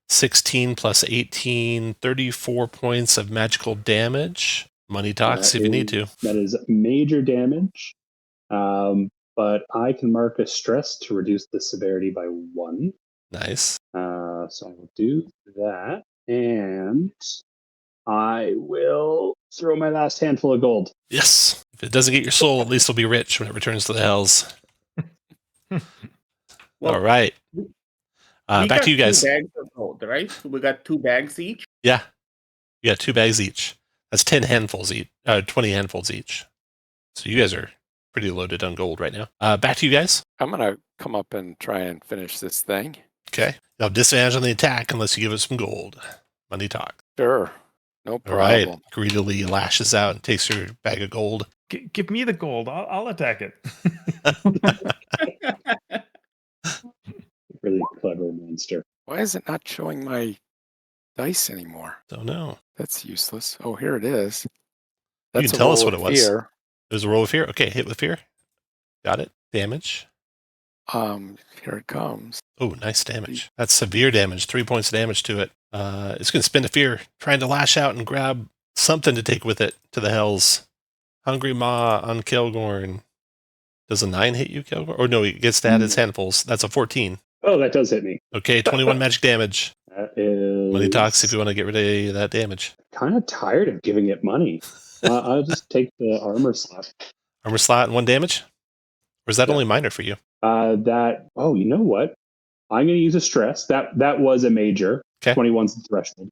16 plus 18, 34 points of magical damage. Money talks if you need to. That is major damage. But I can mark a stress to reduce the severity by 1. Nice. So I will do that. And I will throw my last handful of gold. Yes. If it doesn't get your soul, at least it'll be rich when it returns to the hells. All right. Back to you guys. 2 bags of gold, right? We got 2 bags each. Yeah. You got 2 bags each. That's 10 handfuls each. 20 handfuls each. So you guys are pretty loaded on gold right now. Back to you guys. I'm gonna come up and try and finish this thing. Okay. You'll have disadvantage on the attack unless you give it some gold. Money talk. Sure, no All problem. right. Greedily lashes out and takes your bag of gold. Give me the gold. I'll attack it. Really clever monster. Why is it not showing my dice anymore? Don't know. That's useless. Oh, here it is. You That's can a tell us roll what of it was. fear. It was a roll of fear. Okay, hit with fear. Got it. Damage. Here it comes. Oh, nice damage. That's severe damage. 3 points of damage to it. It's going to spin to fear, trying to lash out and grab something to take with it to the hells. Hungry Maw on Kelgorn. Does a 9 hit you, Kelgorn? Or no, he gets to add his handfuls. That's a 14. Oh, that does hit me. Okay, 21 magic damage. That is... Money talks if you want to get rid of that damage. Kind of tired of giving it money. I'll just take the armor slot. Armor slot and 1 damage? Or is that only minor for you? You know what? I'm going to use a stress. That was a major. Okay. 21's the threshold.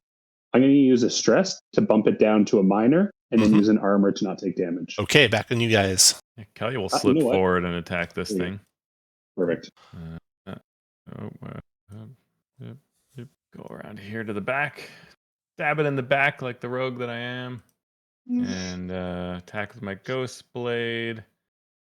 I'm going to use a stress to bump it down to a minor, and then use an armor to not take damage. Okay, back on you guys. Yeah, Kelly will You slip know what? forward and attack this Yeah. thing. Perfect. Go around here to the back. Stab it in the back like the rogue that I am. And attack with my ghost blade.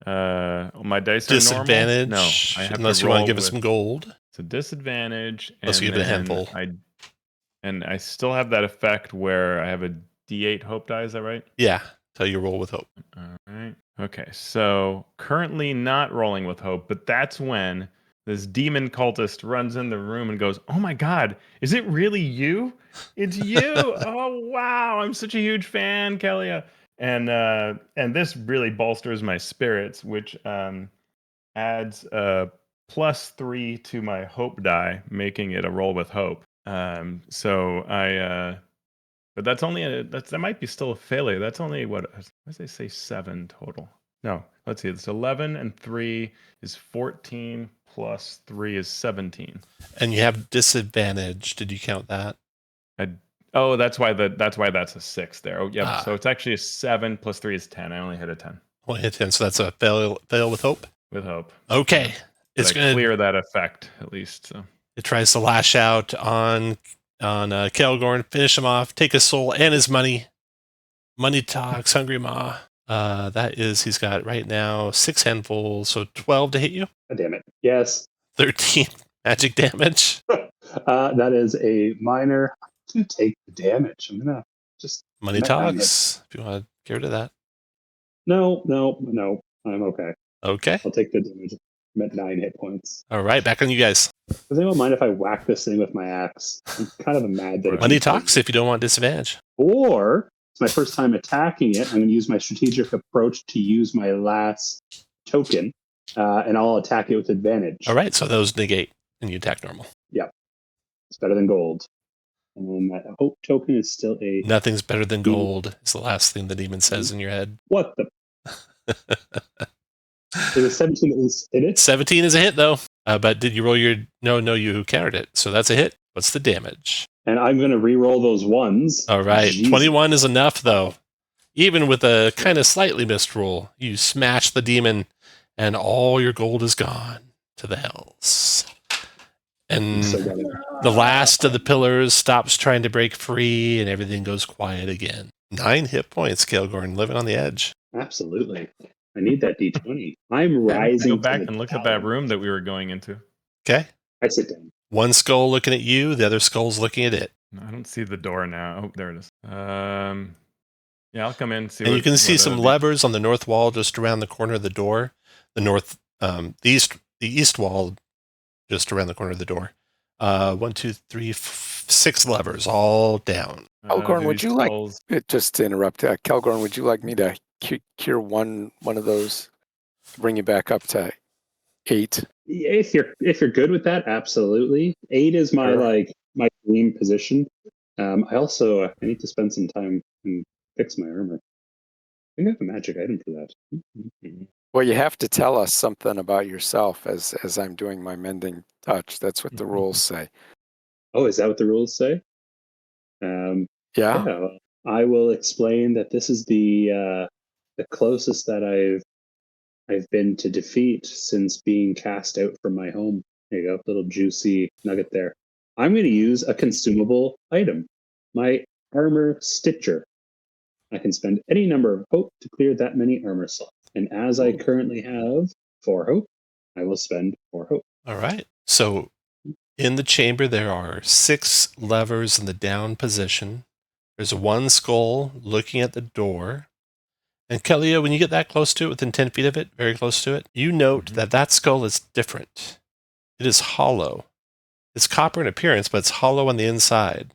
My dice are Disadvantage. normal. No, I have unless to you want to roll give it with- some gold. It's a disadvantage. Unless you give it a handful. I still have that effect where I have a D8 hope die. Is that right? Yeah, till you roll with hope. All right. Okay. So currently not rolling with hope, but that's when this demon cultist runs in the room and goes, "Oh my God, is it really you? It's you! Oh wow, I'm such a huge fan, Kelia." And this really bolsters my spirits, which adds +3 to my hope die, making it a roll with hope. But that's only that might be still a failure. That's only what did they say 7 total? No, let's see. It's 11 and 3 is 14 plus 3 is 17. And you have disadvantage. Did you count that? That's why that's a 6 there. Oh yeah. Ah. So it's actually a 7 plus 3 is 10. I only hit a 10 Only hit 10, so that's a fail with hope. with hope. Okay. It's It's gonna clear that effect at least. So. It tries to lash out on Kelgorn, finish him off, take his soul and his money. Money talks, Hungry Maw. He's got right now 6 handfuls, so 12 to hit you. God damn it. Yes. 13 magic damage. That is a minor. To take the damage. I'm going to just... Money talks, if you want to get rid of that. No. I'm okay. Okay. I'll take the damage. I'm at 9 hit points. All right, back on you guys. Does anyone mind if I whack this thing with my axe? I'm kind of mad that it Money keeps hitting talks me. if you don't want disadvantage. Or it's my first time attacking it. I'm going to use my strategic approach to use my last token, and I'll attack it with advantage. All right, so those negate, and you attack normal. It's better than gold. And then that hope token is still a Nothing's better than gold is the last thing the demon says in your head. what the? It was 17 at least. It is. 17 is a hit, though. But did you roll your... No, you countered it. So that's a hit. What's the damage? And I'm going to re-roll those ones. All right, Jesus. 21 is enough, though. Even with a kind of slightly missed roll, you smash the demon, and all your gold is gone to the hells. And So glad the last of the pillars stops trying to break free, and everything goes quiet again. 9 hit points, Kalgorn, living on the edge. Absolutely. I need that D20. I'm rising. Go to back the and look at that challenge. Room that we were going into. Okay? I sit down. One skull looking at you, the other skull's looking at it. I don't see the door now. Oh, there it is. Yeah, I'll come in and see. And you can see what some the- levers on the north wall just around the corner of the door. The east wall just around the corner of the door. 1, 2, 3, 6 levers all down. Algorn, do would these you like- skulls- Just to interrupt, Kelgorn, would you like me to cure one of those, bring you back up to 8? If you're good with that, absolutely. 8 is my Sure. my dream position. I need to spend some time and fix my armor. I think I have a magic item for that. Well, you have to tell us something about yourself as I'm doing my mending touch. That's what the rules say. Oh, is that what the rules say? Yeah. Yeah, well, I will explain that this is the closest that I've been to defeat since being cast out from my home. There you go, little juicy nugget there. I'm going to use a consumable item, my armor stitcher. I can spend any number of hope to clear that many armor slots. And as I currently have 4 hope, I will spend 4 hope. All right. So in the chamber, there are 6 levers in the down position. There's one skull looking at the door. And Kelia, when you get that close to it, within 10 feet of it, very close to it, you note that skull is different. It is hollow. It's copper in appearance, but it's hollow on the inside,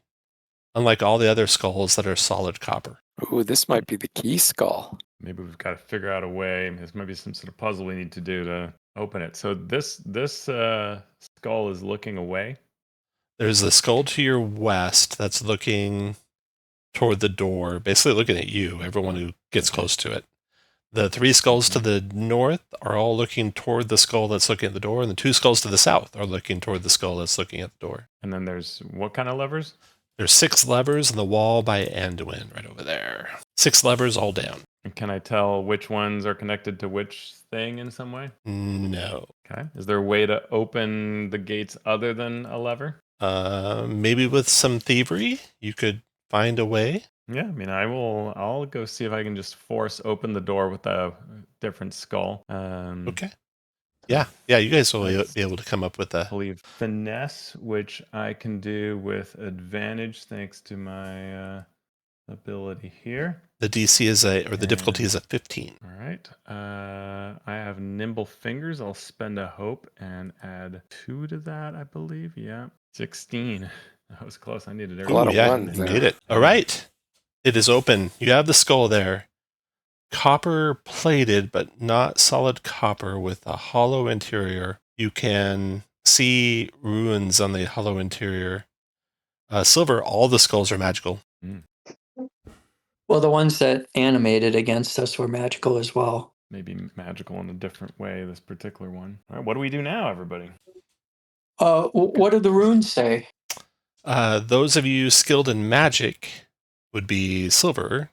unlike all the other skulls that are solid copper. Ooh, this might be the key skull. Maybe we've got to figure out a way. There's maybe some sort of puzzle we need to do to open it. So this skull is looking away. There's the skull to your west that's looking toward the door, basically looking at you, everyone who gets close to it. The 3 skulls to the north are all looking toward the skull that's looking at the door, and the 2 skulls to the south are looking toward the skull that's looking at the door. And then there's what kind of levers? There's 6 levers on the wall by Anduin, right over there. 6 levers all down. And can I tell which ones are connected to which thing in some way? No. Okay. Is there a way to open the gates other than a lever? Maybe with some thievery, you could find a way. Yeah, I mean, I'll go see if I can just force open the door with a different skull. Okay. Yeah, you guys will be able to come up with I a... believe finesse, which I can do with advantage thanks to my ability here. The DC is the difficulty is a 15. All right. I have nimble fingers. I'll spend a hope and add 2 to that, I believe. Yeah. 16. That was close. I needed A lot of yeah, ones you there. made it. All right. It is open. You have the skull there. Copper plated, but not solid copper with a hollow interior. You can see ruins on the hollow interior. Silver, all the skulls are magical. Well, the ones that animated against us were magical as well. Maybe magical in a different way, this particular one. All right. What do we do now, everybody? What do the runes say? Those of you skilled in magic would be silver.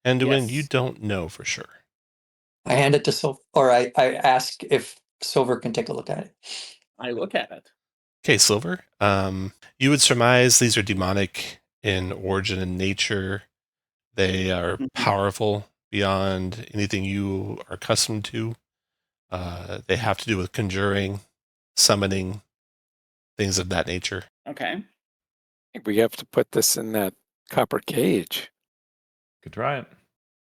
Anduin, Yes. you don't know for sure. I hand it to Silver, or I ask if Silver can take a look at it. I look at it. Okay, Silver. You would surmise these are demonic in origin and nature. They are powerful beyond anything you are accustomed to. They have to do with conjuring, summoning, things of that nature. Okay. I think we have to put this in that copper cage. Could try it.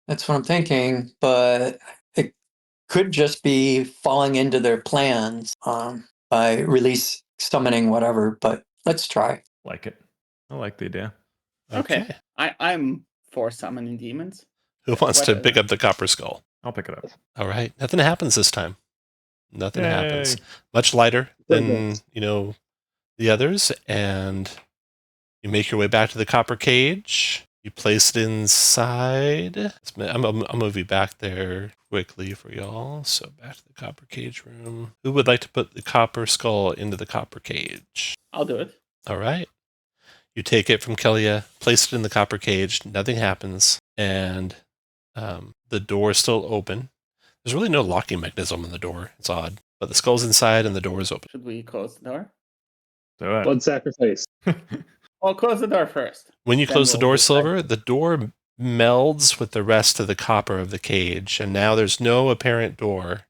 That's what I'm thinking, but it could just be falling into their plans by release summoning whatever, but let's try. Like it. I like the idea. Okay. I'm for summoning demons. Who wants to What- pick up the copper skull? I'll pick it up. All right. Nothing happens this time. Nothing happens. Yay. Much lighter Very than, the others. And you make your way back to the copper cage. You place it inside. I'll move you back there quickly for y'all. So back to the copper cage room. Who would like to put the copper skull into the copper cage? I'll do it. All right. You take it from Kelia, place it in the copper cage. Nothing happens. And the door is still open. There's really no locking mechanism on the door. It's odd. But the skull's inside and the door is open. Should we close the door? Do it. Blood sacrifice. I'll close the door first. When you Then close the we'll door, decide. Silver, the door melds with the rest of the copper of the cage. And now there's no apparent door.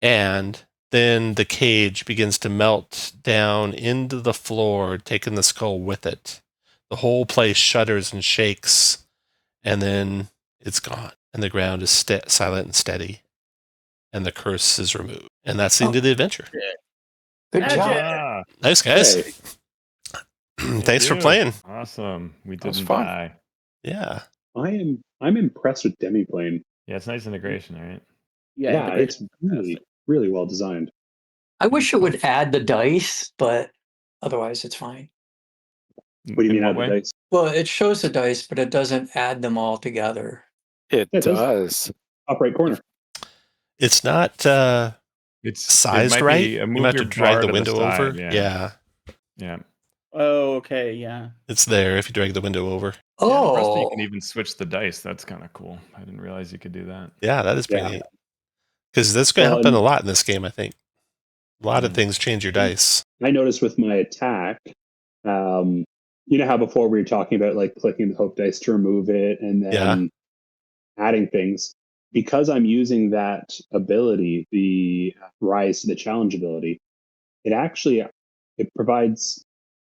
And then the cage begins to melt down into the floor, taking the skull with it. The whole place shudders and shakes. And then it's gone. And the ground is silent and steady. And the curse is removed. And that's the end of the adventure. Good Magic. job. Ah, Nice, guys. Hey, Thanks for you. playing. Awesome. We That was didn't fun. die. Yeah. I'm impressed with Demiplane. Yeah, it's nice integration, right? Yeah, the it's really, really well designed. I wish it would add the dice, but otherwise it's fine. What do you In mean what add the way? dice? Well, it shows the dice, but it doesn't add them all together. It It does. does. Top right corner. It's not It sized might right. be a You move might have your to drag bar the to window side, over. Yeah. Yeah. Oh, okay, yeah. It's there if you drag the window over. Yeah, the rest of you Oh, can even switch the dice. That's kind of cool. I didn't realize you could do that. Yeah, that is pretty Yeah. neat. Because that's going to Well, happen and- a lot in this game, I think. A lot of Mm. things change your dice. I noticed with my attack, you know how before we were talking about like clicking the hope dice to remove it and then adding things. Because I'm using that ability, the rise to the challenge ability, it provides.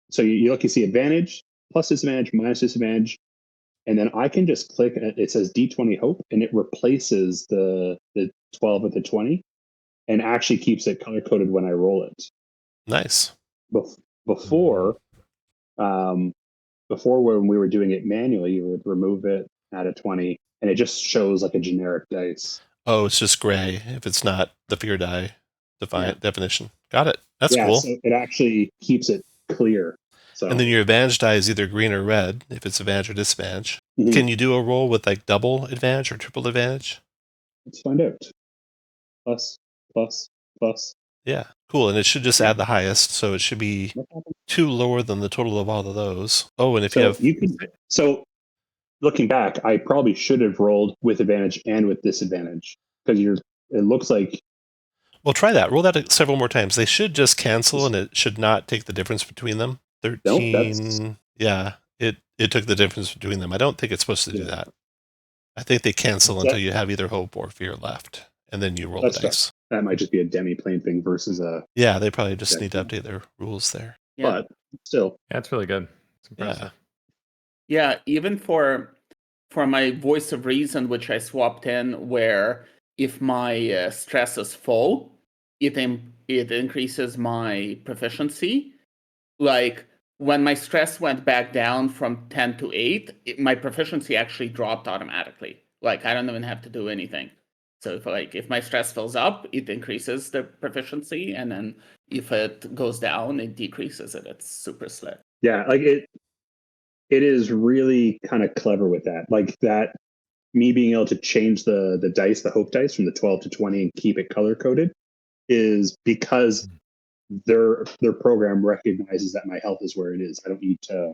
So you see advantage, plus disadvantage, minus disadvantage, and then I can just click. It says D20 hope, and it replaces the 12 with the 20, and actually keeps it color coded when I roll it. Nice. Before when we were doing it manually, you would remove it, add a 20, and it just shows like a generic dice. Oh, it's just gray if it's not the fear die definition. Got it. That's yeah, cool. so it actually keeps it clear. So And then your advantage die is either green or red if it's advantage or disadvantage. Mhm. Can you do a roll with like double advantage or triple advantage? Let's find out. Plus, plus, plus. Yeah, cool. And it should just add the highest, so it should be What happened? 2 lower than the total of all of those. Oh, and if you So have you can. So looking back, I probably should have rolled with advantage and with disadvantage because it looks like. well, try that. Roll that several more times. They should just cancel, and it should not take the difference between them. 13. Yeah, it took the difference between them. I don't think it's supposed to do Yeah. that. I think they cancel That- until you have either hope or fear left, and then you roll the That's dice. That might just be a demi-plane thing versus a. Yeah, they probably just Yeah. need to update their rules there. Yeah. But still, Yeah, it's really good. It's impressive. Yeah, even for my voice of reason, which I swapped in, where if my stress is full, it increases my proficiency. Like when my stress went back down from 10 to 8, my proficiency actually dropped automatically. Like I don't even have to do anything. So if my stress fills up, it increases the proficiency, and then if it goes down, it decreases it. It's super slick. yeah, like it is really kind of clever with that. Like that, me being able to change the dice, the hope dice from the 12 to 20 and keep it color coded is because their program recognizes that my health is where it is. I don't need to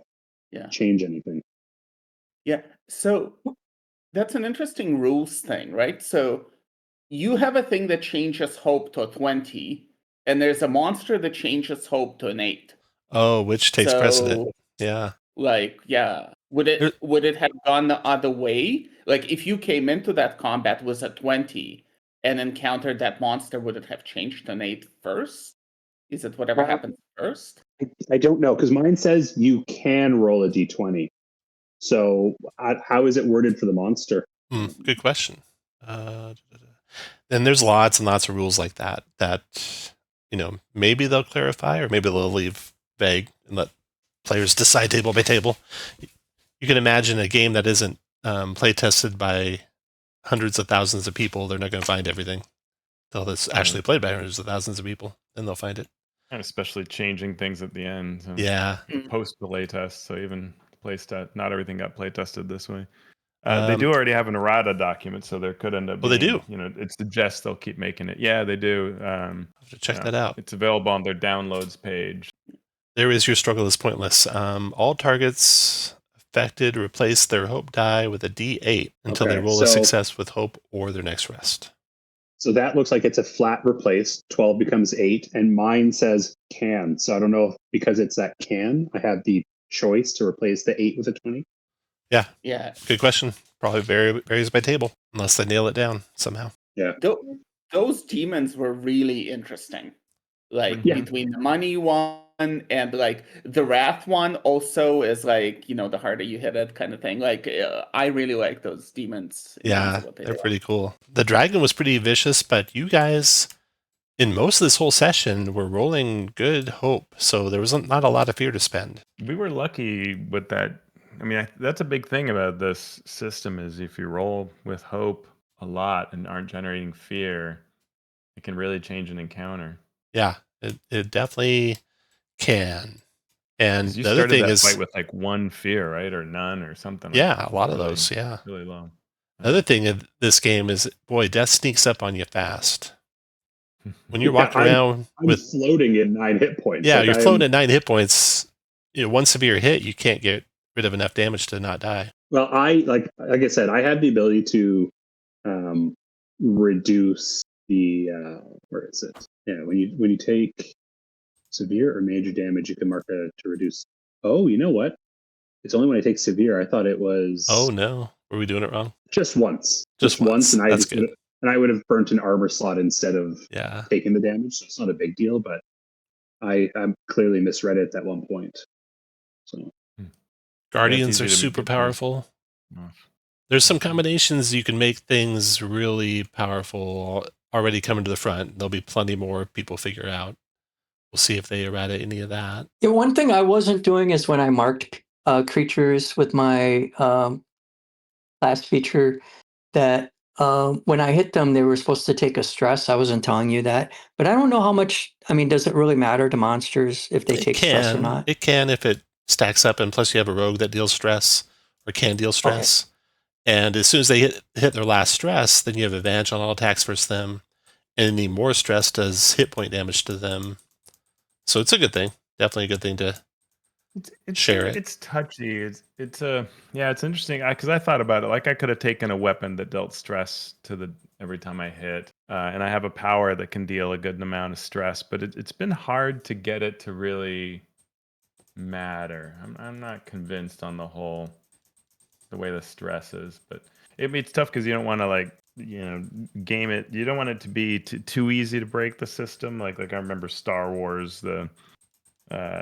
change anything. Yeah. So that's an interesting rules thing, right? So you have a thing that changes hope to a 20, and there's a monster that changes hope to an 8. Oh, which takes So, precedent. Yeah. Like, yeah. Would it have gone the other way? Like if you came into that combat with a 20 and encountered that monster, would it have changed to an 8 first? Is it whatever happens first? I don't know, because mine says you can roll a d20. So how is it worded for the monster? Good question. And there's lots and lots of rules like that maybe they'll clarify or maybe they'll leave vague and let players decide table by table. You can imagine a game that isn't play tested by hundreds of thousands of people. They're not going to find everything until it's actually played by hundreds of thousands of people. Then they'll find it. And especially changing things at the end. So Yeah. Post play test. So even play test, not everything got play tested this way. They do already have an errata document, so there could end up being, they do? It suggests they'll keep making it. Yeah, they do. Have to check that out. It's available on their downloads page. There is your struggle is pointless. All targets affected replace their hope die with a D8 until they roll a success with hope or their next rest. So that looks like it's a flat replace. 12 becomes 8, and mine says can. So I don't know if because it's that can, I have the choice to replace the 8 with a 20. Yeah. Yeah. Good question. Probably varies by table, unless they nail it down somehow. Yeah. Those demons were really interesting. Between the money one and like the wrath one also is like, the harder you hit it kind of thing. I really like those demons. Yeah, they're pretty cool. The dragon was pretty vicious, but you guys, in most of this whole session, were rolling good hope. So there was not a lot of fear to spend. We were lucky with that. I mean, that's a big thing about this system is if you roll with hope a lot and aren't generating fear, it can really change an encounter. Yeah, it definitely can. And you the other thing that is fight with like one fear, right, or none, or something. Yeah, a lot of those. Yeah, really low. The other thing of this game is, boy, death sneaks up on you fast. When you're walking around I'm floating at 9 hit points. Yeah, you're floating at 9 hit points. One severe hit, you can't get rid of enough damage to not die. Well, like I said, I have the ability to reduce the where is it? Yeah, when you take severe or major damage, you can mark to reduce. Oh, you know what? It's only when I take severe. I thought it was. Oh no, were we doing it wrong? Just once. Just once, and that's good. And I would have burnt an armor slot instead of taking the damage. So it's not a big deal, but I clearly misread it at one point. So Guardians are super powerful. There's some combinations you can make things really powerful already coming to the front. There'll be plenty more people figure out. We'll see if they errata any of that. Yeah, one thing I wasn't doing is when I marked creatures with my last feature that when I hit them, they were supposed to take a stress. I wasn't telling you that. But I don't know how much, does it really matter to monsters if they take stress or not? It can if it stacks up, and plus you have a rogue that deals stress or can deal stress. Okay. And as soon as they hit their last stress, then you have advantage on all attacks versus them. And any more stress does hit point damage to them. So it's a good thing. Definitely a good thing to share it. It's touchy. It's interesting because I thought about it. Like I could have taken a weapon that dealt stress to every time I hit, and I have a power that can deal a good amount of stress. But it's been hard to get it to really matter. I'm not convinced on the way the stress is, but it's tough because you don't want to game it. You don't want it to be too easy to break the system. Like I remember Star Wars, the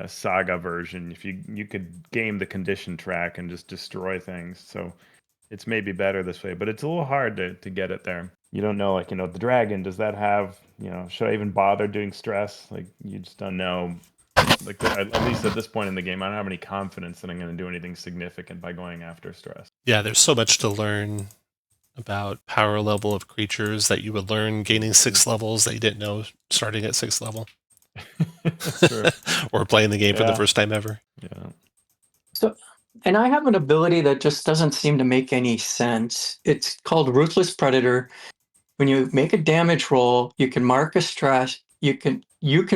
Saga version. If you could game the condition track and just destroy things, so it's maybe better this way. But it's a little hard to get it there. You don't know, the dragon. Does that have? Should I even bother doing stress? You just don't know. At least at this point in the game, I don't have any confidence that I'm going to do anything significant by going after stress. Yeah, there's so much to learn about power level of creatures that you would learn gaining 6 levels that you didn't know starting at 6th level. Or playing the game for the first time ever. Yeah. So, and I have an ability that just doesn't seem to make any sense. It's called Ruthless Predator. When you make a damage roll, you can mark a stress. You can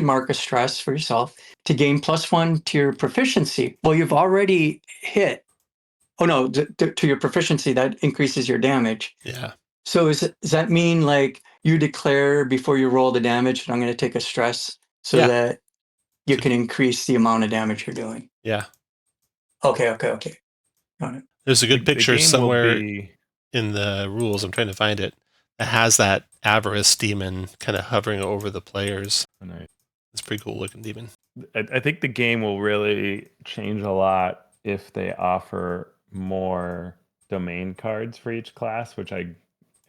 mark a stress for yourself to gain +1 to your proficiency. Well, you've already hit. Oh no, to your proficiency, that increases your damage. Yeah. So does that mean you declare before you roll the damage that I'm going to take a stress so that you can increase the amount of damage you're doing? Yeah. Okay. Got it. There's a good picture somewhere in the rules. I'm trying to find it. It has that avarice demon kind of hovering over the players. Nice. It's a pretty cool looking demon. I think the game will really change a lot if they offer more domain cards for each class, which I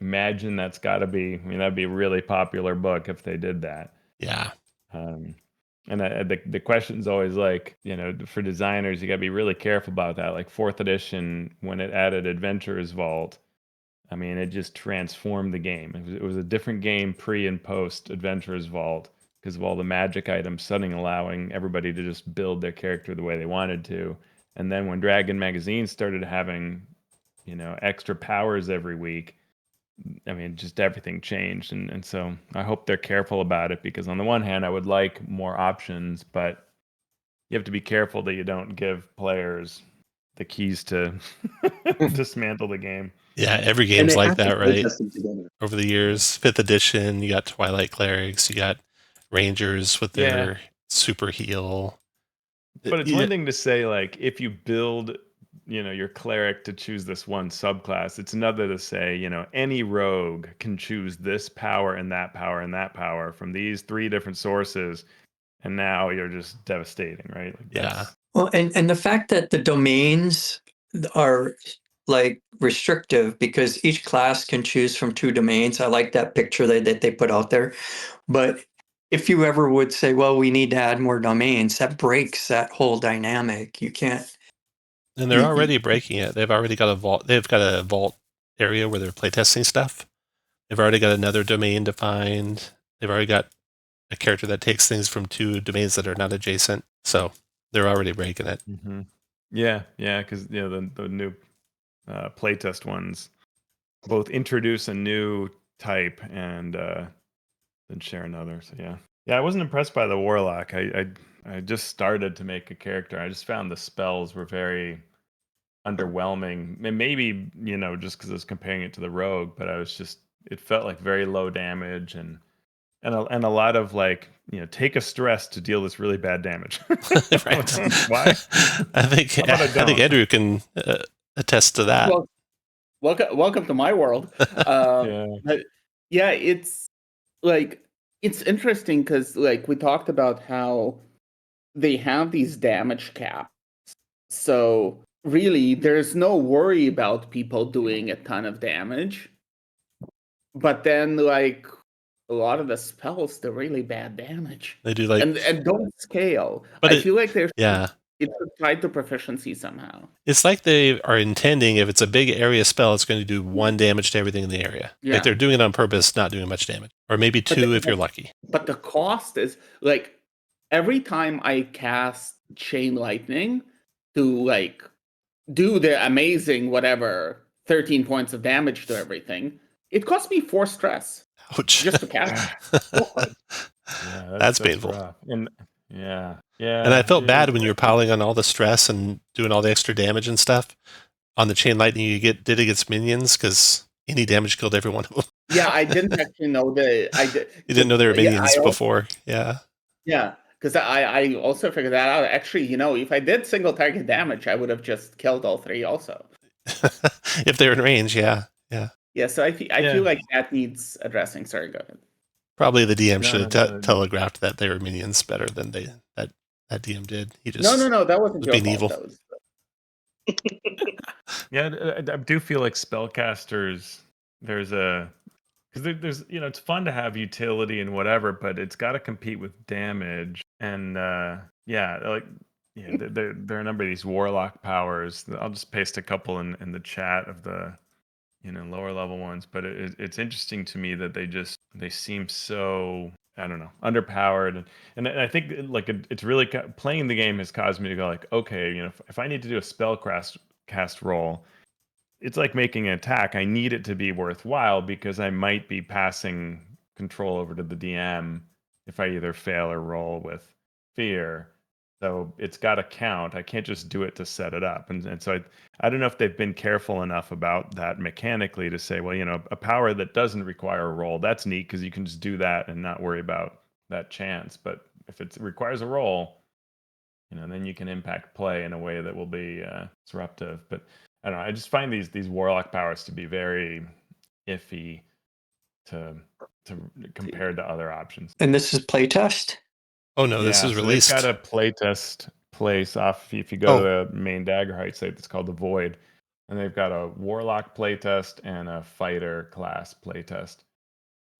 imagine that's got to be. I mean, that'd be a really popular book if they did that. Yeah. And the question's always like, for designers, you got to be really careful about that. Like 4th edition, when it added Adventurer's Vault, I mean, it just transformed the game. It was a different game pre and post Adventurer's Vault because of all the magic items suddenly allowing everybody to just build their character the way they wanted to. And then when Dragon Magazine started having, extra powers every week, I mean, just everything changed. And so I hope they're careful about it because on the one hand, I would like more options, but you have to be careful that you don't give players the keys to dismantle the game. Yeah, every And game's they like have to that, play right? test them together. Over the years, 5th edition, you got Twilight Clerics, you got Rangers with their super heal. But it's one thing to say, like, if you build, your cleric to choose this one subclass, it's another to say, any rogue can choose this power and that power and that power from these 3 different sources. And now you're just devastating, right? Like, Yeah. Well, and the fact that the domains are like restrictive because each class can choose from 2 domains. I like that picture that they put out there. But if you ever would say, well, we need to add more domains, that breaks that whole dynamic. You can't. And they're already breaking it. They've already got a vault. They've got a vault area where they're playtesting stuff. They've already got another domain defined. They've already got a character that takes things from 2 domains that are not adjacent. So they're already breaking it. Mm-hmm. Yeah, because the new playtest ones both introduce a new type and then share another. So yeah, I wasn't impressed by the warlock. I just started to make a character. I just found the spells were very underwhelming. And maybe just because I was comparing it to the rogue, but it felt like very low damage and a lot of like take a stress to deal this really bad damage. Right. Why? I think Andrew can attest to that. Well, welcome to my world. But yeah, it's like it's interesting because like we talked about how they have these damage caps. So really, there's no worry about people doing a ton of damage. But then, like a lot of the spells, they're really bad damage. They do like and don't scale. But I feel like there's yeah. it's tied to proficiency somehow. It's like they are intending if it's a big area spell, it's going to do 1 damage to everything in the area. Yeah. Like they're doing it on purpose, not doing much damage. Or maybe 2 if you're lucky. But the cost is like every time I cast Chain Lightning to like do the amazing whatever 13 points of damage to everything, it costs me 4 stress. Ouch. Just to cast. That's painful. Rough. And yeah. And I felt bad when you were piling on all the stress and doing all the extra damage and stuff. On the Chain Lightning you did against minions because any damage killed every one of them. Yeah, I didn't actually know that. You didn't know they were minions before. Yeah. Yeah, because I also figured that out. Actually, if I did single target damage, I would have just killed all 3 also. If they're in range, yeah. Yeah, so I feel like that needs addressing. Sorry, go ahead. Probably the DM should have telegraphed that they were minions better than that DM did. He just No, that wasn't was your being fault. evil. Yeah, I do feel like spellcasters. There's it's fun to have utility and whatever, but it's got to compete with damage. And there are a number of these warlock powers. I'll just paste a couple in the chat of the lower level ones. But it's interesting to me that they seem so, I don't know, underpowered. And I think like it's really playing the game has caused me to go like, okay, if I need to do a spell cast roll, it's like making an attack. I need it to be worthwhile because I might be passing control over to the DM if I either fail or roll with fear. So it's got to count. I can't just do it to set it up. And so I don't know if they've been careful enough about that mechanically to say, well, a power that doesn't require a roll, that's neat because you can just do that and not worry about that chance. But if it requires a roll, then you can impact play in a way that will be disruptive. But I don't know. I just find these warlock powers to be very iffy to compared to other options. And this is playtest? Oh no, this is released. They've got a playtest place off. If you go to the main Daggerheart site, that's called the Void. and they've got a warlock playtest and a fighter class playtest.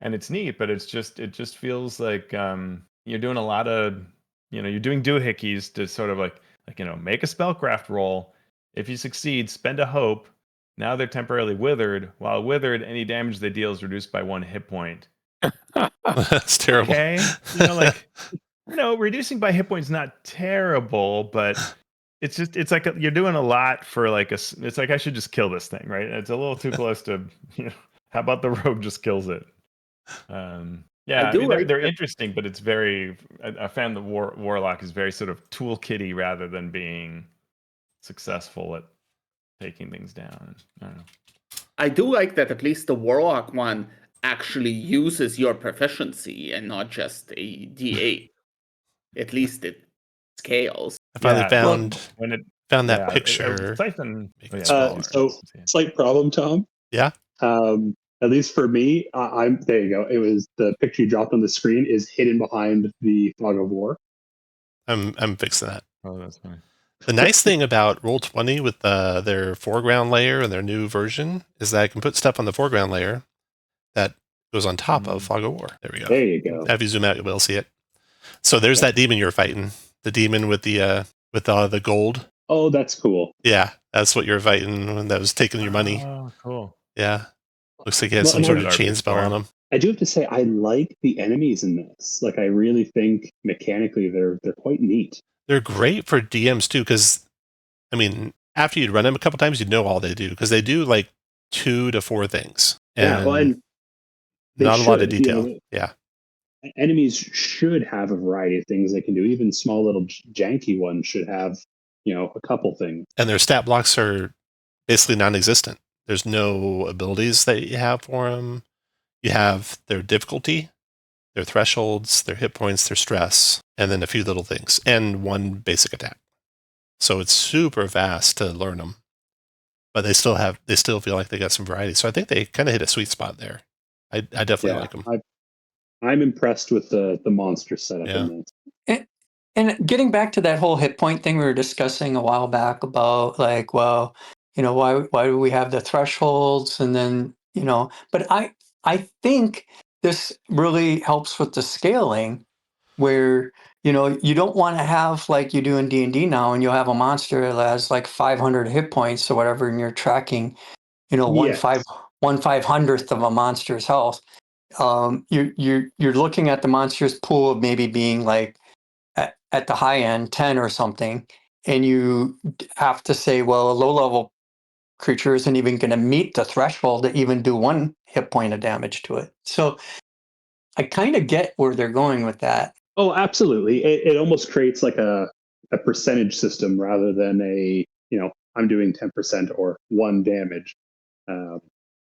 And it's neat, but it just feels like you're doing a lot of, you're doing doohickeys to sort of like make a spellcraft roll. If you succeed, spend a hope. Now they're temporarily withered. While withered, any damage they deal is reduced by 1 hit point. That's terrible. Okay, reducing by hit points is not terrible, but it's like you're doing a lot for like it's like I should just kill this thing, right? It's a little too close to, how about the rogue just kills it? Yeah, they're interesting, but it's very. I found the warlock is very sort of toolkitty rather than being successful at taking things down. I don't know. I do like that at least the warlock one actually uses your proficiency and not just a D8. At least it scales. I finally found that yeah, picture. Siphon. So slight problem, Tom. Yeah. At least for me, I'm there. You go. It was the picture you dropped on the screen is hidden behind the fog of war. I'm fixing that. Oh, that's fine. The nice thing about Roll20 with their foreground layer and their new version is that I can put stuff on the foreground layer that goes on top of Fog of War. There we go. There you go. If you zoom out, you will see it. So there's that demon you're fighting. The demon with the gold. Oh, that's cool. Yeah, that's what you're fighting when that was taking your money. Oh, cool. Yeah. Looks like he has some sort of chain spell on him. I do have to say, I like the enemies in this. Like, I really think mechanically they're quite neat. They're great for DMs too, because I mean, after you'd run them a couple times, you'd know all they do, because they do like 2 to 4 things. And not a lot of detail. Yeah. Enemies should have a variety of things they can do. Even small little janky ones should have, a couple things. And their stat blocks are basically non-existent. There's no abilities that you have for them. You have their difficulty, their thresholds, their hit points, their stress, and then a few little things, and 1 basic attack. So it's super fast to learn them, but they still feel like they got some variety. So I think they kind of hit a sweet spot there. I definitely like them. I'm impressed with the monster setup in this. And getting back to that whole hit point thing we were discussing a while back about, like, well, why do we have the thresholds? And then, but I think this really helps with the scaling, where, you don't want to have like you do in D&D now, and you'll have a monster that has like 500 hit points or whatever, and you're tracking, Yes. 1/500th of a monster's health. You're looking at the monster's pool of maybe being like at the high end 10 or something, and you have to say, well, a low level creature isn't even going to meet the threshold to even do 1 hit point of damage to it. So I kind of get where they're going with that. Oh, absolutely. It almost creates like a percentage system rather than I'm doing 10% or 1 damage.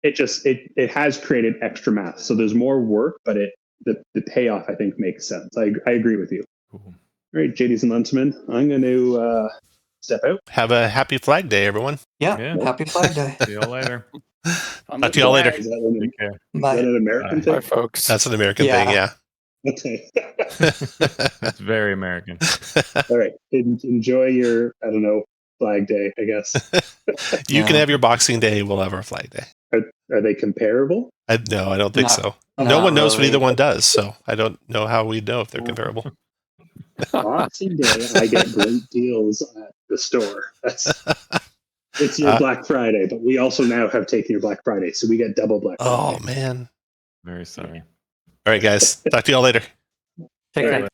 It has created extra math. So there's more work, but the payoff, I think, makes sense. I agree with you. Cool. All right, JDs and Luntsmen, I'm going to step out. Have a happy Flag Day, everyone. Yeah. Happy Flag Day. See you later. Talk to y'all later. Is that Take care. an American thing? Bye, folks. That's an American thing, yeah. Okay. That's very American. All right. Enjoy your, Flag Day, I guess. You can have your Boxing Day. We'll have our Flag Day. Are they comparable? No, I don't think so. Not No one knows what really. either one does, so I don't know how we'd know if they're comparable. Boxing Day, I get great deals at the store. It's your Black Friday, but we also now have taken your Black Friday, so we get double Black Friday. Oh, man. Very sorry. All right, guys. Talk to y'all later. Take care.